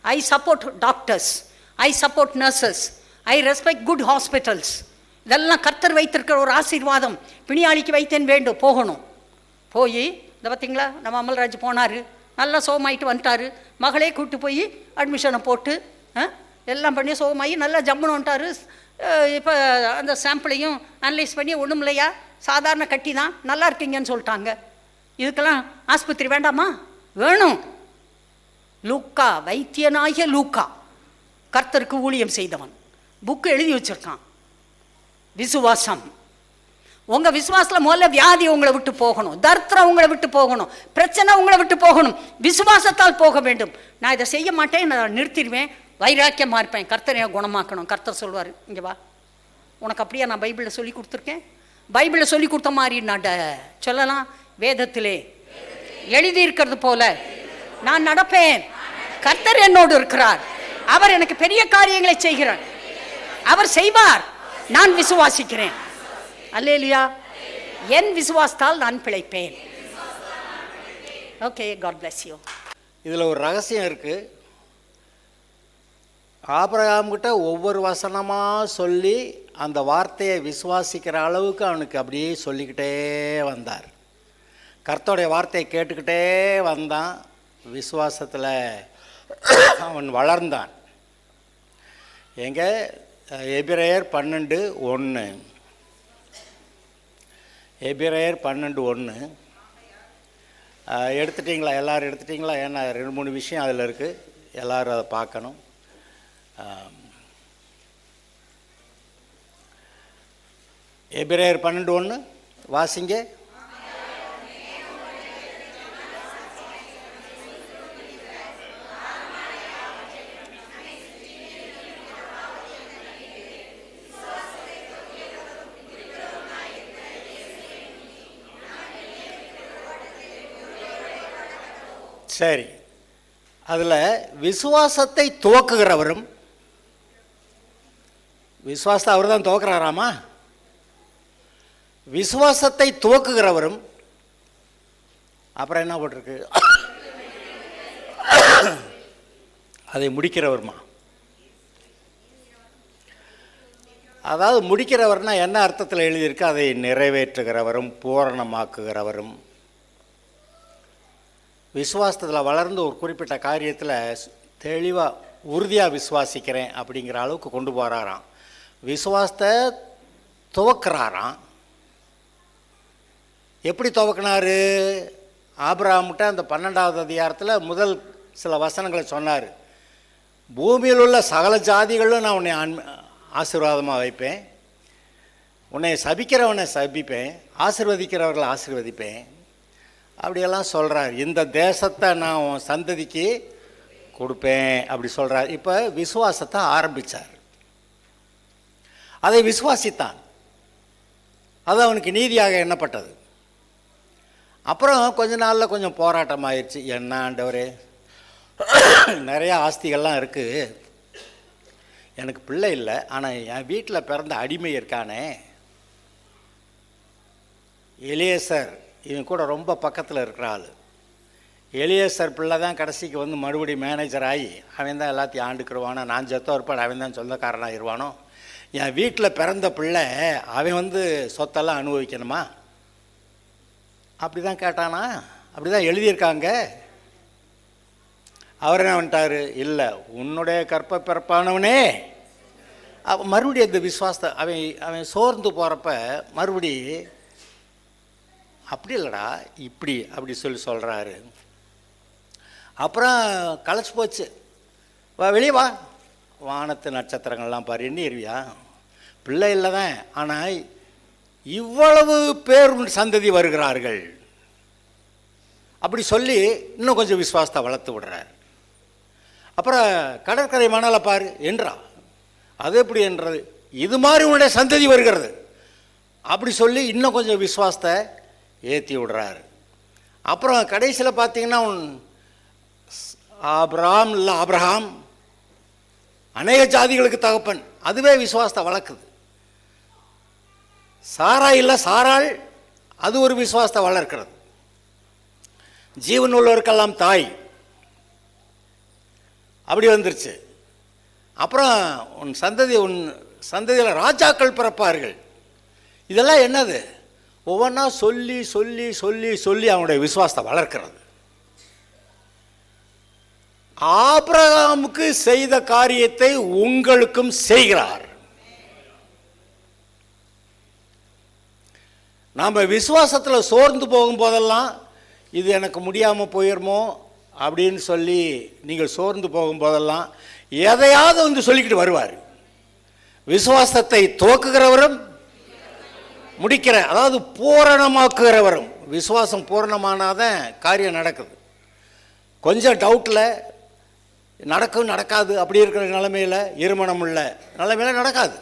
I support doctors, I support nurses, I respect good hospitals. இதெல்லாம் கர்த்தர் வைத்திருக்கிற ஒரு ஆசீர்வாதம். பிணியாளிக்கு வைத்தியன் வேண்டும், போகணும். போய் இந்த பார்த்திங்களா, நம்ம அமல்ராஜ் போனார், நல்லா சோகமாயிட்டு வந்துட்டார். மகளே கூப்பிட்டு போய் அட்மிஷனை போட்டு எல்லாம் பண்ணி சோகமாகி நல்லா ஜம்முன்னு வந்துட்டார். இப்போ அந்த சாம்பிளையும் அனலைஸ் பண்ணி ஒன்றும் இல்லையா, சாதாரண கட்டி தான், நல்லா இருக்கீங்கன்னு சொல்லிட்டாங்க. இதுக்கெல்லாம் ஆஸ்பத்திரி வேண்டாமா? வேணும். லூக்கா, வைத்தியனாகிய லூக்கா கர்த்தருக்கு ஊழியம் செய்தவன், புக்கு எழுதி வச்சிருக்கான். விசுவாசம். உங்கள் விசுவாசத்தில் முதல்ல வியாதி உங்களை விட்டு போகணும், தரித்திரம் உங்களை விட்டு போகணும், பிரச்சனை உங்களை விட்டு போகணும். விசுவாசத்தால் போக வேண்டும். நான் இதை செய்ய மாட்டேன், நான் நிறுத்திடுவேன், வைராக்கியமாக இருப்பேன், கர்த்தரை குணமாக்கணும். கர்த்தர் சொல்வார், இங்கே வா, உனக்கு அப்படியே நான் பைபிளில் சொல்லி கொடுத்துருக்கேன். பைபிளில் சொல்லி கொடுத்த மாதிரி நான் சொல்லலாம். வேதத்திலே எழுதியிருக்கிறது போல நான் நடப்பேன். கர்த்தர் என்னோடு இருக்கிறார், அவர் எனக்கு பெரிய காரியங்களை செய்கிறார், அவர் செய்வார், நான் விசுவாசிக்கிறேன். அல்லேலூயா. என் விசுவாசத்தால் நான் பிழைப்பேன். Okay, God bless you. இதில் ஒரு ரகசியம் இருக்குது. ஆபிரகாம்கிட்ட ஒவ்வொரு வசனமாக சொல்லி அந்த வார்த்தையை விசுவாசிக்கிற அளவுக்கு அவனுக்கு அப்படியே சொல்லிக்கிட்டே வந்தார். கர்த்தருடைய வார்த்தையை கேட்டுக்கிட்டே வந்தான். விசுவாசத்தில் அவன் வளர்ந்தான். எங்கே? எபிரேயர் 12:1. எபிரேயர் 12:1 எடுத்துட்டிங்களா? எல்லோரும் எடுத்துட்டிங்களா? ஏன்னா 2-3 விஷயம் அதில் இருக்குது, எல்லோரும் அதை பார்க்கணும். எபிரேயர் 12:1 வாசிங்க. சரி, அதில் விசுவாசத்தை துவக்குகிறவரும், விசுவாசத்தை அவர் தான் துவக்குறாராமா? விசுவாசத்தை துவக்குகிறவரும், அப்புறம் என்ன போட்டிருக்கு? அதை முடிக்கிறவருமா? அதாவது முடிக்கிறவர்னா என்ன அர்த்தத்தில் எழுதியிருக்கு? அதை நிறைவேற்றுகிறவரும் பூரணமாக்குகிறவரும். விசுவாசத்தில் வளர்ந்து ஒரு குறிப்பிட்ட காரியத்தில் தெளிவாக உறுதியாக விசுவாசிக்கிறேன் அப்படிங்கிற அளவுக்கு கொண்டு போகிறாராம். விசுவாசத்தை துவக்கிறாராம். எப்படி துவக்கினார்? ஆபிரகாம்கிட்ட அந்த 12வது அதிகாரத்தில் முதல் சில வசனங்களை சொன்னார். பூமியில் உள்ள சகல ஜாதிகளும் நான் உன்னை ஆசீர்வாதமாக வைப்பேன், உன்னை சபிக்கிறவனை சபிப்பேன், ஆசீர்வதிக்கிறவர்களை ஆசீர்வதிப்பேன், அப்படியெல்லாம் சொல்கிறார். இந்த தேசத்தை நான் உன் சந்ததிக்கு கொடுப்பேன் அப்படி சொல்கிறார். இப்போ விசுவாசத்தை ஆரம்பித்தார், அதை விசுவாசித்தான், அது அவனுக்கு நீதியாக எண்ணப்பட்டது. அப்புறம் கொஞ்ச நாளில் கொஞ்சம் போராட்டம் ஆயிடுச்சு. என்ன ஆண்டவரே, நிறையா ஆஸ்திகள்லாம் இருக்குது, எனக்கு பிள்ளை இல்லை, ஆனால் என் வீட்டில் பிறந்த அடிமை இருக்கானே எலியேசர், இவன் கூட ரொம்ப பக்கத்தில் இருக்கிற ஆள். எலியேசர் பிள்ளை தான் கடைசிக்கு வந்து மறுபடியும் மேனேஜர் ஆகி அவன் தான் எல்லாத்தையும் ஆண்டுக்கிடுவானோ, நான் செத்தோ இருப்பான், அவன் தான் சொந்தக்காரனாக இருவானோ, என் வீட்டில் பிறந்த பிள்ளை அவன் வந்து சொத்தெல்லாம் அனுபவிக்கணுமா? அப்படி தான் கேட்டானா? அப்படி தான் எழுதியிருக்காங்க. அவர் என்ன பண்ணிட்டார்? இல்லை, உன்னுடைய கற்ப பிறப்பானவனே. மறுபடியும் அந்த விசுவாசத்தை அவன் சோர்ந்து போகிறப்ப மறுபடி அப்படி இல்லைடா இப்படி அப்படி சொல்கிறாரு. அப்புறம் களைச்சி போச்சு. வா வெளியே வா, வானத்து நட்சத்திரங்கள்லாம் பாரு, எண்ணிடுவியா? பிள்ளை இல்லை தான், ஆனால் இவ்வளவு பேர் சந்ததி வருகிறார்கள் அப்படி சொல்லி இன்னும் கொஞ்சம் விசுவாசத்தை வளர்த்து விடுறார். அப்புறம் கடற்கரை மணலை பாரு என்றா, அது எப்படி என்றது, இது மாதிரி உன்னுடைய சந்ததி வருகிறது அப்படி சொல்லி இன்னும் கொஞ்சம் விசுவாசத்தை ஏற்றி விடுறாரு. அப்புறம் கடைசியில் பார்த்தீங்கன்னா ஆபிரகாம் இல்லை ஆபிரகாம் அநேக ஜாதிகளுக்கு தகப்பன், அதுவே விசுவாசத்தை வளர்க்குது. சாரா இல்லை சாராள், அது ஒரு விசுவாசத்தை வளர்க்கிறது. ஜீவன் உள்ளவருக்கெல்லாம் தாய், அப்படி வந்துருச்சு. அப்புறம் உன் சந்ததியில் ராஜாக்கள் பிறப்பார்கள். இதெல்லாம் என்னது? ஒவ்வொன்றா சொல்லி சொல்லி சொல்லி சொல்லி அவனுடைய விசுவாசத்தை வளர்க்கிறது. ஆபிரகாமுக்கு செய்த காரியத்தை உங்களுக்கும் செய்கிறார். நாம் விசுவாசத்தில் சோர்ந்து போகும்போதெல்லாம் இது எனக்கு முடியாமல் போயிடுமோ அப்படின்னு சொல்லி நீங்கள் சோர்ந்து போகும்போதெல்லாம் எதையாவது வந்து சொல்லிக்கிட்டு வருவார். விசுவாசத்தை துவக்குகிறவரும் முடிக்கிற, அதாவது பூரணமாக்குகிறவரும். விசுவாசம் பூரணமானாதான் காரியம் நடக்குது. கொஞ்சம் டவுட்டில் நடக்கும் நடக்காது அப்படி இருக்கிற நிலைமையில், இருமணம் உள்ள நிலைமையில் நடக்காது.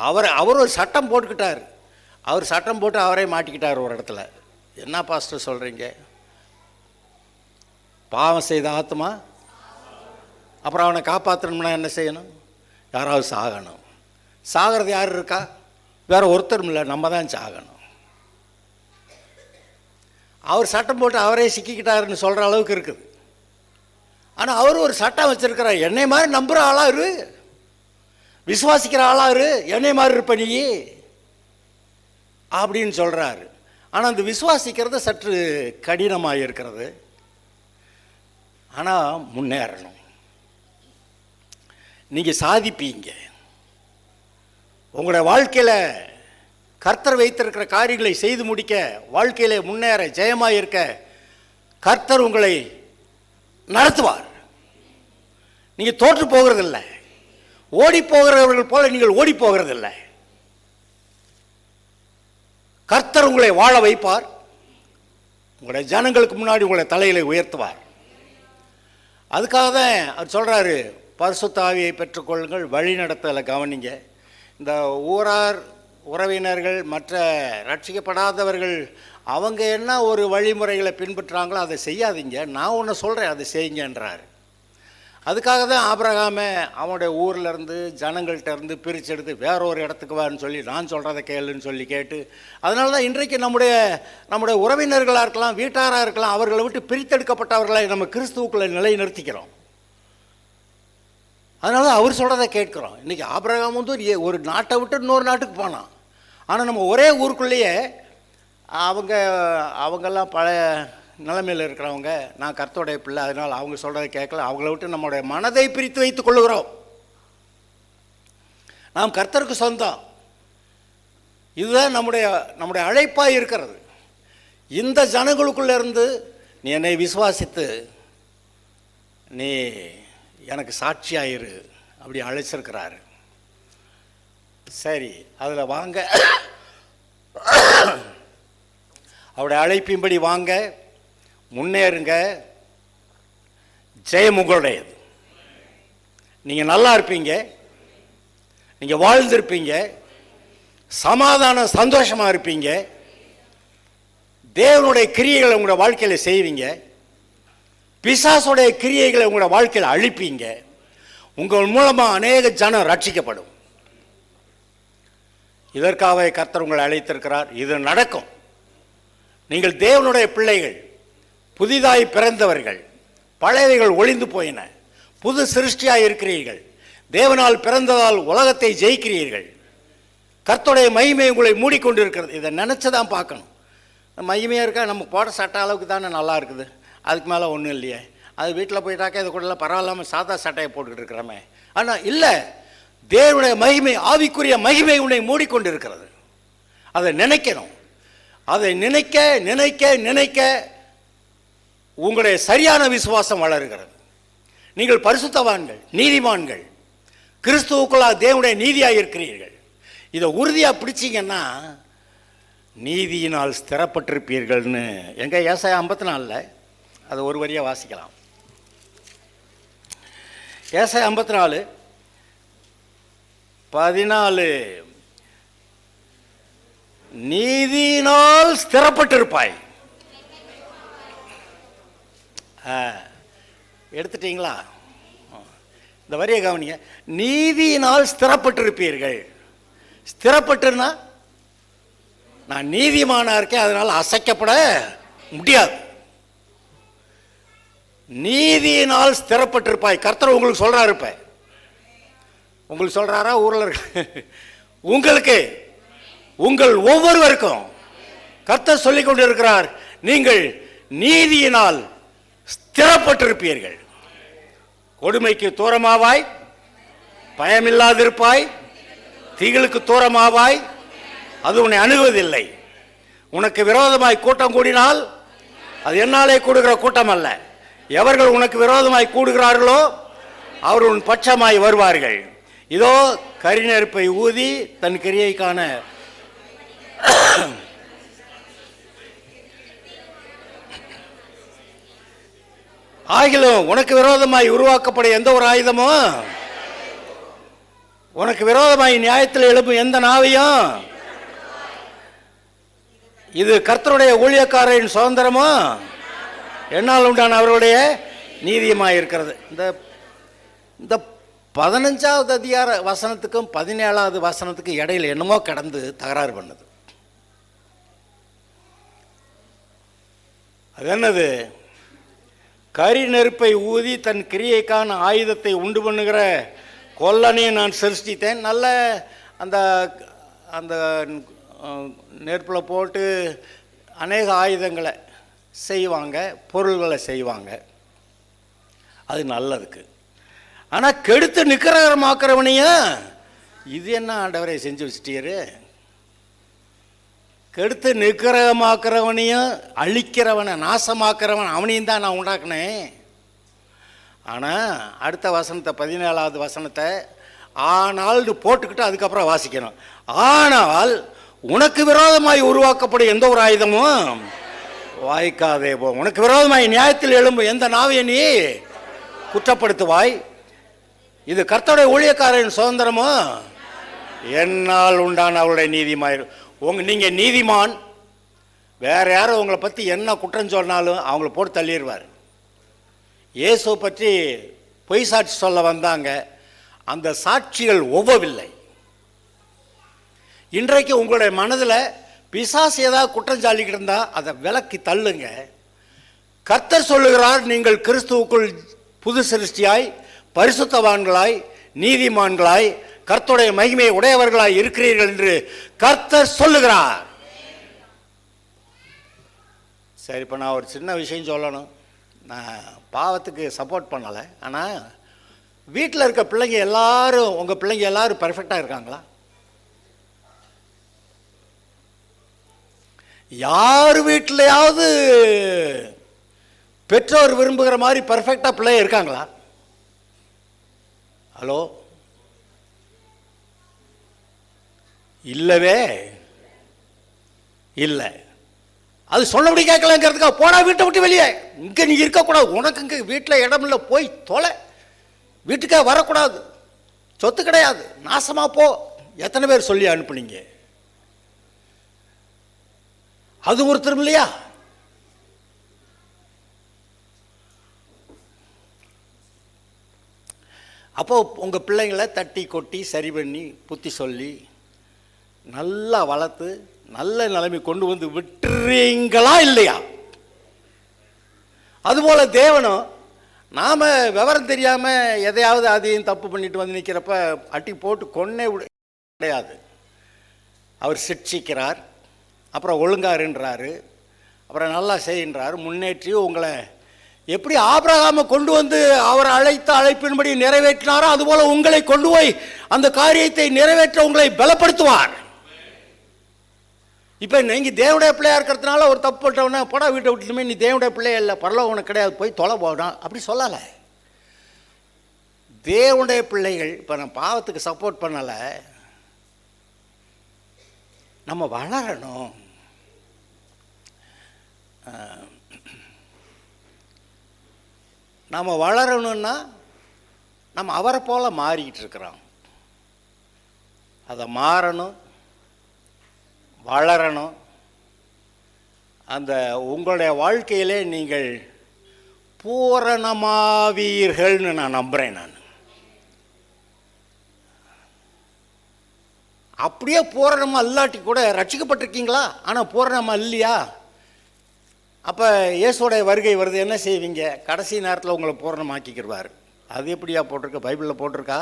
அவர் ஒரு சட்டம் போட்டுக்கிட்டார். அவர் சட்டம் போட்டு அவரே மாட்டிக்கிட்டார் ஒரு இடத்துல. என்ன பாஸ்டர் சொல்கிறீங்க? பாவம் செய்த ஆத்மா, அப்புறம் அவனை காப்பாற்றணும்னா என்ன செய்யணும்? யாராவது சாகணும். சாகிறது யார் இருக்கா? வேறு ஒருத்தரும் இல்லை, நம்ம தான் சாகணும். அவர் சட்டம் போட்டு அவரே சிக்கிக்கிட்டாருன்னு சொல்கிற அளவுக்கு இருக்குது. ஆனால் அவர் ஒரு சட்டம் வச்சிருக்கிறார், என்னை மாதிரி நம்புகிற ஆளா இரு, விசுவாசிக்கிற ஆளா இரு, என்னை மாதிரி இருப்ப நீ அப்படின்னு சொல்கிறாரு. ஆனால் அந்த விசுவாசிக்கிறது சற்று கடினமாக இருக்கிறது. ஆனால் முன்னேறணும், நீங்கள் சாதிப்பீங்க. உங்களுடைய வாழ்க்கையில் கர்த்தர் வைத்திருக்கிற காரியங்களை செய்து முடிக்க, வாழ்க்கையிலே முன்னேற, ஜெயமாக இருக்க கர்த்தர் உங்களை நடத்துவார். நீங்கள் தோற்று போகிறதில்லை, ஓடி போகிறவர்கள் போல நீங்கள் ஓடி போகிறதில்லை. கர்த்தர் உங்களை வாழ வைப்பார், உங்களுடைய ஜனங்களுக்கு முன்னாடி உங்களை தலையில உயர்த்துவார். அதுக்காக தான் அவர் சொல்கிறாரு, பரிசுத்த ஆவியை பெற்றுக்கொள்ளுங்கள், வழி நடத்தலை கவனிங்க. இந்த ஊரார் உறவினர்கள் மற்ற ரட்சிக்கப்படாதவர்கள் அவங்க என்ன ஒரு வழிமுறைகளை பின்பற்றுறாங்களோ அதை செய்யாதீங்க, நான் ஒன்று சொல்கிறேன் அதை செய்யுங்கன்றார். அதுக்காக தான் ஆபிரகாமை அவனுடைய ஊர்லேருந்து ஜனங்கள்கிட்ட இருந்து பிரிச்செடுத்து வேற ஒரு இடத்துக்கு வான்னு சொல்லி நான் சொல்கிறத கேளுன்னு சொல்லி கேட்டு, அதனால தான் இன்றைக்கு நம்முடைய உறவினர்களாக இருக்கலாம், வீட்டாராக இருக்கலாம், அவர்களை விட்டு பிரித்தெடுக்கப்பட்டவர்களை நம்ம கிறிஸ்துவுக்குள்ளே நிலைநிறுத்திக்கிறோம். அதனால அவர் சொல்கிறத கேட்குறோம். இன்றைக்கி ஆபிரகாம் வந்து ஒரு நாட்டை விட்டு இன்னொரு நாட்டுக்கு போனான். ஆனால் நம்ம ஒரே ஊருக்குள்ளேயே அவங்கெல்லாம் பழைய நிலைமையில் இருக்கிறவங்க, நான் கர்த்தருடைய பிள்ளை, அதனால் அவங்க சொல்கிறத கேட்கல, அவங்கள விட்டு நம்முடைய மனதை பிரித்து வைத்துக் கொள்ளுகிறோம். நாம் கர்த்தருக்கு சொந்தம். இதுதான் நம்முடைய அழைப்பாக இருக்கிறது. இந்த ஜனங்களுக்குள்ளே இருந்து நீ என்னை விசுவாசித்து நீ எனக்கு சாட்சியாயிரு அப்படி அழைச்சிருக்கிறாரு. சரி, அதில் வாங்க, அவருடைய அழைப்பின்படி வாங்க, முன்னேறுங்க, ஜெயம் உங்களுடையது. நீங்கள் நல்லா இருப்பீங்க, நீங்கள் வாழ்ந்திருப்பீங்க, சமாதான சந்தோஷமாக இருப்பீங்க, தேவனுடைய கிரியைகளை உங்களோட வாழ்க்கையில் செய்வீங்க, பிசாசுடைய கிரியைகளை உங்களோட வாழ்க்கையில் அழிப்பீங்க, உங்கள் மூலமாக அநேக ஜனம் ரட்சிக்கப்படும். இதற்காக கர்த்தர் உங்களை அழைத்திருக்கிறார். இது நடக்கும். நீங்கள் தேவனுடைய பிள்ளைகள், புதிதாய் பிறந்தவர்கள், பழையவைகள் ஒளிந்து போயின, புது சிருஷ்டியாய் இருக்கிறீர்கள், தேவனால் பிறந்ததால் உலகத்தை ஜெயிக்கிறீர்கள், கர்த்தருடைய மகிமை உங்களை மூடிக்கொண்டிருக்கிறது. இதை நினச்சி தான் பார்க்கணும். மகிமையாக இருக்கா, நம்ம போட சட்டை அளவுக்கு தானே நல்லா இருக்குது, அதுக்கு மேலே ஒன்றும் இல்லையே, அது வீட்டில் போயிட்டாக்கா இது கூட பரவாயில்லாமல் சாதா சட்டையை போட்டுக்கிட்டு இருக்கிறோமே. ஆனால் இல்லை, தேவனுடைய மகிமை, ஆவிக்குரிய மகிமை உன்னை மூடிக்கொண்டு இருக்கிறது. அதை நினைக்கணும். அதை நினைக்க நினைக்க நினைக்க உங்களுடைய சரியான விசுவாசம் வளருகிறது. நீங்கள் பரிசுத்தவான்கள், நீதிமான்கள், கிறிஸ்துவுக்குள்ளாக தேவனுடைய நீதியாக இருக்கிறீர்கள். இதை உறுதியாக பிடிச்சிங்கன்னா நீதியினால் ஸ்திரப்பட்டிருப்பீர்கள்னு எங்க ஏசாயா 54 அது ஒரு வரியாக வாசிக்கலாம். ஏசாயா 54:14 நீதியினால் ஸ்திரப்பட்டிருப்பாய். எடுத்துட்டீங்களா? இந்த வரியை கவனிங்க. நீதியினால் ஸ்திரப்பட்டிருப்பீர்கள். ஸ்திரப்பட்டுன்னா நான் நீதிமானா இருக்கேன், அதனால் அசைக்கப்பட முடியாது. நீதியினால் ஸ்திரப்பட்டிருப்பாய். கர்த்தர் உங்களுக்கு சொல்றாரு. இருப்ப உங்களுக்கு சொல்றாரா? ஊரில் இருக்க உங்களுக்கு, உங்கள் ஒவ்வொருவருக்கும் கர்த்தர் சொல்லிக் கொண்டிருக்கிறார், நீங்கள் நீதியினால் ஸ்திரப்பட்டிருப்பீர்கள். கொடுமைக்கு தூரமாவாய், பயமில்லாதிருப்பாய், திகிலுக்கு தூரமாவாய், அது உன்னை அணுகுவதில்லை. உனக்கு விரோதமாய் கூட்டம் கூடினால் அது என்னாலே கூடுகிற கூட்டம் அல்ல. எவர்கள் உனக்கு விரோதமாய் கூடுகிறார்களோ அவர் உன் பட்சமாய் வருவார்கள். இதோ கரிநெருப்பை ஊதி தன் கிரியைக்கான ஆகிலும் உனக்கு விரோதமாய் உருவாக்கப்படும் எந்த ஒரு ஆயுதமும், உனக்கு விரோதமாய் நியாயத்தில் எழுப்பும் எந்த நாவையும், இது கர்த்தருடைய ஊழியக்காரரின் சுதந்திரமோ என்னால் உண்டான அவருடைய நீதியமாக இருக்கிறது. இந்த 15வது அதிகார வசனத்துக்கும் 17வது வசனத்துக்கும் இடையில என்னமோ கடந்து தகராறு பண்ணுது. அது என்னது? கரி நெருப்பை ஊதி தன் கிரியைக்கான ஆயுதத்தை உண்டு பண்ணுகிற கொல்லனையை நான் சிருஷ்டித்தேன். நல்ல அந்த அந்த நெருப்பில் போட்டு அநேக ஆயுதங்களை செய்வாங்க, பொருள்களை செய்வாங்க, அது நல்லதுக்கு. ஆனால் கெடுத்து நிக்கிரகமாக்குறவனையும் இது என்ன ஆண்டவரை செஞ்சு வச்சிட்டீரு, கெடுத்து நிக்கிரகமாக்குறவனையும் அழிக்கிறவனை நாசமாக்குறவன் அவனையும் தான் நான் உண்டாக்குனேன். ஆனால் அடுத்த வசனத்தை 17வது வசனத்தை ஆனால் போட்டுக்கிட்டு அதுக்கப்புறம் வாசிக்கணும். ஆனால் உனக்கு விரோதமாய் உருவாக்கப்படும் எந்த ஒரு ஆயுதமும் வாய்க்காதே போ. உனக்கு விரோதமாய் நியாயத்தில் எழும்பும் எந்த நாவையை நீ குற்றப்படுத்துவாய். இது கர்த்தருடைய ஊழியக்காரரின் சுதந்திரமோ என்னால் உண்டான அவருடைய நீதிமாய். நீங்கள் நீதிமான். வேற யாரும் உங்களை பற்றி என்ன குற்றம் சொன்னாலும் அவங்கள போட்டு தள்ளிடுவார். இயேசுவை பற்றி பொய் சாட்சி சொல்ல வந்தாங்க, அந்த சாட்சிகள் ஒவ்வவில்லை. இன்றைக்கு உங்களுடைய மனதில் பிசாசு ஏதாவது குற்றம் சாலிக்கிட்டு இருந்தால் அதை விலக்கி தள்ளுங்க. கர்த்தர் சொல்லுகிறார், நீங்கள் கிறிஸ்துவுக்குள் புது சிருஷ்டியாய் பரிசுத்தவான்களாய் நீதிமான்களாய் கர்த்தருடைய மகிமையை உடையவர்களாய் இருக்கிறீர்கள் என்று கர்த்தர் சொல்லுகிறார். சரி, இப்போ நான் ஒரு சின்ன விஷயம் சொல்லணும். நான் பாவத்துக்கு சப்போர்ட் பண்ணலை, ஆனால் வீட்டில் இருக்க பிள்ளைங்க எல்லாரும், உங்கள் பிள்ளைங்க எல்லாரும் பர்ஃபெக்டாக இருக்காங்களா? யார் வீட்டிலையாவது பெற்றோர் விரும்புகிற மாதிரி பர்ஃபெக்டாக பிள்ளைங்க இருக்காங்களா? ஹலோ, இல்லவே இல்லை. அது சொன்னபடி கேட்கலங்கிறதுக்காக போனா வீட்டை விட்டு வெளியே, இங்கே நீ இருக்கக்கூடாது, உனக்கு இங்கே வீட்டில் இடம் இல்லை, போய் தொலை, வீட்டுக்கே வரக்கூடாது, சொத்து கிடையாது, நாசமா போ. எத்தனை பேர் சொல்லி அனுப்புனீங்க? அது ஒருத்தரும் இல்லையா? அப்போ உங்கள் பிள்ளைங்களை தட்டி கொட்டி சரி பண்ணி புத்தி சொல்லி நல்லா வளர்த்து நல்ல நிலைமை கொண்டு வந்து விட்டுறீங்களா இல்லையா? அதுபோல் தேவனும் நாம் விவரம் தெரியாமல் எதையாவது அதையும் தப்பு பண்ணிட்டு வந்து நிற்கிறப்ப அட்டி போட்டு கொன்னே கிடையாது. அவர் சிட்சிக்கிறார், அப்புறம் ஒழுங்காருன்றாரு, அப்புறம் நல்லா செய்கின்றார், முன்னேற்றி உங்களை எப்படி ஆபிரகாமை கொண்டு வந்து அவர் அழைத்த அழைப்பின்படி நிறைவேற்றினாரோ அதுபோல் உங்களை கொண்டு போய் அந்த காரியத்தை நிறைவேற்ற உங்களை பலப்படுத்துவார். இப்போ நீங்கள் தேவனுடைய பிள்ளையாக இருக்கிறதுனால ஒரு தப்பு பண்ணிட்டவொன்னே போடா வீட்டை விட்டுலுமே நீ தேவனுடைய பிள்ளைய இல்லை, பரலோகம் உனக்கு கிடையாது, போய் தொலை போடான் அப்படி சொல்லலை. தேவனுடைய பிள்ளைகள் இப்போ நான் பாவத்துக்கு சப்போர்ட் பண்ணலை, நம்ம வளரணும். நம்ம வளரணும்னா நம்ம அவரை போல மாறிக்கிட்டு இருக்கிறோம். அதை மாறணும், வளரணும். அந்த உங்களுடைய வாழ்க்கையிலே நீங்கள் பூரணமாவீர்கள்னு நான் நம்புகிறேன். நான் அப்படியே பூரணமாக இல்லாட்டி கூட ரட்சிக்கப்பட்டிருக்கீங்களா, ஆனால் பூரணமாக இல்லையா? அப்போ இயேசுடைய வருகை வருது, என்ன செய்வீங்க? கடைசி நேரத்தில் உங்களை பூரணமாக்கிக்கிடுவார். அது எப்படியா போட்டிருக்க? பைபிளில் போட்டிருக்கா?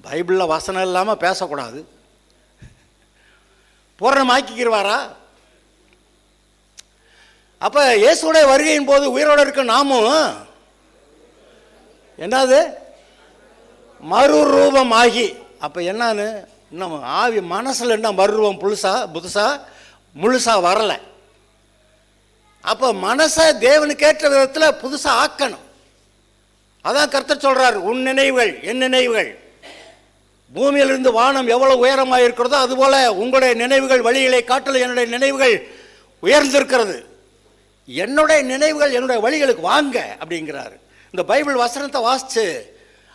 பைபிளில் வசனம் இல்லாமல் பேசக்கூடாது. பூரணமாக்கிக்கிடுவாரா? அப்போ இயேசுடைய வருகையின் போது உயிரோடு இருக்க நாமும் என்னது மறுரூபமாகி, அப்போ என்னன்னு இன்னும் ஆவி மனசில் என்ன மறுரூபம் புதுசாக முழுசாக வரலை. அப்போ மனசை தேவனுக்கேற்ற விதத்தில் புதுசாக ஆக்கணும். அதான் கர்த்தர் சொல்கிறார், உன் நினைவுகள் என் நினைவுகள். பூமியிலிருந்து வானம் எவ்வளோ உயரமாக இருக்கிறதோ அதுபோல் உங்களுடைய நினைவுகள் வழிகளை காட்டில் என்னுடைய நினைவுகள் உயர்ந்திருக்கிறது. என்னுடைய நினைவுகள் என்னுடைய வழிகளுக்கு வாங்க அப்படிங்கிறாரு. இந்த பைபிள் வசனத்தை வாசித்து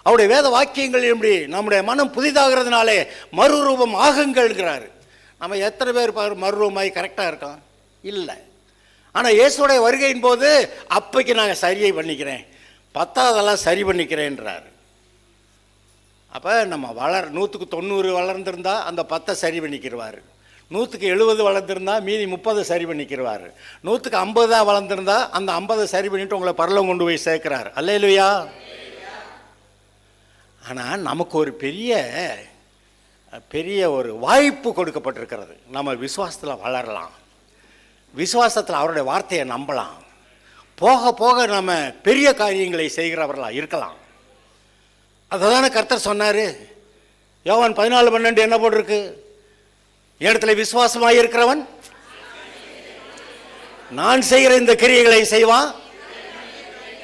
அவருடைய வேத வாக்கியங்கள் எப்படி நம்முடைய மனம் புதிதாகிறதுனாலே மறுரூபம் ஆகுங்கிறாரு. நம்ம எத்தனை பேர் மறுரூபமாகி கரெக்டாக இருக்கோம்? இல்லை. ஆனால் இயேசுடைய வருகையின் போது அப்பைக்கு நாங்கள் சரியை பண்ணிக்கிறேன், பத்தாவதெல்லாம் சரி பண்ணிக்கிறேன்றார். அப்போ நம்ம 100க்கு 90 வளர்ந்துருந்தால் அந்த 10 சரி பண்ணிக்கிடுவார். 100க்கு 70 வளர்ந்துருந்தா மீதி 30 சரி பண்ணிக்கிறார். 100க்கு 50 வளர்ந்துருந்தா அந்த 50 சரி பண்ணிட்டு உங்களை பரலோகம் கொண்டு போய் சேர்க்கிறார். அல்லேலூயா. ஆனால் நமக்கு ஒரு பெரிய ஒரு வாய்ப்பு கொடுக்கப்பட்டிருக்கிறது. நம்ம விசுவாசத்தில் வளரலாம், விசுவாசத்தில் அவருடைய வார்த்தையை நம்பலாம், போக போக நம்ம பெரிய காரியங்களை செய்கிறவர்களாக இருக்கலாம். அதை தானே கர்த்தர் சொன்னார். யோவான் 14:12 என்ன போட்டிருக்கு? இடத்துல விசுவாசமாக இருக்கிறவன் நான் செய்கிற இந்த கிரியைகளை செய்வான்,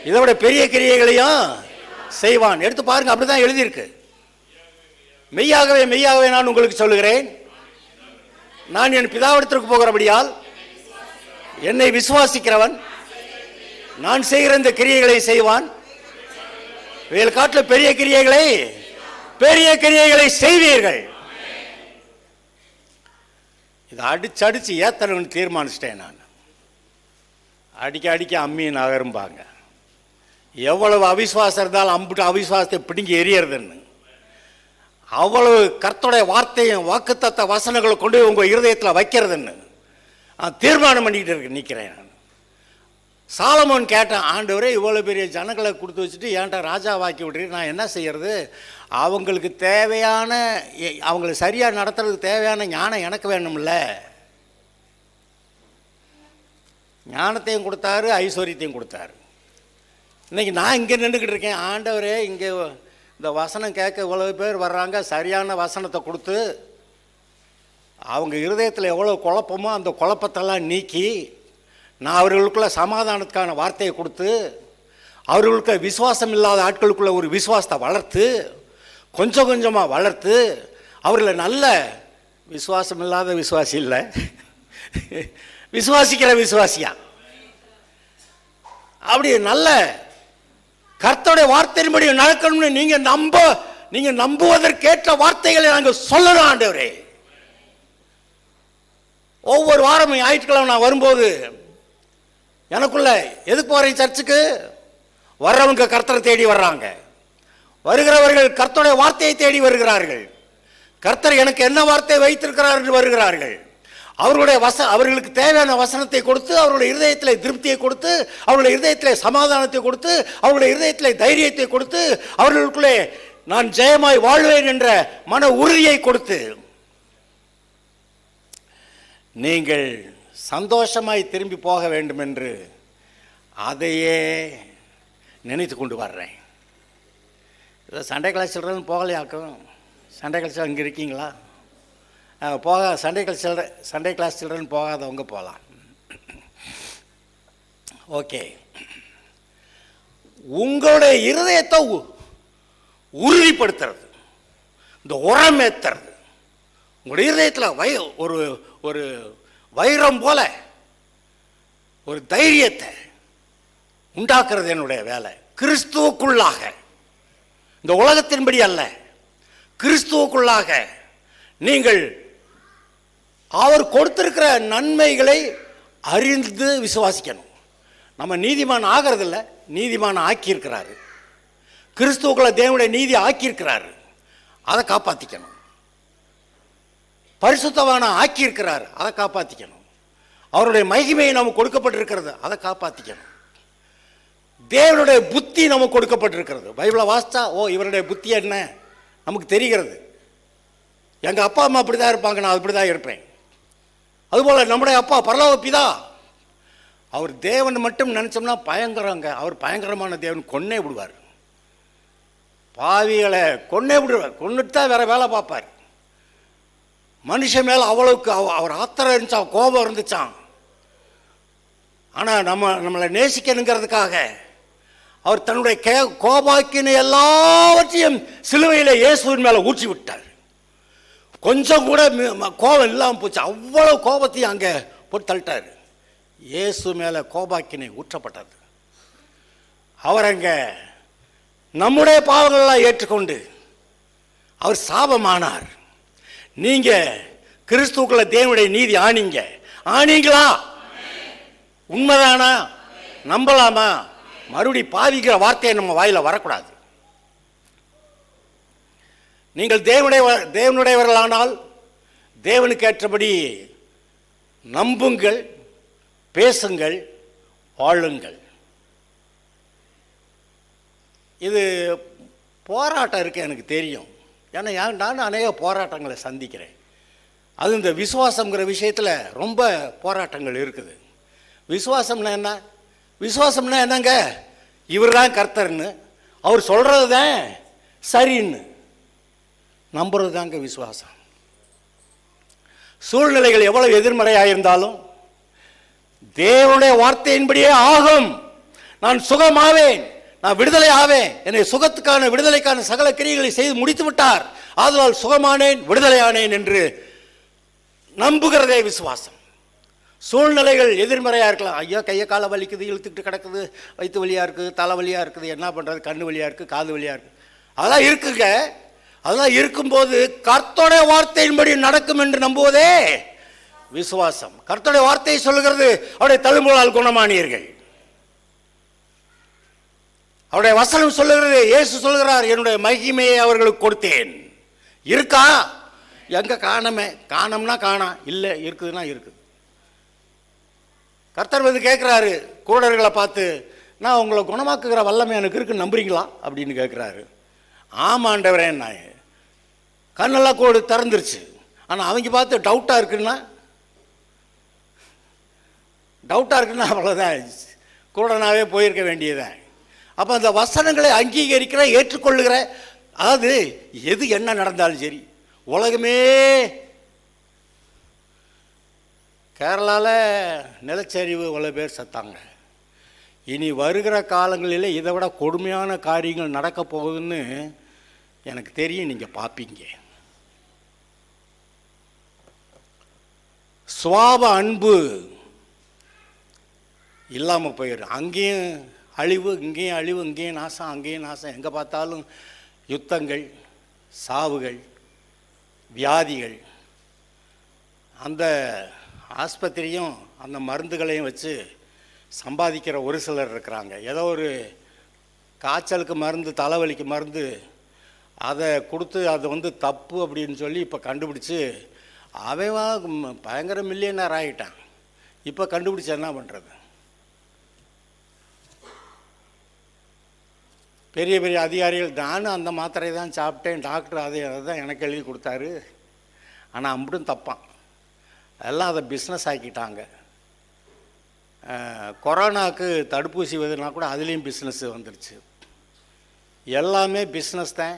இதை விட பெரிய கிரியைகளையும் செய்வான். எடுத்து பாருங்க, அப்படிதான் எழுதியிருக்கு. மெய்யாகவே மெய்யாகவே நான் உங்களுக்கு சொல்லுகிறேன், நான் என் பிதாவிடத்திற்கு போகிறபடியால் என்னை விசுவாசிக்கிறவன் நான் செய்கிற இந்த கிரியைகளை செய்வான், இவைகள் காட்டில் பெரிய கிரியைகளை செய்வீர்கள். இதை அடிச்சு ஏத்தனவன் தீர்மானிச்சிட்டேன் நான். அடிக்க அம்மி நகரும்பாங்க. எவ்வளவு அவிசுவாசம் இருந்தாலும் அம்புட்டு அவிசுவாசத்தை பிடுங்கி எரியறதுன்னு, அவ்வளவு கர்த்தருடைய வார்த்தையும் வாக்குத்தத்த வசனங்களை கொண்டு போய் உங்கள் இருதயத்தில் வைக்கிறதுன்னு தீர்மானம் பண்ணிக்கிட்டு நிற்கிறேன் நான். சாலமோன் கேட்டான், ஆண்டவரே இவ்வளோ பெரிய ஜனங்களை கொடுத்து வச்சுட்டு ஏன்டா ராஜாவாக்கி விட்றீங்க, நான் என்ன செய்யறது? அவங்களுக்கு தேவையான, அவங்களை சரியாக நடத்துறதுக்கு தேவையான ஞானம் எனக்கு வேணும்ல. ஞானத்தையும் கொடுத்தாரு, ஐஸ்வர்யத்தையும் கொடுத்தாரு. இன்னைக்கு நான் இங்கே நின்றுக்கிட்டு இருக்கேன். ஆண்டவரே, இங்கே இந்த வசனம் கேட்க இவ்வளவு பேர் வர்றாங்க, சரியான வசனத்தை கொடுத்து அவங்க இருதயத்தில் எவ்வளோ குழப்பமோ அந்த குழப்பத்தெல்லாம் நீக்கி நான் அவர்களுக்குள்ள சமாதானத்துக்கான வார்த்தையை கொடுத்து அவர்களுக்கு விசுவாசம் இல்லாத ஆட்களுக்குள்ள ஒரு விசுவாசத்தை வளர்த்து கொஞ்சம் கொஞ்சமாக வளர்த்து அவர்களை நல்ல விசுவாசம் இல்லாத விசுவாசி இல்லை, விசுவாசிக்கிற விசுவாசியா அப்படி நல்ல கர்த்தருடைய வார்த்தையின்படி நடக்கணும்னு நீங்க நம்புவதற்கேற்ற வார்த்தைகளை நாங்கள் சொல்லணும். ஆண்டவரே, ஒவ்வொரு வாரமும் ஞாயிற்றுக்கிழமை நான் வரும்போது எனக்குள்ள எதுக்கு போறேன்? சர்ச்சுக்கு வர்றவங்க கர்த்தரை தேடி வர்றாங்க, வருகிறவர்கள் கர்த்தருடைய வார்த்தையை தேடி வருகிறார்கள். கர்த்தர் எனக்கு என்ன வார்த்தை வைத்திருக்கிறார் என்று வருகிறார்கள். அவர்களுக்கு தேவையான வசனத்தை கொடுத்து அவருடைய இருதயத்தில் திருப்தியை கொடுத்து அவருடைய இருதயத்தில் சமாதானத்தை கொடுத்து அவருடைய இருதயத்தில் தைரியத்தை கொடுத்து அவர்களுக்குள்ளே நான் ஜெயமாய் வாழ்வேன் என்ற மன உறுதியை கொடுத்து நீங்கள் சந்தோஷமாய் திரும்பி போக வேண்டும் என்று அதையே நினைத்து கொண்டு வர்றேன். சண்டே கிளாஸ் சில்ட்ரன் போகலையாக்கும். சண்டே கிளாஸ் அங்கே இருக்கீங்களா? சண்டே கிளாஸ் சில்ட்ரன் போகாதவங்க போகலாம். ஓகே, உங்களுடைய இருதயத்தை உறுதிப்படுத்துறது, இந்த உரமேத்துறது, உங்களுடைய இருதயத்தில் ஒரு வைரம் போல ஒரு தைரியத்தை உண்டாக்குறது என்னுடைய வேலை. கிறிஸ்துவுக்குள்ளாக, இந்த உலகத்தின்படி அல்ல, கிறிஸ்துவுக்குள்ளாக நீங்கள் அவர் கொடுத்திருக்கிற நன்மைகளை அறிந்து விசுவாசிக்கணும். நம்ம நீதிமான் ஆகிறதில்ல, நீதிமான் ஆக்கியிருக்கிறாரு. கிறிஸ்துவுக்குள்ள தேவனுடைய நீதி ஆக்கியிருக்கிறாரு, அதை காப்பாற்றிக்கணும். பரிசுத்தவான ஆக்கியிருக்கிறார், அதை காப்பாற்றிக்கணும். அவருடைய மகிமை நமக்கு கொடுக்கப்பட்டிருக்கிறது, அதை காப்பாற்றிக்கணும். தேவனுடைய புத்தி நமக்கு கொடுக்கப்பட்டிருக்கிறது. பைபிளை வாசித்தா இவருடைய புத்தி என்ன நமக்கு தெரிகிறது. எங்கள் அப்பா அம்மா அப்படி தான் இருப்பாங்க, நான் அப்படி தான் இருப்பேன். அதுபோல் நம்முடைய அப்பா பரலோக பிதா, அவர் தேவன் மட்டும் நினச்சோம்னா பயங்கரங்க. அவர் பயங்கரமான தேவன், கொன்னே விடுவார், பாவிகளை கொன்னே விடுவார். கொன்னுட்டு தான் வேற வேலை பார்ப்பார். மனுஷன் மேலே அவ்வளவுக்கு அவர் ஆத்திரம் இருந்துச்சான், கோபம் இருந்துச்சான். ஆனால் நம்மளை நேசிக்கணுங்கிறதுக்காக அவர் தன்னுடைய கோபாக்கின எல்லாவற்றையும் சிலுவையில் இயேசுவின் மேலே ஊற்றி விட்டார். கொஞ்சம் கூட கோபம் இல்லாமல் போச்சு. அவ்வளவு கோபத்தையும் அங்கே போட்டு தள்ளிட்டார். இயேசு மேலே கோபாக்கினை ஊற்றப்பட்டது. அவர் அங்கே நம்முடைய பாவங்களெல்லாம் ஏற்றுக்கொண்டு அவர் சாபமானார். நீங்க கிறிஸ்துக்குள்ள தேவனுடைய நீதி ஆனீங்களா? உண்மைதானா? நம்பலாமா? மறுபடி பாவிக்கிற வார்த்தையை நம்ம வாயில வரக்கூடாது. நீங்கள் தேவனுடையவர்களானால் தேவனுக்கு ஏற்றபடி நம்புங்கள், பேசுங்கள், வாழுங்கள். இது போராட்டம் இருக்குது, எனக்கு தெரியும். ஏன்னா நானும் அநேக போராட்டங்களை சந்திக்கிறேன். அது இந்த விசுவாசங்கிற விஷயத்தில் ரொம்ப போராட்டங்கள் இருக்குது. விசுவாசம்னா என்ன? விசுவாசம்னா என்னங்க? இவர் தான் கர்த்தர்னு, அவர் சொல்கிறது தான் சரின்னு நம்புறது தாங்க விசுவாசம். சூழ்நிலைகள் எவ்வளவு எதிர்மறையாக இருந்தாலும் தேவனுடைய வார்த்தையின்படியே ஆகும், நான் சுகமாவேன், நான் விடுதலை ஆவேன், என்னை சுகத்துக்கான விடுதலைக்கான சகல கிரியைகளை செய்து முடித்து விட்டார், ஆதலால் சுகமானேன், விடுதலையானேன் என்று நம்புகிறதே விசுவாசம். சூழ்நிலைகள் எதிர்மறையாக இருக்கலாம். ஐயோ கையை காலை வலிக்குது, இழுத்துக்கிட்டு கிடக்குது, வயிற்று வலியாக இருக்குது, தலை வலியாக இருக்குது, என்ன பண்ணுறது, கண்ணு வலியாக இருக்குது, காது வலியாக இருக்குது, அதெல்லாம் இருக்குங்க. அதெல்லாம் இருக்கும்போது கர்த்தருடைய வார்த்தையின்படி நடக்கும் என்று நம்புவதே விசுவாசம். கர்த்தருடைய வார்த்தையை சொல்லுகிறது, அவருடைய தழும்புகளால் குணமானீர்கள். அவருடைய வசனம் சொல்லுகிறது, இயேசு சொல்லுகிறார், என்னுடைய மகிமையை அவர்களுக்கு கொடுத்தேன். இருக்கா? எங்க காணமே? காணோம்னா காணா, இல்லை இருக்குதுன்னா இருக்குது. கர்த்தர் வந்து கேட்குறாரு கூடர்களை பார்த்து, நான் உங்களை குணமாக்குகிற வல்லமை எனக்கு இருக்குன்னு நம்புறீங்களா அப்படின்னு கேட்குறாரு. ஆமாண்டவரே, நான் கண்ணெல்லாம் கோடு திறந்துருச்சு, ஆனால் அவங்க பார்த்து டவுட்டாக இருக்குன்னா அவ்வளோதான், கூடனாவே போயிருக்க வேண்டியதான். அப்போ அந்த வசனங்களை அங்கீகரிக்கிற, ஏற்றுக்கொள்ளுகிற, அதாவது எது என்ன நடந்தாலும் சரி, உலகமே கேரளாவில் நிலச்சரிவு இவ்வளோ பேர் செத்தாங்க. இனி வருகிற காலங்களில் இதை விட கொடுமையான காரியங்கள் நடக்க போகுதுன்னு எனக்கு தெரியும், நீங்கள் பார்ப்பீங்க. சுவாப அன்பு இல்லாமல் போயிடும். அங்கேயும் அழிவு, இங்கேயும் அழிவு, இங்கேயும் நாசம், அங்கேயும் நாசம். எங்கே பார்த்தாலும் யுத்தங்கள், சாவுகள், வியாதிகள். அந்த ஆஸ்பத்திரியும் அந்த மருந்துகளையும் வச்சு சம்பாதிக்கிற ஒரு சிலர் இருக்கிறாங்க. ஏதோ ஒரு காய்ச்சலுக்கு மருந்து, தலைவலிக்கு மருந்து, அதை கொடுத்து அதை வந்து தப்பு அப்படின்னு சொல்லி இப்போ கண்டுபிடிச்சி அவன் பயங்கர மில்லியனர் ஆகிட்டான். இப்போ கண்டுபிடிச்சி என்ன பண்ணுறது? பெரிய பெரிய அதிகாரிகள், நானும் அந்த மாத்திரை தான் சாப்பிட்டேன், டாக்டர் அதை தான் எனக்கு எழுதி கொடுத்தாரு, ஆனால் அம்புடும் தப்பான். எல்லாம் அதை பிஸ்னஸ் ஆக்கிட்டாங்க. கொரோனாவுக்கு தடுப்பூசி வருதுன்னா கூட அதுலேயும் பிஸ்னஸ் வந்துருச்சு. எல்லாமே பிஸ்னஸ் தான்.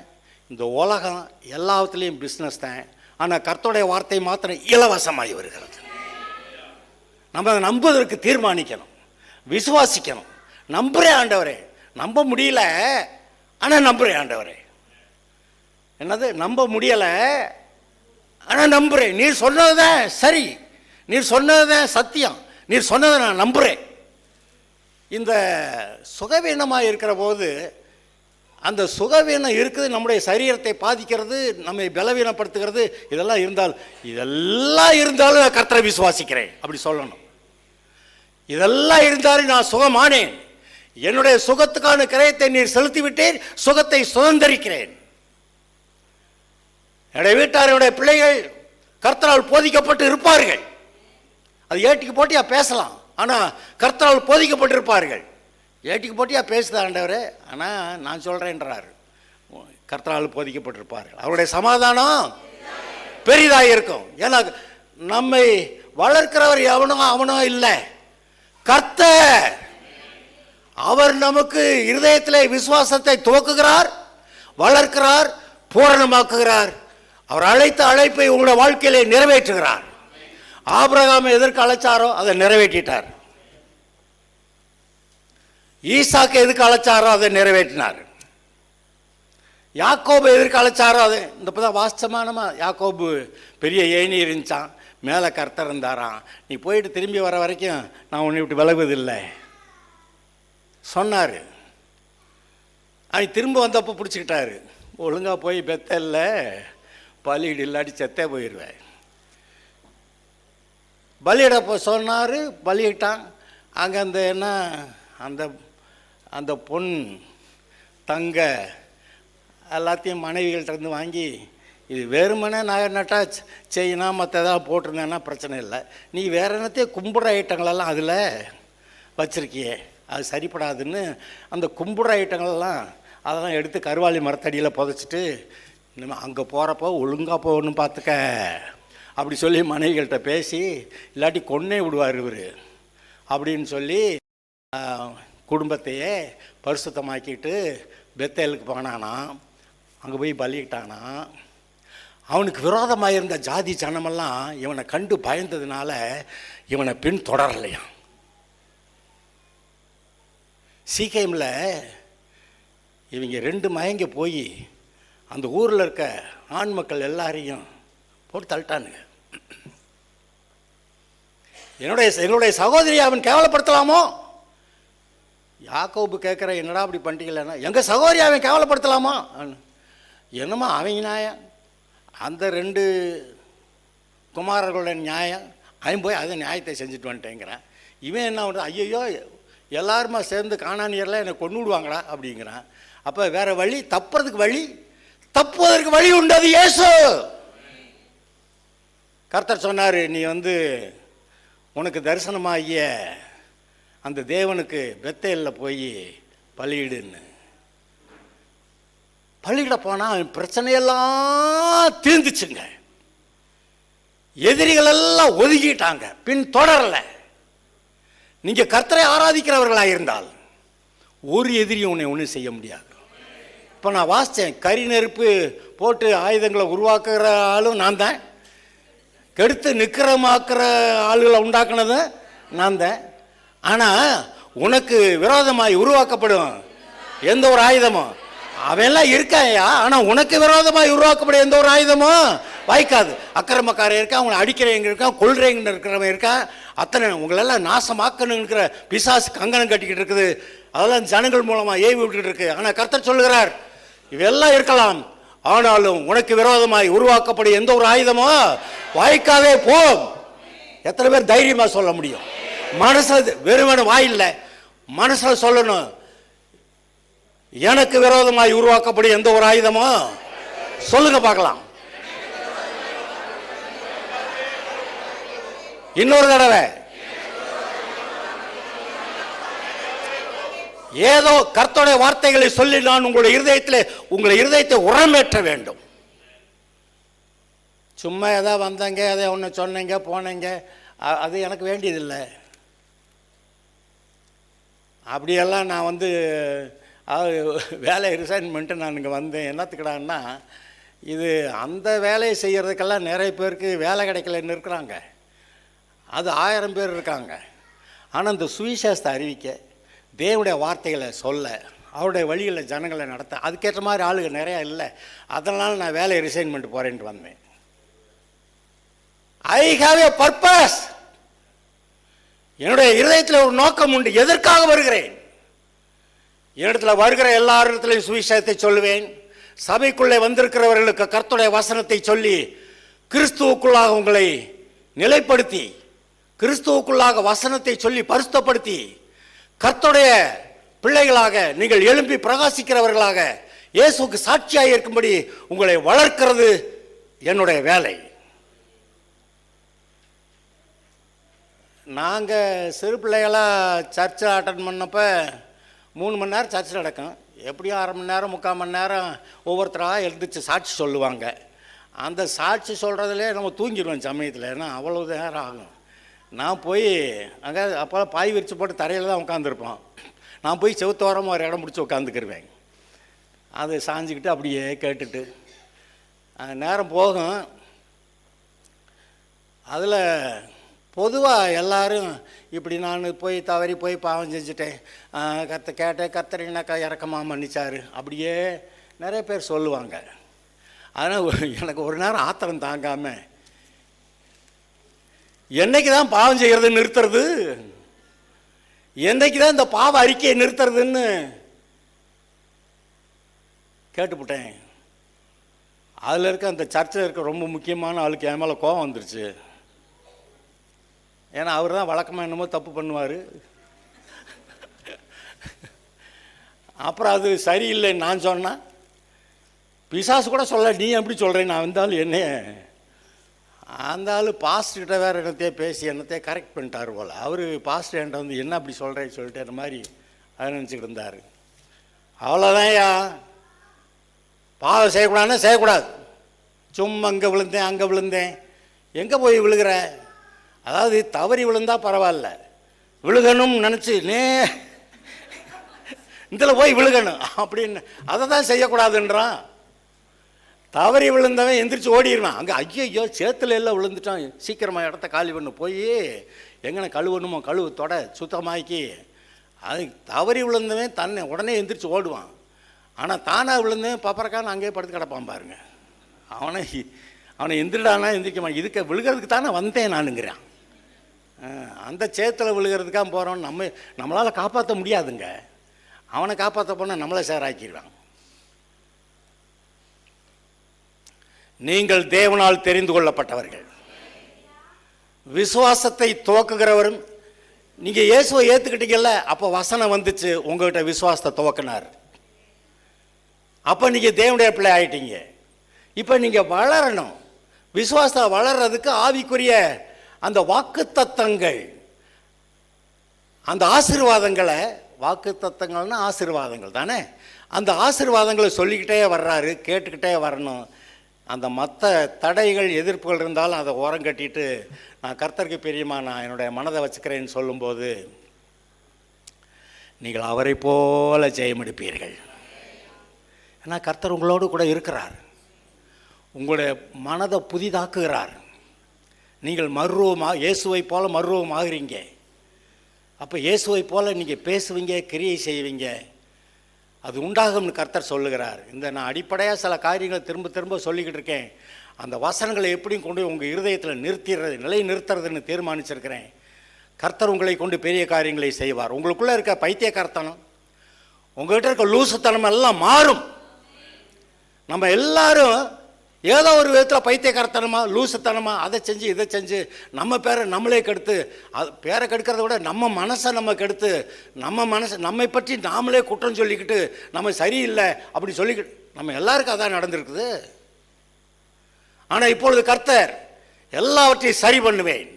இந்த உலகம் எல்லாத்துலேயும் பிஸ்னஸ் தான். ஆனால் கர்த்தருடைய வார்த்தை மாத்திரம் இலவசமாகி வருகிறது. நம்ம அதை நம்புவதற்கு தீர்மானிக்கணும், விசுவாசிக்கணும். நம்புகிறேன் ஆண்டவரே, நம்ப முடியல ஆனால் நம்புகிறேன் ஆண்டவரே. என்னது? நம்ப முடியலை ஆனால் நம்புகிறேன். நீர் சொன்னது தான் சரி, நீர் சொன்னது தான் சத்தியம், நீர் சொன்னதை நான் நம்புகிறேன். இந்த சுகவீனமாக இருக்கிற போது, அந்த சுகவீனம் இருக்குது, நம்முடைய சரீரத்தை பாதிக்கிறது, நம்மை பலவீனப்படுத்துகிறது, இதெல்லாம் இருந்தாலும் நான் கர்த்தரை விசுவாசிக்கிறேன் அப்படி சொல்லணும். இதெல்லாம் இருந்தாலும் நான் சுகமானேன், என்னுடைய சுகத்துக்கான கிரயத்தை நீர் செலுத்திவிட்டேன், சுகத்தை சுதந்திரிக்கிறேன். என்னுடைய வீட்டார், என்னுடைய பிள்ளைகள் கர்த்தரால் போதிக்கப்பட்டு இருப்பார்கள். அது ஏட்டிக்கு போட்டியா பேசலாம், ஆனால் கர்த்தரால் போதிக்கப்பட்டு இருப்பார்கள். ஏட்டிக்கு போட்டியா பேசுதா ஆண்டவரே, ஆனால் நான் சொல்கிறேன்றார், கர்த்தரால் போதிக்கப்பட்டிருப்பார்கள். அவருடைய சமாதானம் பெரிதாக இருக்கும். ஏன்னா நம்மை வளர்க்கிறவர் அவனோ இல்லை, கர்த்தர். அவர் நமக்கு இருதயத்திலே விசுவாசத்தை துவக்குகிறார், வளர்க்கிறார், பூரணமாக்குகிறார். அவர் அழைத்த அழைப்பை உங்களுடைய வாழ்க்கையிலே நிறைவேற்றுகிறார். ஆபிரகாமை எதற்கு அழைச்சாரோ அதை நிறைவேற்றிட்டார். ஈசாக்கு எதுக்கு அழைச்சாரோ அதை நிறைவேற்றினார். யாக்கோபு எதற்கு அழைச்சாரோ அதை, இந்த இப்போதான் வாஸ்தமானமா, யாக்கோபு பெரிய ஏணி இருந்துச்சான், மேலே கர்த்தர் இருந்தாராம், நீ போயிட்டு திரும்பி வர வரைக்கும் நான் உன்னை விட்டு விலகுவதில்லை சொன்னார். அவன் திரும்ப வந்தப்போ பிடிச்சிக்கிட்டாரு, ஒழுங்காக போய் பெத்தல்ல பலியிடு, இல்லாட்டி செத்தே போயிடுவேன். பலியிட சொன்னார், பலியிட்டான். அங்கே அந்த என்ன அந்த பொன் தங்க எல்லாத்தையும் மனைவிகள்கிட்ட இருந்து வாங்கி இது வெறுமனே நான் நட்டா செய்யினா மற்ற எதாவது போட்டிருந்தேன்னா பிரச்சனை இல்லை. நீ வேறு என்னத்தையும் கும்பிட்ற ஐட்டங்களெல்லாம் அதில் வச்சுருக்கியே, அது சரிப்படாதுன்னு அந்த கும்பிட்ற ஐட்டங்களெல்லாம் அதெல்லாம் எடுத்து கருவாளி மரத்தடியில் புதைச்சிட்டு இனிமேல் அங்கே போகிறப்போ ஒழுங்காக போகணும் பார்த்துக்க அப்படி சொல்லி மனைவிகள்கிட்ட பேசி, இல்லாட்டி கொன்னே விடுவார் இவர் அப்படின்னு சொல்லி குடும்பத்தையே பரிசுத்தமாக்கிட்டு பெத்தேலுக்கு போனானா. அங்கே போய் பலிக்கிட்டானா. அவனுக்கு விரோதமாக இருந்த ஜாதி ஜனமெல்லாம் இவனை கண்டு பயந்ததுனால இவனை பின் தொடரலையாம். சீக்கியமில் இவங்க 2 மயங்க போய் அந்த ஊரில் இருக்க ஆண் மக்கள் எல்லாரையும் போட்டு தள்ளிட்டானுங்க. என்னுடைய சகோதரியை அவன் கேவலப்படுத்தலாமோ? யாக்கோபு கேட்குற, என்னடா அப்படி பண்ணிக்கலன்னா, எங்கள் சகோதரி அவன் கேவலப்படுத்தலாமா? என்னமோ அவங்க நியாயம், அந்த 2 குமாரர்களோட நியாயம், அவன் போய் அதை நியாயத்தை செஞ்சுட்டு வந்துட்டேங்கிறான். இவன் என்ன பண்ணுறான், ஐயோ எல்லாருமா சேர்ந்து காணானியர்லாம் என்னை கொண்டு விடுவாங்களா அப்படிங்கிறான். அப்போ வேறு வழி, தப்புவதற்கு வழி உண்டு, அது இயேசு. கர்த்தர் சொன்னார், நீ உனக்கு தரிசனமாகிய அந்த தேவனுக்கு பெத்தேலில் போய் பலியிடுன்னு. பலியிட போனால் பிரச்சனையெல்லாம் தீர்ந்துச்சுங்க. எதிரிகள் எல்லாம் ஒதுக்கிட்டாங்க, பின் தொடரலை. நீங்கள் கர்த்தரை ஆராதிக்கிறவர்களாக இருந்தால் ஒரு எதிரியும் உன்னை ஒன்றும் செய்ய முடியாது. இப்போ நான் வாசித்தேன், கரி நெருப்பு போட்டு ஆயுதங்களை உருவாக்குற ஆளும் நான் தான், கெடுத்து நிற்கிறமாக்குற ஆளுகளை உண்டாக்குனது நான் தான். ஆனால் உனக்கு விரோதமாய் உருவாக்கப்படும் எந்த ஒரு ஆயுதமும் அவெல்லாம் இருக்காயா, ஆனால் உனக்கு விரோதமாய் உருவாக்கப்படும் எந்த ஒரு ஆயுதமும் வாய்க்காது. அக்கிரமக்காரன் இருக்கான், அவங்களை அடிக்கிறவங்க இருக்கான், கொள்றவங்க இருக்கிறவன் இருக்கான், அத்தனை உங்களெல்லாம் நாசமாக்கணுங்கிற பிசாசு கங்கணம் கட்டிக்கிட்டு இருக்குது. அதெல்லாம் ஜனங்கள் மூலமாக ஏவி விட்டுக்கிட்டு இருக்கு. ஆனால் கர்த்தர் சொல்லுகிறார், இவெல்லாம் இருக்கலாம், ஆனாலும் உனக்கு விரோதமாய் உருவாக்கப்படும் எந்த ஒரு ஆயுதமோ வாய்க்காதே போம். எத்தனை பேர் தைரியமாக சொல்ல முடியும்? மனசில் வெறுமன வாயில்ல, மனசில் சொல்லணும், எனக்கு விரோதமாய் உருவாக்கப்படும் எந்த ஒரு ஆயுதமோ சொல்லுங்க பார்க்கலாம். இன்னொரு தடவை. ஏதோ கர்த்தருடைய வார்த்தைகளை சொல்லி நான் உங்களுடைய இருதயத்தை உரமேற்ற வேண்டும். சும்மா ஏதாவது வந்தங்க, அதை ஒன்று சொன்னீங்க போனீங்க, அது எனக்கு வேண்டியதில்லை. அப்படியெல்லாம் நான் வேலையை ரிசைன் பண்ணிட்டு நான் இங்கே வந்தேன். என்னத்துக்கிடான்னா, இது அந்த வேலையை செய்கிறதுக்கெல்லாம் நிறைய பேருக்கு வேலை கிடைக்கலன்னு இருக்கிறாங்க. அது 1000 பேர் இருக்காங்க. ஆனால் இந்த சுவிசேஷத்தை அறிவிக்க, தேவனுடைய வார்த்தைகளை சொல்ல, அவருடைய வழிகளில் ஜனங்களை நடத்த அதுக்கேற்ற மாதிரி ஆளுங்க நிறையா இல்லை. அதனால் நான் வேலையை ரிசைன் பண்ணிட்டு போகிறேன்ட்டு வந்தேன். I have a purpose. என்னுடைய இருதயத்தில் ஒரு நோக்கம் உண்டு. எதற்காக வருகிறேன்? என்னிடத்தில் வருகிற எல்லாரிடத்திலையும் சுவிசேஷத்தை சொல்லுவேன். சபைக்குள்ளே வந்திருக்கிறவர்களுக்கு கர்த்தருடைய வசனத்தை சொல்லி கிறிஸ்துவுக்குள்ளாக உங்களை நிலைப்படுத்தி, கிறிஸ்துவுக்குள்ளாக வசனத்தை சொல்லி பரிசுத்தப்படுத்தி, கர்த்தருடைய பிள்ளைகளாக நீங்கள் எழும்பி பிரகாசிக்கிறவர்களாக இயேசுவுக்கு சாட்சியாக இருக்கும்படி உங்களை வளர்க்கிறது என்னுடைய வேலை. நாங்கள் சிறு பிள்ளைகளாக சர்ச்சை அட்டன் பண்ணப்போ 3 மணி நேரம் சர்ச்சை நடக்கும். எப்படியும் 1/2 மணி நேரம் 3/4 மணி நேரம் ஒவ்வொருத்தராக எழுந்திரிச்சு சாட்சி சொல்லுவாங்க. அந்த சாட்சி சொல்கிறதுலே நம்ம தூங்கிடுவோம் சமயத்தில், ஏன்னா அவ்வளோ நேரம் ஆகும். நான் போய் அங்கே அப்போ பாய் விரிச்சு போட்டு தரையில் தான் உட்காந்துருப்போம். நான் போய் செவுத்தோரமாக ஒரு இடம் பிடிச்சி உட்காந்துக்கிருவேன். அது சாஞ்சிக்கிட்டு அப்படியே கேட்டுட்டு நேரம் போகும். அதில் பொதுவாக எல்லோரும் இப்படி நான் போய் தவறி போய் பாவம் செஞ்சுட்டேன், கத்தரினாக்கா இறக்கமாக மன்னிச்சார், அப்படியே நிறைய பேர் சொல்லுவாங்க. அதனால் எனக்கு ஒரு நேரம் ஆத்திரம் தாங்காமல், என்னைக்கு தான் பாவம் செய்கிறது நிறுத்துறது, என்னைக்கு தான் இந்த பாவ அறிக்கையை நிறுத்துறதுன்னு கேட்டுவிட்டேன். அதில் இருக்க அந்த சர்ச்சில் இருக்க ரொம்ப முக்கியமான ஆளுக்கு என் மேலே கோபம் வந்துருச்சு. ஏன்னா அவர் தான் வழக்கமாக என்னமோ தப்பு பண்ணுவார். அப்புறம் அது சரியில்லைன்னு நான் சொன்னேன். பிசாசு கூட சொல்ல, நீ எப்படி சொல்கிறேன், நான் வந்தாலும் என்ன அந்த ஆள் பாஸ்டர்கிட்ட வேறு என்னத்தையே பேசி என்னத்தையே கரெக்ட் பண்ணிட்டார் போல். அவர் பாஸ்டர் என்கிட்ட வந்து என்ன அப்படி சொல்கிறேன்னு சொல்லிட்டு அந்த மாதிரி அதை நினச்சிக்கிட்டு இருந்தார். அவ்வளோதான்யா, பாவம் செய்யக்கூடாதுன்னா செய்யக்கூடாது. சும்மா அங்கே விழுந்தேன் அங்கே விழுந்தேன், எங்கே போய் விழுகிற? அதாவது தவறி விழுந்தால் பரவாயில்ல, விழுகணும்னு நினச்சி இதில் போய் விழுகணும் அப்படின்னு அதை தான் செய்யக்கூடாதுன்றான். தவறி விழுந்தவன் எந்திரிச்சு ஓடிடுவான். அங்கே ஐயோ சேத்துல எல்லாம் விழுந்துட்டான், சீக்கிரமாக இடத்த காலி பண்ண போய் எங்கன கழுவணுமோ கழுவு தொட சுத்தமாக்கி. அது தவறி விழுந்தவன் தன்னை உடனே எந்திரிச்சு ஓடுவான். ஆனால் தானாக விழுந்தவன் பப்பரக்கான அங்கேயே படுத்து கிடப்பான் பாருங்க. அவனை எந்திரிடானா எந்திரிக்க மாட்டான். இதுக்கு விழுகிறதுக்கு தானே வந்தேன் நானுங்கிறான். அந்த சேத்துல விழுகிறதுக்காக போகிறோம். நம்மளால் காப்பாற்ற முடியாதுங்க. அவனை காப்பாற்ற போனால் நம்மளை சேராக்கிடுவான். நீங்கள் தேவனால் தெரிந்து கொள்ளப்பட்டவர்கள், விசுவாசத்தை துவக்குகிறவரும். நீங்கள் இயேசுவை ஏற்றுக்கிட்டீங்கல்ல, அப்போ வசனம் வந்துச்சு, உங்கள்கிட்ட விசுவாசத்தை துவக்கினார். அப்போ நீங்கள் தேவனுடைய பிள்ளை ஆயிட்டீங்க. இப்போ நீங்கள் வளரணும். விசுவாசத்தை வளர்றதுக்கு ஆவிக்குரிய அந்த வாக்குத்தத்தங்கள், அந்த ஆசீர்வாதங்களை, வாக்குத்தத்தங்கள்னா ஆசீர்வாதங்கள் தானே, அந்த ஆசீர்வாதங்களை சொல்லிக்கிட்டே வர்றாரு, கேட்டுக்கிட்டே வரணும். அந்த மற்ற தடைகள் எதிர்ப்புகள் இருந்தாலும் அதை ஓரம் கட்டிட்டு நான் கர்த்தருக்கு பிரியமா நான் என்னுடைய மனதை வச்சுக்கிறேன்னு சொல்லும்போது நீங்கள் அவரை போல ஜெயமெடுப்பீர்கள். ஏன்னா கர்த்தர் உங்களோடு கூட இருக்கிறார், உங்களுடைய மனதை புதிதாக்குகிறார். நீங்கள் மறுரூபமாக இயேசுவை போல மறுரூபம் ஆகிறீங்க. அப்போ இயேசுவை போல நீங்கள் பேசுவீங்க, கிரியை செய்வீங்க, அது உண்டாகும்னு கர்த்தர் சொல்லுகிறார். இந்த நான் அடிப்படையாக சில காரியங்களை திரும்ப திரும்ப சொல்லிக்கிட்டு இருக்கேன். அந்த வசனங்களை எப்படியும் கொண்டு உங்கள் இருதயத்தில் நிலை நிறுத்துறதுன்னு தீர்மானிச்சிருக்கிறேன். கர்த்தர் உங்களை கொண்டு பெரிய காரியங்களை செய்வார். உங்களுக்குள்ளே இருக்க பைத்தியக்காரத்தனம், உங்கள்கிட்ட இருக்க லூசுத்தனம் எல்லாம் மாறும். நம்ம எல்லாரும் ஏதோ ஒரு விதத்தில் பைத்தியக்காரத்தனமா லூசுத்தனமா அதை செஞ்சு இதை செஞ்சு நம்ம பேரை நம்மளே கெடுத்து, அது பேரை கெடுக்கிறத விட நம்ம மனசை நம்ம கெடுத்து, நம்மை பற்றி நாமளே குற்றம் சொல்லிக்கிட்டு நம்ம சரியில்லை அப்படி சொல்லிக்கிட்டு நம்ம எல்லாருக்கும் அதான் நடந்திருக்குது. ஆனால் இப்பொழுது கர்த்தர் எல்லாவற்றையும் சரி பண்ணுவேன்,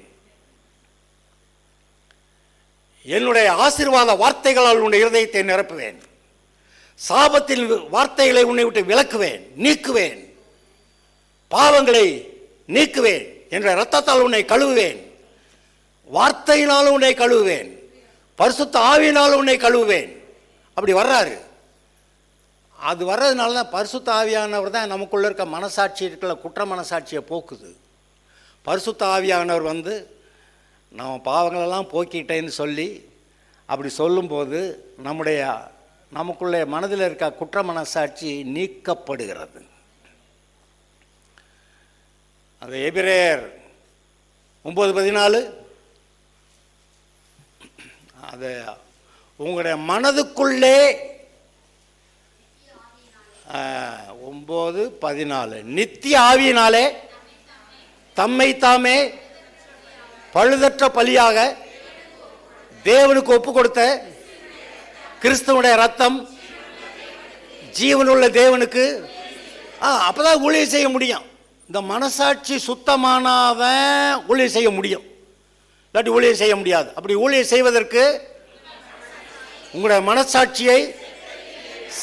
என்னுடைய ஆசீர்வாத வார்த்தைகளால் உன்னுடைய இருதயத்தை நிரப்புவேன், சாபத்தின் வார்த்தைகளை உன்னை விட்டு விலக்குவேன், நீக்குவேன், பாவங்களை நீக்குவேன், என்ற இரத்தத்தால் உன்னை கழுவுவேன், வார்த்தையினாலும் உன்னை கழுவுவேன், பரிசுத்த ஆவியினாலும் உன்னை கழுவுவேன். அப்படி வர்றாரு. அது வர்றதுனால தான் பரிசுத்த ஆவியானவர் தான் நமக்குள்ளே இருக்க மனசாட்சி இருக்கிற குற்ற மனசாட்சியை போக்குது. பரிசுத்த ஆவியானவர் வந்து நம்ம பாவங்களெல்லாம் போக்கிட்டேன்னு சொல்லி அப்படி சொல்லும்போது நமக்குள்ளே மனதில் இருக்க குற்ற மனசாட்சி நீக்கப்படுகிறது. அந்த எபிரேயர் 9:14 அது உங்களுடைய மனதுக்குள்ளே 9:14 நித்திய ஆவியினாலே தம்மை தாமே பழுதற்ற பலியாக தேவனுக்கு ஒப்பு கொடுத்த கிறிஸ்துவனுடைய ரத்தம் ஜீவனுள்ள தேவனுக்கு அப்பதான் ஊழியம் செய்ய முடியும். இந்த மனசாட்சி சுத்தமானவன் ஊழியம் செய்ய முடியும், இல்லாட்டி ஊழியம் செய்ய முடியாது. அப்படி ஊழியம் செய்வதற்கு உங்களுடைய மனசாட்சியை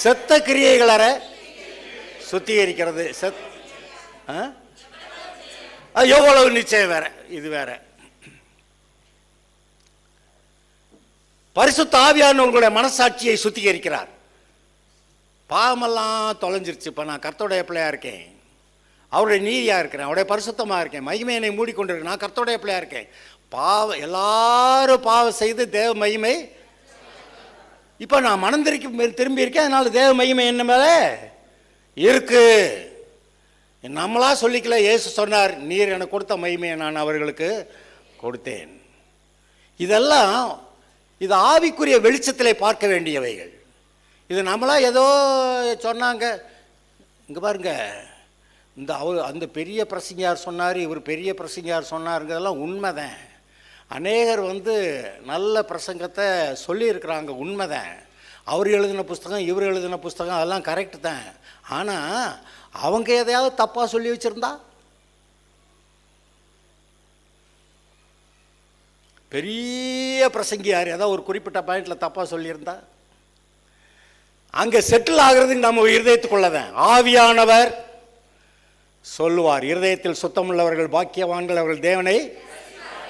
செத்த கிரியைகளற சுத்திகரிக்கிறது. எவ்வளவு நிச்சயம் வேற, இது வேற. பரிசுத்த ஆவியானவர் உங்களுடைய மனசாட்சியை சுத்திகரிக்கிறார். பாவமெல்லாம் தொலைஞ்சிருச்சு, இப்போ நான் கர்த்தருடைய பிள்ளையா இருக்கேன், அவருடைய நீதியாக இருக்கிறேன், அவருடைய பரிசுத்தமாக இருக்கேன், மகிமை என்னை மூடிக்கொண்டிருக்கேன், நான் கர்த்தருடைய பிள்ளையா இருக்கேன். பாவம் எல்லாரும் பாவம் செய்து தேவ மகிமை, இப்போ நான் மனம் திரும்பி இருக்கேன், அதனால தேவ மகிமை என்ன மேலே இருக்கு. நம்மளா சொல்லிக்கல, இயேசு சொன்னார், நீர் எனக்கு கொடுத்த மகிமையை நான் அவர்களுக்கு கொடுத்தேன். இதெல்லாம் இது ஆவிக்குரிய வெளிச்சத்திலே பார்க்க வேண்டியவைகள். இது நம்மளா ஏதோ சொன்னாங்க, இங்கே பாருங்க, அந்த பெரிய பிரசங்கியார் சொன்னார், இவர் பெரிய பிரசங்கியார் சொன்னாருங்கிறதெல்லாம் உண்மைதான். அநேகர் நல்ல பிரசங்கத்தை சொல்லியிருக்கிறாங்க, உண்மைதான். அவர் எழுதின புஸ்தகம், இவர் எழுதின புஸ்தகம் அதெல்லாம் கரெக்டு தான். ஆனால் அவங்க எதையாவது தப்பாக சொல்லி வச்சுருந்தா? பெரிய பிரசங்கியார் ஏதாவது ஒரு குறிப்பிட்ட பாயிண்டில் தப்பாக சொல்லியிருந்தா? அங்கே செட்டில் ஆகிறதுக்கு நம்ம இருதயத்துக்குள்ளதான். ஆவியானவர் சொல்லுவார், இருதயத்தில் சுத்தமுள்ளவர்கள் பாக்கியவான்கள், அவர்கள் தேவனை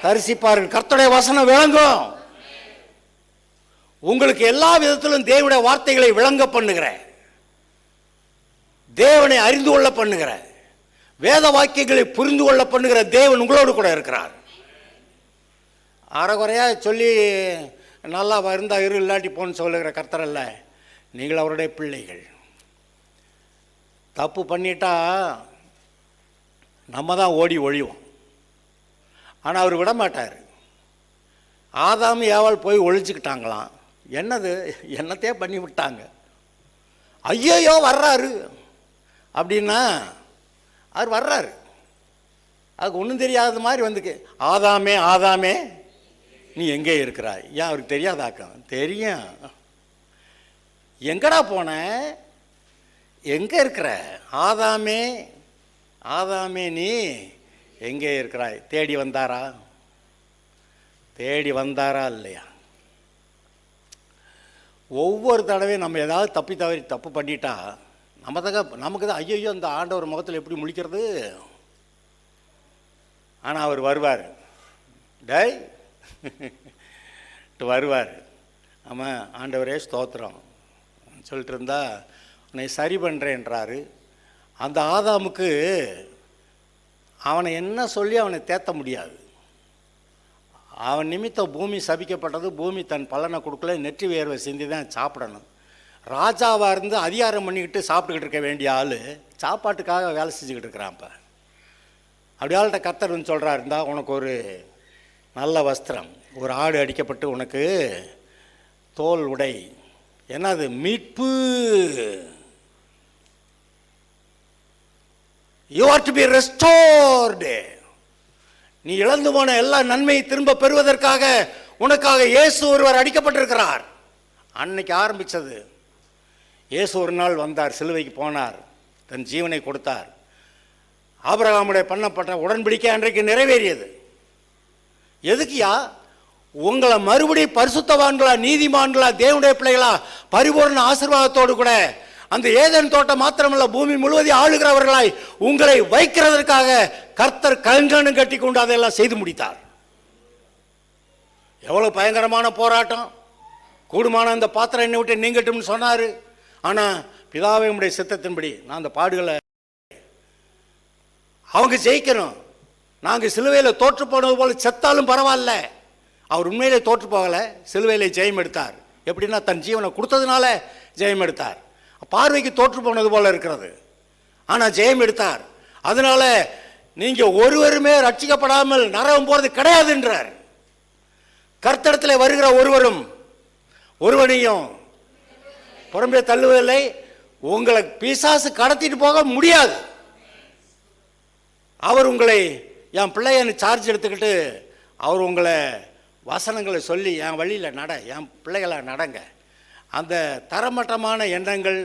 தரிசிப்பார்கள். கர்த்தருடைய வசனம் விளங்கும். உங்களுக்கு எல்லா விதத்திலும் தேவனுடைய வார்த்தைகளை விளங்க பண்ணுகிற, தேவனை அறிந்து கொள்ள பண்ணுகிற, வேத வாக்கியங்களை புரிந்து கொள்ள பண்ணுகிற தேவன் உங்களோடு கூட இருக்கிறார். அறகுறையாக சொல்லி நல்லா இருந்தால் இரு, இல்லாட்டி போன்னு சொல்லுகிற கர்த்தர் அல்ல. நீங்கள் அவருடைய பிள்ளைகள். தப்பு பண்ணிட்டா நம்ம தான் ஓடி ஒழிவோம். ஆனால் அவர் விட மாட்டார். ஆதாம் ஏவாள் போய் ஒழிச்சுக்கிட்டாங்களாம். என்னது, என்னத்தையே பண்ணி விட்டாங்க. ஐயோ வர்றாரு அப்படின்னா அவர் வர்றாரு. அதுக்கு ஒன்றும் தெரியாத மாதிரி வந்துக்கு, ஆதாமே ஆதாமே நீ எங்கே இருக்கிறாய்? ஏன் அவருக்கு தெரியாதாக்கம்? தெரியும். எங்கடா போன, எங்கே இருக்கிற? ஆதாமே ஆதாமே நீ எங்கே இருக்கிறாய்? தேடி வந்தாரா? தேடி வந்தாரா இல்லையா? ஒவ்வொரு தடவையும் நம்ம ஏதாவது தப்பு பண்ணிட்டா நமக்கு தான் ஐயோ இந்த ஆண்டவர் முகத்தில் எப்படி முழிக்கிறது. ஆனால் அவர் வருவார், டேய் வருவார். ஆமாம், ஆண்டவரே ஸ்தோத்திரம் சொல்லிட்டு இருந்தா உன்னை சரி பண்ணுறேன்றாரு. அந்த ஆதாமுக்கு அவனை என்ன சொல்லி அவனை தேத்த முடியாது. அவன் நிமித்தம் பூமி சபிக்கப்பட்டது. பூமி தன் பலனை கொடுக்கல. நெற்றி வேர்வை சிந்தி தான் சாப்பிடணும். ராஜாவாக இருந்து அதிகாரம் பண்ணிக்கிட்டு சாப்பிட்டுக்கிட்டு இருக்க வேண்டிய ஆள் சாப்பாட்டுக்காக வேலை செஞ்சுக்கிட்டு இருக்கிறான். இப்போ அப்படி ஆள்கிட்ட கர்த்தர் வந்து சொல்கிறார், இருந்தா உனக்கு ஒரு நல்ல வஸ்திரம், ஒரு ஆடு அடிக்கப்பட்டு உனக்கு தோல் உடை. என்னது? மீட்பு. You are to be restored. நீ இழந்து போன எல்லா நன்மையை திரும்ப பெறுவதற்காக உனக்காக இயேசு ஒருவர் அடிக்கப்பட்டிருக்கிறார். அன்னைக்கு ஆரம்பித்தது. இயேசு ஒரு நாள் வந்தார், சிலுவைக்கு போனார், தன் ஜீவனை கொடுத்தார். ஆபிரகாமுடைய பண்ணப்பட்ட உடன்படிக்கை அன்றைக்கு நிறைவேறியது. எதுக்குயா? உங்களை மறுபடியும் பரிசுத்தவான்களா, நீதிமான்களா, தேவனுடைய பிள்ளைகளா, பரிபூர்ண ஆசீர்வாதத்தோடு கூட அந்த ஏதேன் தோட்டம் மாத்திரமல்ல பூமி முழுவதையும் ஆளுகிறவர்களாய் உங்களை வைக்கிறதற்காக கர்த்தர் கங்கணம் கட்டி கொண்டு அதையெல்லாம் செய்து முடித்தார். எவ்வளவு பயங்கரமான போராட்டம். கூடுமான அந்த பாத்திரம் என்னை விட்டு நீங்கட்டும்னு சொன்னார். ஆனால் பிதாவே உம்முடைய சித்தத்தின்படி நான் அந்த பாடுகளை அவங்க ஜெயிக்கணும். நாங்கள் சிலுவையில் தோற்று போனது போல செத்தாலும் பரவாயில்ல. அவர் உண்மையிலே தோற்று போகலை, சிலுவையில் ஜெயம் எடுத்தார். எப்படின்னா தன் ஜீவனை கொடுத்ததுனால ஜெயம் எடுத்தார். பார்வைக்கு தோற்று போனது போல இருக்கிறது, ஆனால் ஜெயம் எடுத்தார். அதனால நீங்கள் ஒருவருமே ரட்சிக்கப்படாமல் நரகம் போகிறது கிடையாதுன்றார். கர்த்தரிடத்தில் வருகிற ஒருவனையும் புறம்பே தள்ளுவதில்லை. உங்களை பிசாசு கடத்திட்டு போக முடியாது. அவர் உங்களை என் பிள்ளைய சார்ஜ் எடுத்துக்கிட்டு அவர் உங்களை வசனங்களை சொல்லி என் வழியில் நட, என் பிள்ளைகளை நடங்க. அந்த தரமட்டமான எண்ணங்கள்,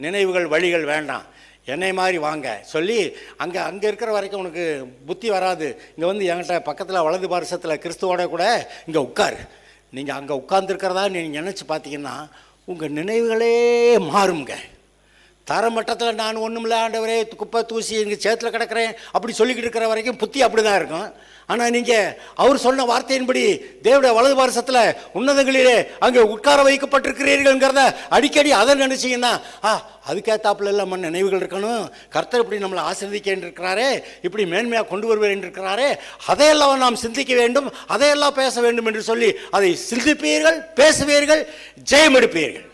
நினைவுகள், வழிகள் வேண்டாம், என்னை மாதிரி வாங்க சொல்லி அங்கே இருக்கிற வரைக்கும் உனக்கு புத்தி வராது. இங்கே வந்து என்கிட்ட பக்கத்தில் வலது பாரசத்தில் கிறிஸ்துவோட கூட இங்கே உட்கார். நீங்கள் அங்கே உட்கார்ந்துருக்கிறதா நீங்கள் நினச்சி பார்த்தீங்கன்னா உங்கள் நினைவுகளே மாறுங்க. தரமட்டத்தில் நான் ஒன்றுமில்ல ஆண்டவரே, குப்பை தூசி எங்கள் சேத்தில் கிடக்கிறேன் அப்படி சொல்லிக்கிட்டு இருக்கிற வரைக்கும் புத்தி அப்படி தான் இருக்கும். ஆனால் நீங்கள் அவர் சொன்ன வார்த்தையின்படி தேவனுடைய வலது பாரசத்தில் உன்னதங்களிலே அங்கே உட்கார வைக்கப்பட்டிருக்கிறீர்கள்ங்கிறத அடிக்கடி அதை நினச்சிங்கன்னா அதுக்கேற்றாப்புல எல்லாம் நினைவுகள் இருக்கணும். கர்த்தர் இப்படி நம்மளை ஆசீர்வதிக்க இருக்கிறாரே, இப்படி மேன்மையாக கொண்டு வருவேன் என்றிருக்கிறாரே, அதையெல்லாம் நாம் சிந்திக்க வேண்டும், அதையெல்லாம் பேச வேண்டும் என்று சொல்லி அதை சிந்திப்பீர்கள், பேசுவீர்கள், ஜெயம் எடுப்பீர்கள்.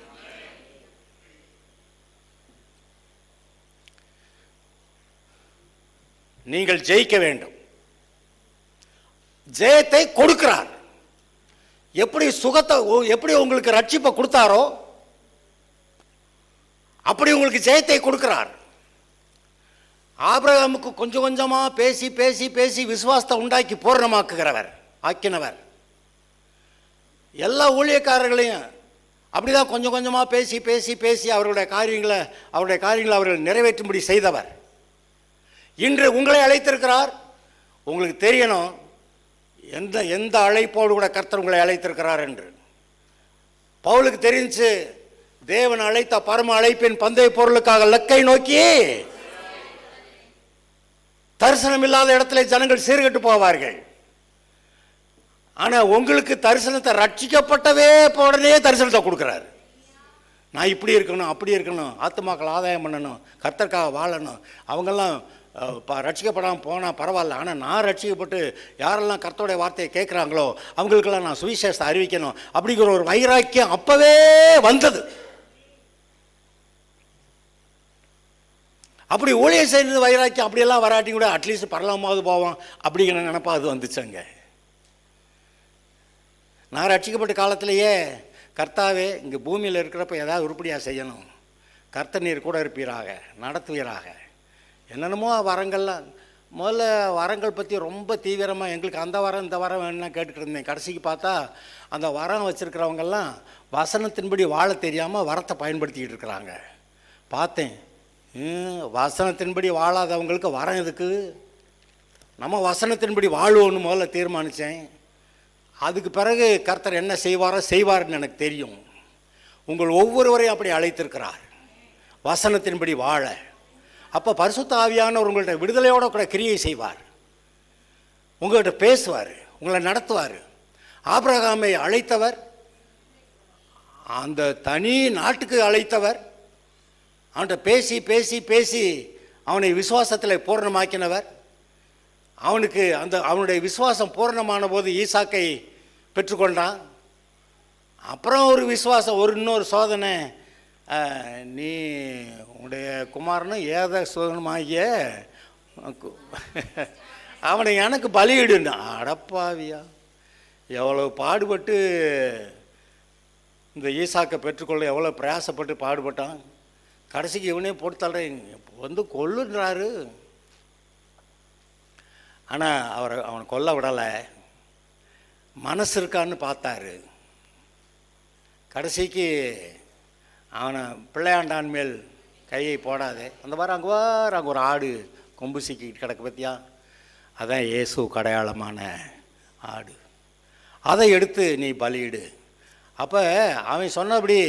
நீங்கள் ஜெயிக்க வேண்டும். ஜெயத்தை கொடுக்கிறார். எப்படி சுகத்தை, எப்படி உங்களுக்கு ரட்சிப்பை கொடுத்தாரோ அப்படி உங்களுக்கு ஜெயத்தை கொடுக்கிறார். ஆபிரகாமுக்கு கொஞ்சம் கொஞ்சமா பேசி பேசி பேசி விசுவாசத்தை உண்டாக்கி பூரணமாக்குகிறவர், ஆக்கினவர். எல்லா ஊழியக்காரர்களையும் அப்படி தான் கொஞ்சம் கொஞ்சமாக பேசி பேசி பேசி அவருடைய காரியங்களை அவர்கள் நிறைவேற்றும்படி செய்தவர். இன்று உங்களை அழைத்திருக்கிறார். உங்களுக்கு தெரியணும் எந்த அழைப்போடு கூட கர்த்தர் உங்களை அழைத்திருக்கிறார் என்று. பவுலுக்கு தெரிஞ்சு தேவன் அழைத்த பரம அழைப்பின் பந்தய பொருளுக்காக லக்கை நோக்கி தரிசனம் இல்லாத இடத்துல ஜனங்கள் சீர்கெட்டு போவார்கள். ஆனால் உங்களுக்கு தரிசனத்தை ரட்சிக்கப்பட்டவே உடனே தரிசனத்தை கொடுக்குறாரு. நான் இப்படி இருக்கணும், அப்படி இருக்கணும், ஆத்துமாக்கள் ஆதாயம் பண்ணணும், கர்த்தருக்காக வாழணும். அவங்கெல்லாம் ரட்சிக்கப்படாமல் போனால் பரவாயில்ல, ஆனால் நான் ரட்சிக்கப்பட்டு யாரெல்லாம் கர்த்தருடைய வார்த்தையை கேட்குறாங்களோ அவங்களுக்கெல்லாம் நான் சுவிசேஷத்தை அறிவிக்கணும் அப்படிங்கிற ஒரு வைராக்கியம் அப்போவே வந்தது. அப்படி ஊழியர் செய்கிறது வைராக்கியம் அப்படியெல்லாம் வராட்டி கூட அட்லீஸ்ட் பரலாமாவது போவோம் அப்படிங்கிற நினைப்பா அது வந்துச்சுங்க. நான் ரட்சிக்கப்பட்ட காலத்திலேயே கர்த்தாவே இங்கே பூமியில் இருக்கிறப்ப ஏதாவது உருப்படியாக செய்யணும், கர்த்தர் நீர் கூட இருப்பீராக, நடத்துவீராக, என்னென்னமோ வரங்கள்லாம். முதல்ல வரங்கள் பற்றி ரொம்ப தீவிரமாக எங்களுக்கு அந்த வரம் இந்த வரம் வேணும்னா கேட்டுக்கிட்டு இருந்தேன். கடைசிக்கு பார்த்தா அந்த வரம் வச்சுருக்கிறவங்கெல்லாம் வசனத்தின்படி வாழ தெரியாமல் வரத்தை பயன்படுத்திக்கிட்டு இருக்கிறாங்க. பார்த்தேன், வசனத்தின்படி வாழாதவங்களுக்கு வரம் எதுக்கு? நம்ம வசனத்தின்படி வாழுவோன்னு முதல்ல தீர்மானித்தேன். அதுக்கு பிறகு கர்த்தர் என்ன செய்வார்னு எனக்கு தெரியும். உங்கள் ஒவ்வொருவரையும் அப்படி அழைத்திருக்கிறார் வசனத்தின்படி வாழ. அப்போ பரிசுத்த ஆவியானவர் உங்கள்கிட்ட விடுதலையோட கூட கிரியை செய்வார், உங்கள்கிட்ட பேசுவார், உங்களை நடத்துவார். ஆபிரகாமை அழைத்தவர், அந்த தனி நாட்டுக்கு அழைத்தவர், அவன்கிட்ட பேசி பேசி பேசி அவனை விசுவாசத்தில் பூரணமாக்கினவர். அவனுக்கு அவனுடைய விசுவாசம் பூரணமான போது ஈசாக்கை பெற்றுக்கொண்டான். அப்புறம் ஒரு விசுவாசம், இன்னொரு சோதனை, நீ உன்னுடைய குமாரனும் ஏத சோதனமாகிய அவனை எனக்கு பலியிடுனா. அடப்பாவியா, எவ்வளோ பாடுபட்டு இந்த ஈசாக்கை பெற்றுக்கொள்ள எவ்வளோ பிரயாசப்பட்டு பாடுபட்டான். கடைசிக்கு இவனே போட்டு தள்ளுறேன் கொல்லுன்றாரு. ஆனால் அவனை கொல்ல விடலை, மனசு இருக்கான்னு பார்த்தாரு. கடைசிக்கு அவனை பிள்ளையாண்டான் மேல் கையை போடாதே, அந்த வாரம் அங்கே ஒரு ஆடு கொம்பு சிக்கிட்டு கிடக்கு பற்றியா, அதான் இயேசு அடையாளமான ஆடு, அதை எடுத்து நீ பலியிடு. அப்போ அவன் சொன்னபடி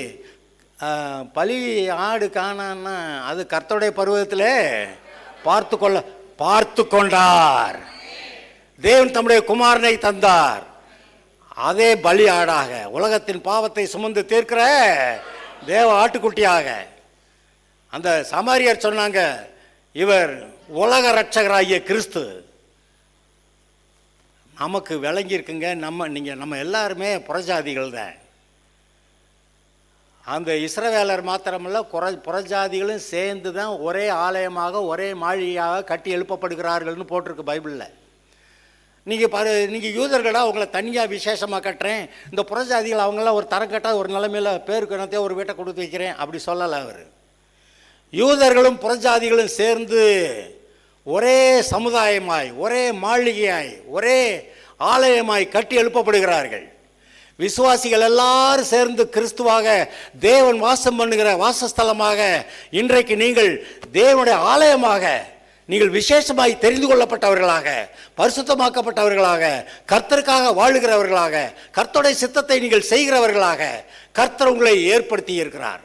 பலி ஆடு காணான்னா அது கர்த்தருடைய பருவத்தில் பார்த்து கொண்டார். தேவன் தம்முடைய குமாரனை தந்தார், அதே பலி ஆடாக உலகத்தின் பாவத்தை சுமந்து தீர்க்கிற தேவ ஆட்டுக்குட்டியாக. அந்த சமாரியர் சொன்னாங்க, இவர் உலக ரட்சகராகிய கிறிஸ்து. நமக்கு விளங்கி இருக்குங்க, நம்ம எல்லாருமே புறஜாதிகள் தான். அந்த இஸ்ரவேலர் மாத்திரமல்ல, புறஜாதிகளும் சேர்ந்து தான் ஒரே ஆலயமாக ஒரே மாளிகையாக கட்டி எழுப்பப்படுகிறார்கள்னு போட்டிருக்கு பைபிளில். நீங்கள் யூதர்களாக அவங்கள தனியாக விசேஷமாக கட்டுறேன், இந்த புறஜாதிகள் அவங்களாம் ஒரு தரம் கட்டால் ஒரு நிலைமையில் பேருக்கு என்னத்தையும் ஒரு வீட்டை கொடுத்து வைக்கிறேன் அப்படி சொல்லலை அவர். யூதர்களும் புறஜாதிகளும் சேர்ந்து ஒரே சமுதாயமாய் ஒரே மாளிகையாய் ஒரே ஆலயமாய் கட்டி எழுப்பப்படுகிறார்கள். விசுவாசிகள் எல்லாரும் சேர்ந்து கிறிஸ்துவாக தேவன் வாசம் பண்ணுகிற வாசஸ்தலமாக இன்றைக்கு நீங்கள் தேவனுடைய ஆலயமாக, நீங்கள் விசேஷமாய் தெரிந்து கொள்ளப்பட்டவர்களாக, பரிசுத்தமாக்கப்பட்டவர்களாக, கர்த்தருக்காக வாழுகிறவர்களாக, கர்த்தருடைய சித்தத்தை நீங்கள் செய்கிறவர்களாக கர்த்தர் உங்களை ஏற்படுத்தி இருக்கிறார்.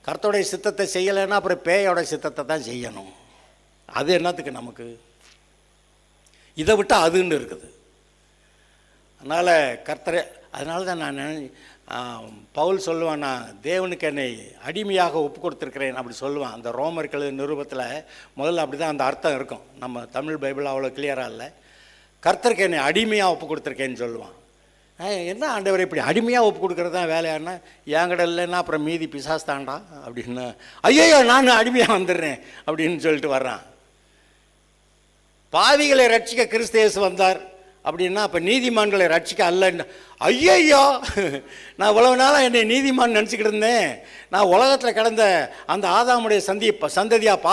கர்த்தருடைய சித்தத்தை செய்யலைன்னா அப்புறம் பேயோட சித்தத்தை தான் செய்யணும். அது என்னத்துக்கு நமக்கு? இதை விட்டால் அதுன்னு இருக்குது. அதனால் அதனால தான் நான் பவுல் சொல்லுவான், நான் தேவனுக்கு என்னை அடிமையாக ஒப்பு கொடுத்துருக்கிறேன் அப்படி சொல்லுவான். அந்த ரோமர்கள் நிருபத்தில் முதல்ல அப்படி தான் அந்த அர்த்தம் இருக்கும். நம்ம தமிழ் பைபிள் அவ்வளோ கிளியராக இல்லை. கர்த்தருக்கு என்னை அடிமையாக ஒப்பு கொடுத்துருக்கேன்னு சொல்லுவான். என்ன ஆண்டவர் இப்படி அடிமையாக ஒப்பு கொடுக்குறது தான் வேலையானா, என்கிட்ட இல்லைன்னா அப்புறம் மீதி பிசாஸ் தாண்டா அப்படின்னு, ஐயோ நான் அடிமையாக வந்துடுறேன் அப்படின்னு சொல்லிட்டு வர்றான். பாவிகளை ரட்சிக்க கிறிஸ்து இயேசு வந்தார் அப்படின்னா அப்போ நீதிமான்களை ரட்சிக்க அல்ல. ஐயோ, நான் இவ்வளவு நாளாக என்னை நீதிமான் நினச்சிக்கிட்டு இருந்தேன். நான் உலகத்தில் கிடந்த அந்த ஆதாமுடைய சந்ததியாக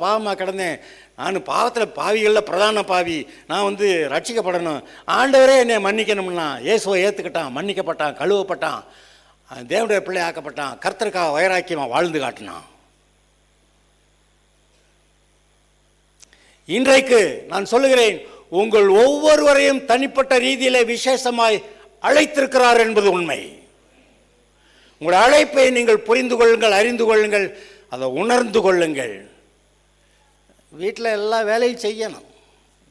பாவமாக கிடந்தேன். நான் பாவத்தில் பாவிகளில் பிரதான பாவி. நான் ரட்சிக்கப்படணும். ஆண்டவரே என்னை மன்னிக்கணும்னா இயேசுவை ஏற்றுக்கிட்டான், மன்னிக்கப்பட்டான், கழுவப்பட்டான். தேவனுடைய பிள்ளை ஆக்கப்பட்டான், கர்த்தருக்காக வைராக்கியமாக வாழ்ந்து காட்டினான். இன்றைக்கு நான் சொல்லுகிறேன், உங்கள் ஒவ்வொருவரையும் தனிப்பட்ட ரீதியிலே விசேஷமாய் அழைத்திருக்கிறார் என்பது உண்மை. உங்களுடைய அழைப்பை நீங்கள் புரிந்து கொள்ளுங்கள், அறிந்து கொள்ளுங்கள், அதை உணர்ந்து கொள்ளுங்கள். வீட்டில் எல்லா வேலையும் செய்யணும்,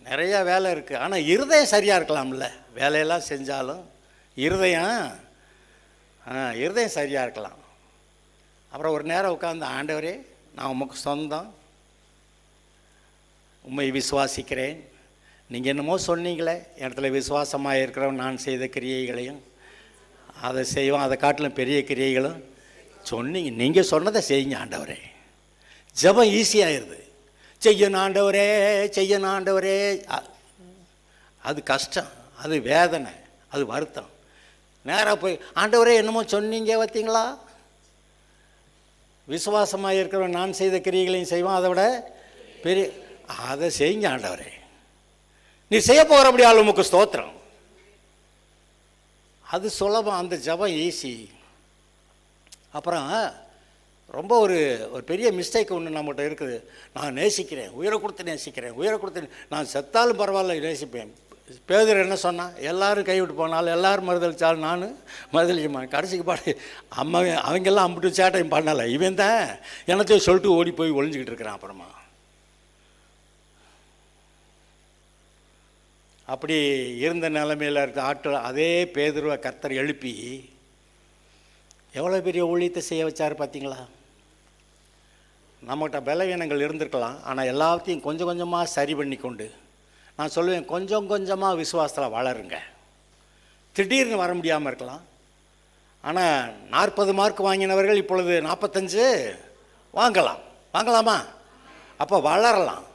நிறையா வேலை இருக்குது. ஆனால் இருதயம் சரியாக இருக்கலாம்ல, வேலையெல்லாம் செஞ்சாலும் இருதயம் சரியாக இருக்கலாம். அப்புறம் ஒரு நேரம் உட்காந்து, ஆண்டவரே நான் உமக்கு சொந்தம், உம்மை விசுவாசிக்கிறேன், நீங்கள் என்னமோ சொன்னீங்களே இடத்துல விசுவாசமாக இருக்கிறவன் நான் செய்த கிரியைகளையும் அதை செய்வோம், அதை காட்டிலும் பெரிய கிரியைகளும் சொன்னீங்க, நீங்கள் சொன்னதை செய்யுங்க ஆண்டவரே. ஜெபம் ஈஸியாகிடுது. செய்யணும் ஆண்டவரே, செய்யணும் ஆண்டவரே. அது கஷ்டம், அது வேதனை, அது வருத்தம். நேராக போய் ஆண்டவரே என்னமோ சொன்னீங்க பார்த்தீங்களா, விசுவாசமாக இருக்கிறவன் நான் செய்த கிரியைகளையும் செய்வான், அதை விட பெரிய, அதை செய்யுங்க ஆண்டவரே, நீ செய்ய போகிறபடி ஆள் உமக்கு ஸ்தோத்திரம். அது சுலபம், அந்த ஜபம் ஈஸி. அப்புறம் ரொம்ப ஒரு பெரிய மிஸ்டேக் ஒன்று நம்மகிட்ட இருக்குது. நான் நேசிக்கிறேன், உயிரை கொடுத்து நேசிக்கிறேன், உயிரை கொடுத்து நான் செத்தாலும் பரவாயில்ல நேசிப்பேன். பேதுரு என்ன சொன்னான், எல்லோரும் கைவிட்டு போனாலும், எல்லோரும் மறுதளித்தாலும் நான் மறுதளிக்குமா. கடைசிக்கு பாடு அவங்கெல்லாம் அம்பிட்டு சேட்டையும் பண்ணலை, இவன் தான் என்னத்தையும் சொல்லிட்டு ஓடி போய் ஒளிஞ்சிக்கிட்டு இருக்கிறான். அப்புறமா அப்படி இருந்த நிலைமையில் இருக்க ஆட்கள் அதே பேதுருவை கர்த்தர் எழுப்பி எவ்வளோ பெரிய ஊழியத்தை செய்ய வச்சார் பார்த்தீங்களா. நம்மகிட்ட பலவீனங்கள் இருந்திருக்கலாம், ஆனால் எல்லாத்தையும் கொஞ்சம் கொஞ்சமாக சரி பண்ணி கொண்டு, நான் சொல்லுவேன், கொஞ்சம் கொஞ்சமாக விசுவாசத்தில் வளருங்க. திடீர்னு வர முடியாமல் இருக்கலாம். ஆனால் 40 மார்க் வாங்கினவர்கள் இப்பொழுது 45 வாங்கலாமா? அப்போ வளரலாம்,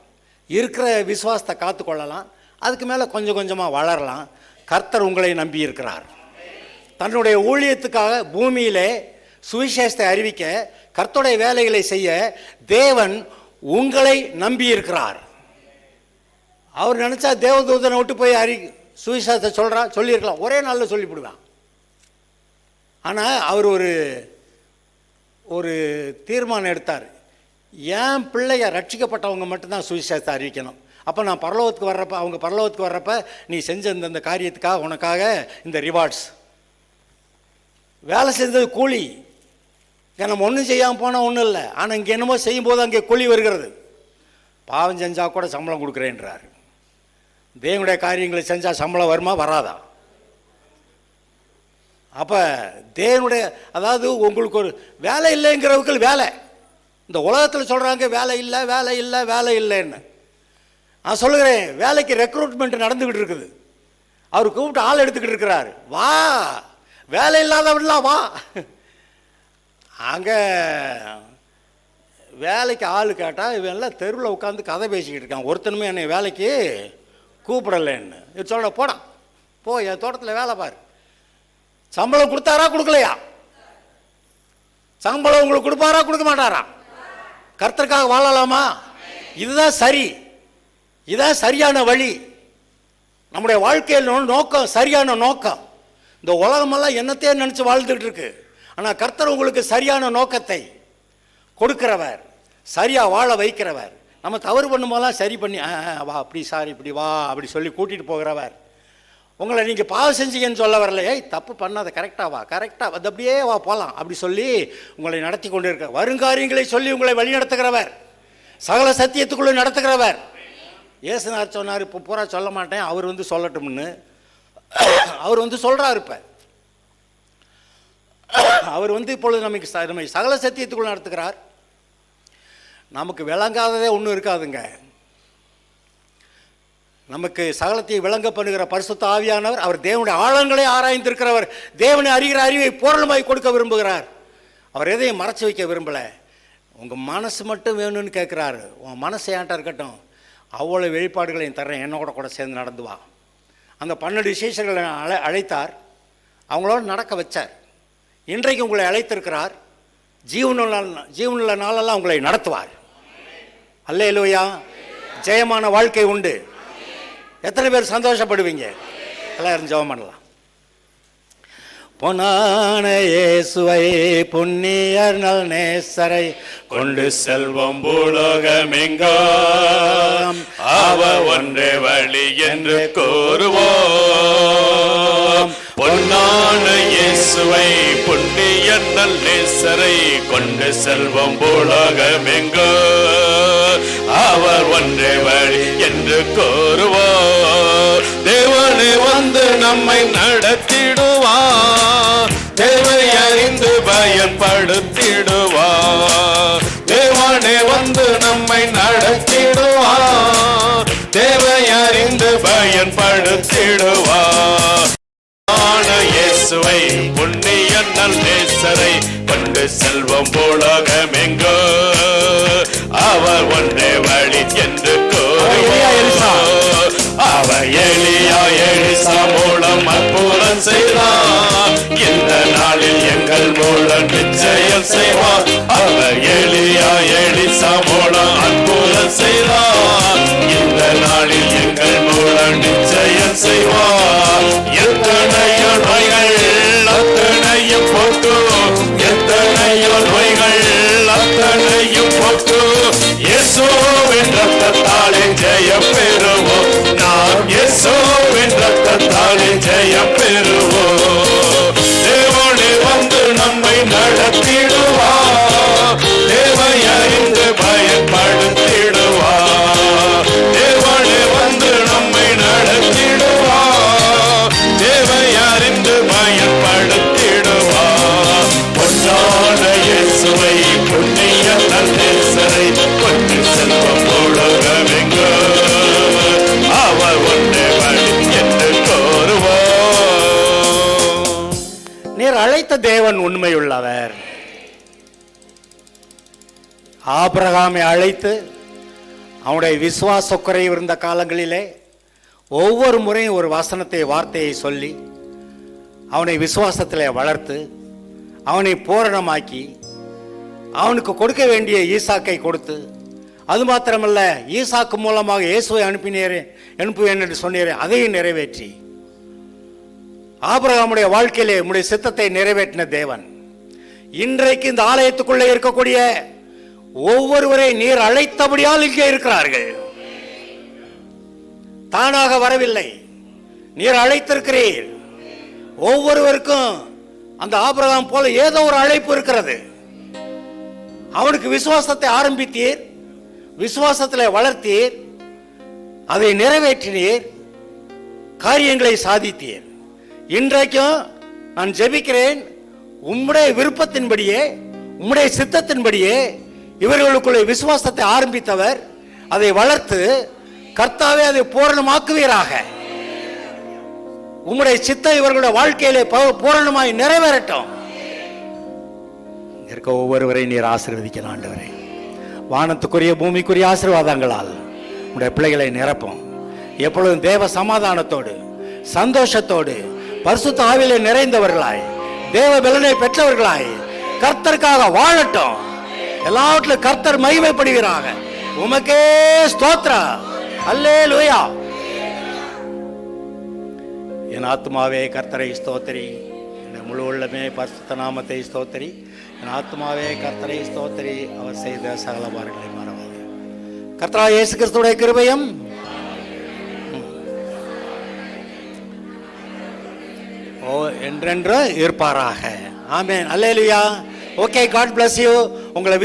இருக்கிற விசுவாசத்தை காத்துக்கொள்ளலாம், அதுக்கு மேலே கொஞ்சம் கொஞ்சமாக வளரலாம். கர்த்தர் உங்களை நம்பி இருக்கிறார். தன்னுடைய ஊழியத்துக்காக பூமியிலே சுவிசேஷத்தை அறிவிக்க, கர்த்தருடைய வேலைகளை செய்ய தேவன் உங்களை நம்பி இருக்கிறார். அவர் நினச்சா தேவதூதனை விட்டு போய் சுவிசேஷத்தை சொல்லியிருக்கலாம், ஒரே நாளில் சொல்லிவிடுவான். ஆனால் அவர் ஒரு தீர்மானம் எடுத்தார், என் பிள்ளைய ரட்சிக்கப்பட்டவங்க மட்டும்தான் சுவிசேஷத்தை அறிவிக்கணும். அப்போ நான் பரலோகத்துக்கு வர்றப்ப, அவங்க பரலோகத்துக்கு வர்றப்ப, நீ செஞ்ச இந்த காரியத்துக்காக உனக்காக இந்த ரிவார்ட்ஸ், வேலை செஞ்சது கூலி. நம்ம ஒன்றும் செய்யாமல் போனால் ஒன்றும் இல்லை, ஆனால் இங்கே என்னமோ செய்யும்போது அங்கே கூலி வருகிறது. பாவம் செஞ்சால் கூட சம்பளம் கொடுக்குறேன்றார். தேவனுடைய காரியங்களை செஞ்சால் சம்பளம் வருமா வராதா? அப்போ தேவனுடைய, அதாவது உங்களுக்கு ஒரு வேலை இல்லைங்கிறவர்கள் வேலை, இந்த உலகத்தில் சொல்கிறாங்க வேலை இல்லை வேலை இல்லை வேலை இல்லைன்னு. நான் சொல்லுகிறேன், வேலைக்கு ரெக்ரூட்மெண்ட் நடந்துக்கிட்டு இருக்குது. அவர் கூப்பிட்டு ஆள் எடுத்துக்கிட்டு இருக்கிறார், வா வேலை இல்லாதவன்லாம் வா. அங்கே வேலைக்கு ஆள் கேட்டால் இவன்லாம் தெருவில் உட்காந்து கதை பேசிக்கிட்டு இருக்கான். ஒருத்தனுமே என்னை வேலைக்கு கூப்பிடலைன்னு. இது சொல்ல, போடான் போ, என் தோட்டத்தில் வேலை பாரு. சம்பளம் கொடுத்தாரா கொடுக்கலையா? சம்பளம் உங்களுக்கு கொடுப்பாரா கொடுக்க மாட்டாரா? கர்த்தருக்காக வாழலாமா? இதுதான் சரி, இதுதான் சரியான வழி. நம்முடைய வாழ்க்கையில் நோக்கம், சரியான நோக்கம். இந்த உலகமெல்லாம் என்னத்தையே நினச்சி வாழ்ந்துகிட்டு இருக்கு. ஆனால் கர்த்தர் உங்களுக்கு சரியான நோக்கத்தை கொடுக்கிறவர், சரியாக வாழ வைக்கிறவர். நம்ம தவறு பண்ணும்போதெல்லாம் சரி பண்ணி வா அப்படி சாரி இப்படி வா அப்படி சொல்லி கூட்டிகிட்டு போகிறவர். உங்களை நீங்கள் பாவம் செஞ்சீங்கன்னு சொல்ல வரல, ஏய் தப்பு பண்ணாத, கரெக்டாக வா, கரெக்டாக அது அப்படியே வா போகலாம் அப்படி சொல்லி உங்களை நடத்தி கொண்டு இருக்க, வருங்காரியங்களை சொல்லி உங்களை வழி நடத்துகிறவர், சகல சத்தியத்துக்குள்ளே நடத்துகிறவர். ஏசுநாதர் சொன்னார், இப்போ பூரா சொல்ல மாட்டேன், அவர் வந்து சொல்லட்டும்னு. அவர் வந்து சொல்கிறார். இப்போ அவர் வந்து இப்பொழுது நமக்கு நம்ம சகல சத்தியத்துக்குள்ளே நடத்துகிறார். நமக்கு விளங்காததே ஒன்றும் இருக்காதுங்க. நமக்கு சகலத்தை விளங்க பண்ணுகிற பரிசுத்த ஆவியானவர், அவர் தேவனுடைய ஆழங்களை ஆராய்ந்திருக்கிறவர், தேவனை அறிகிற அறிவை பூரணமாய் கொடுக்க விரும்புகிறார். அவர் எதையும் மறைச்சி வைக்க விரும்பலை. உங்கள் மனசு மட்டும் வேணும்னு கேட்குறாரு. உன் மனசு ஏன்ட்டா இருக்கட்டும், அவ்வளோ வெளிப்பாடுகளையும் தர்றேன், என்னோட கூட சேர்ந்து நடந்து வா. அந்த 12 விசேஷங்களை அழைத்தார், அவங்களோட நடக்க வச்சார். இன்றைக்கு உங்களை அழைத்திருக்கிறார், ஜீவனுள்ள நாளெல்லாம் உங்களை நடத்துவார். அல்லேலூயா. ஜெயமான வாழ்க்கை உண்டு. எத்தனை பேர் சந்தோஷப்படுவீங்க? எல்லாரும் ஜெபம் பண்ணலாம். பொன்னான இயேசுவை புண்ணியர் நல் நேசரை கொண்டு செல்வம் பூலோகமெங்கும் அவர் ஒன்றே வழி என்று கூறுவோம். பொன்னான இயேசுவை புண்ணியர் நல் நேசரை கொண்டு செல்வம் பூலோகமெங்கும் அவர் ஒன்றே வழி என்று கூறுவோம். தேவனே வந்து நம்மை நடத்திடுவார், தேவை அறிந்து பயன்படுத்திடுவார். தேவனே வந்து நம்மை நடத்திடுவார், தேவை அறிந்து பயன்படுத்திடுவார். இயேசுவை புண்ணிய நல் நேசரை கொண்டு செல்வம் பூலோகமெங்கோ அவர் ஒன்றே வழி என்று கூறுவார். அவர் எலியா எலிசா மூலம் அற்புதம் செய்தார், இந்த நாளில் எங்கள் மூலம் நிச்சயம் செய்வார். அவர் எலியா எலிசா மூலம் அற்புதம் செய்தார், இந்த நாளில் எங்கள் மூலம் நிச்சயம் செய்வார். எத்தனையோ நோய்கள் அத்தனையும் போக்கு, எத்தனையோ நோய்கள் அத்தனையும் போக்கு, இயேசுவின் ரத்தத்தாலே ஜெயம் பெறுவோம். நாம் இயேசுவின் ரத்தத்தாலே ஜெயம் பெறுவோம். தேவனே வந்து நம்மை நடத்திடுவார், தேவை அறிந்து பயன்படுத்திடுவார். தேவனே வந்து நம்மை நடத்திடுவார், தேவை அறிந்து பயன்படுத்திடுவார். பொன்னான இயேசுவை புண்ணிய நல் நேசரை கொண்டு செல்வம் பூலோகமெங்கோ அவர் ஒன்றே வழி என்று கூறுவோம். நீர் அழைத்த தேவன் உண்மையுள்ளவர். ஆபிரகாமை அழைத்து அவனுடைய விசுவாச குறைவு இருந்த காலங்களிலே ஒவ்வொரு முறையும் ஒரு வசனத்தை வார்த்தையை சொல்லி அவனை விசுவாசத்திலே வளர்த்து அவனை பூரணமாக்கி அவனுக்கு கொடுக்க வேண்டிய ஈசாக்கை கொடுத்து, அது மாத்திரமல்ல ஈசாக்கு மூலமாக இயேசுவை அனுப்புவேன் என்று சொன்னீரே அதையும் நிறைவேற்றி ஆபிரகாமுடைய வாழ்க்கையிலே உம்முடைய சித்தத்தை நிறைவேற்றின தேவன். இன்றைக்கு இந்த ஆலயத்துக்குள்ளே இருக்கக்கூடிய ஒவ்வொருவரை நீர் அழைத்தபடியால் இங்கே இருக்கிறார்கள். தானாக வரவில்லை, நீர் அழைத்திருக்கிறீர். ஒவ்வொருவருக்கும் அந்த ஆபிரகாம் போல ஏதோ ஒரு அழைப்பு இருக்கிறது. அவனுக்கு விசுவாசத்தை ஆரம்பித்தீர், விசுவாசத்தில் வளர்த்தீர், அதை நிறைவேற்றினீர், காரியங்களை சாதித்தீர். இன்றைக்கும் நான் ஜெபிக்கிறேன், உம்முடைய விருப்பத்தின்படியே உம்முடைய சித்தத்தின்படியே இவர்களுக்குள்ளே விசுவாசத்தை ஆரம்பித்தவர் அதை வளர்த்து கர்த்தாவே அதை பூரணமாக்குவீராக. உம்முடைய சித்தம் இவர்களுடைய வாழ்க்கையிலே பூரணமாய் நிறைவேறட்டும். இருக்க ஒவ்வொருவரை நீர் ஆசீர்வதிக்கணும் ஆண்டவரே. வானத்துக்குரிய பூமிக்குரிய ஆசீர்வாதங்களால் உடைய பிள்ளைகளை நிரப்பும். எப்பொழுதும் தேவ சமாதானத்தோடு சந்தோஷத்தோடு பரிசுத்த ஆவியிலே நிறைந்தவர்களாய் தேவ பலனை பெற்றவர்களாய் கர்த்தருக்காக வாழட்டும். எல்லாவற்றிலும் கர்த்தர் மகிமைப்படுகிறாக. உமக்கே ஸ்தோத்திரம். அல்லேலூயா. என் ஆத்மாவே கர்த்தரை ஸ்தோத்திரி, என் முழு உள்ளமே பரிசுத்த நாமத்தை ஸ்தோத்திரி. என் ஆத்மாவே கர்த்தரை ஸ்தோத்திரி, அவர் செய்த சகல பாரங்களை மறவாதே. கர்த்தராகிய இயேசு கிறிஸ்துவுடைய கிருபையும் என்றென்று இருப்பாராக. ஆமென். அல்லேலூயா. Okay, God bless you. உங்களை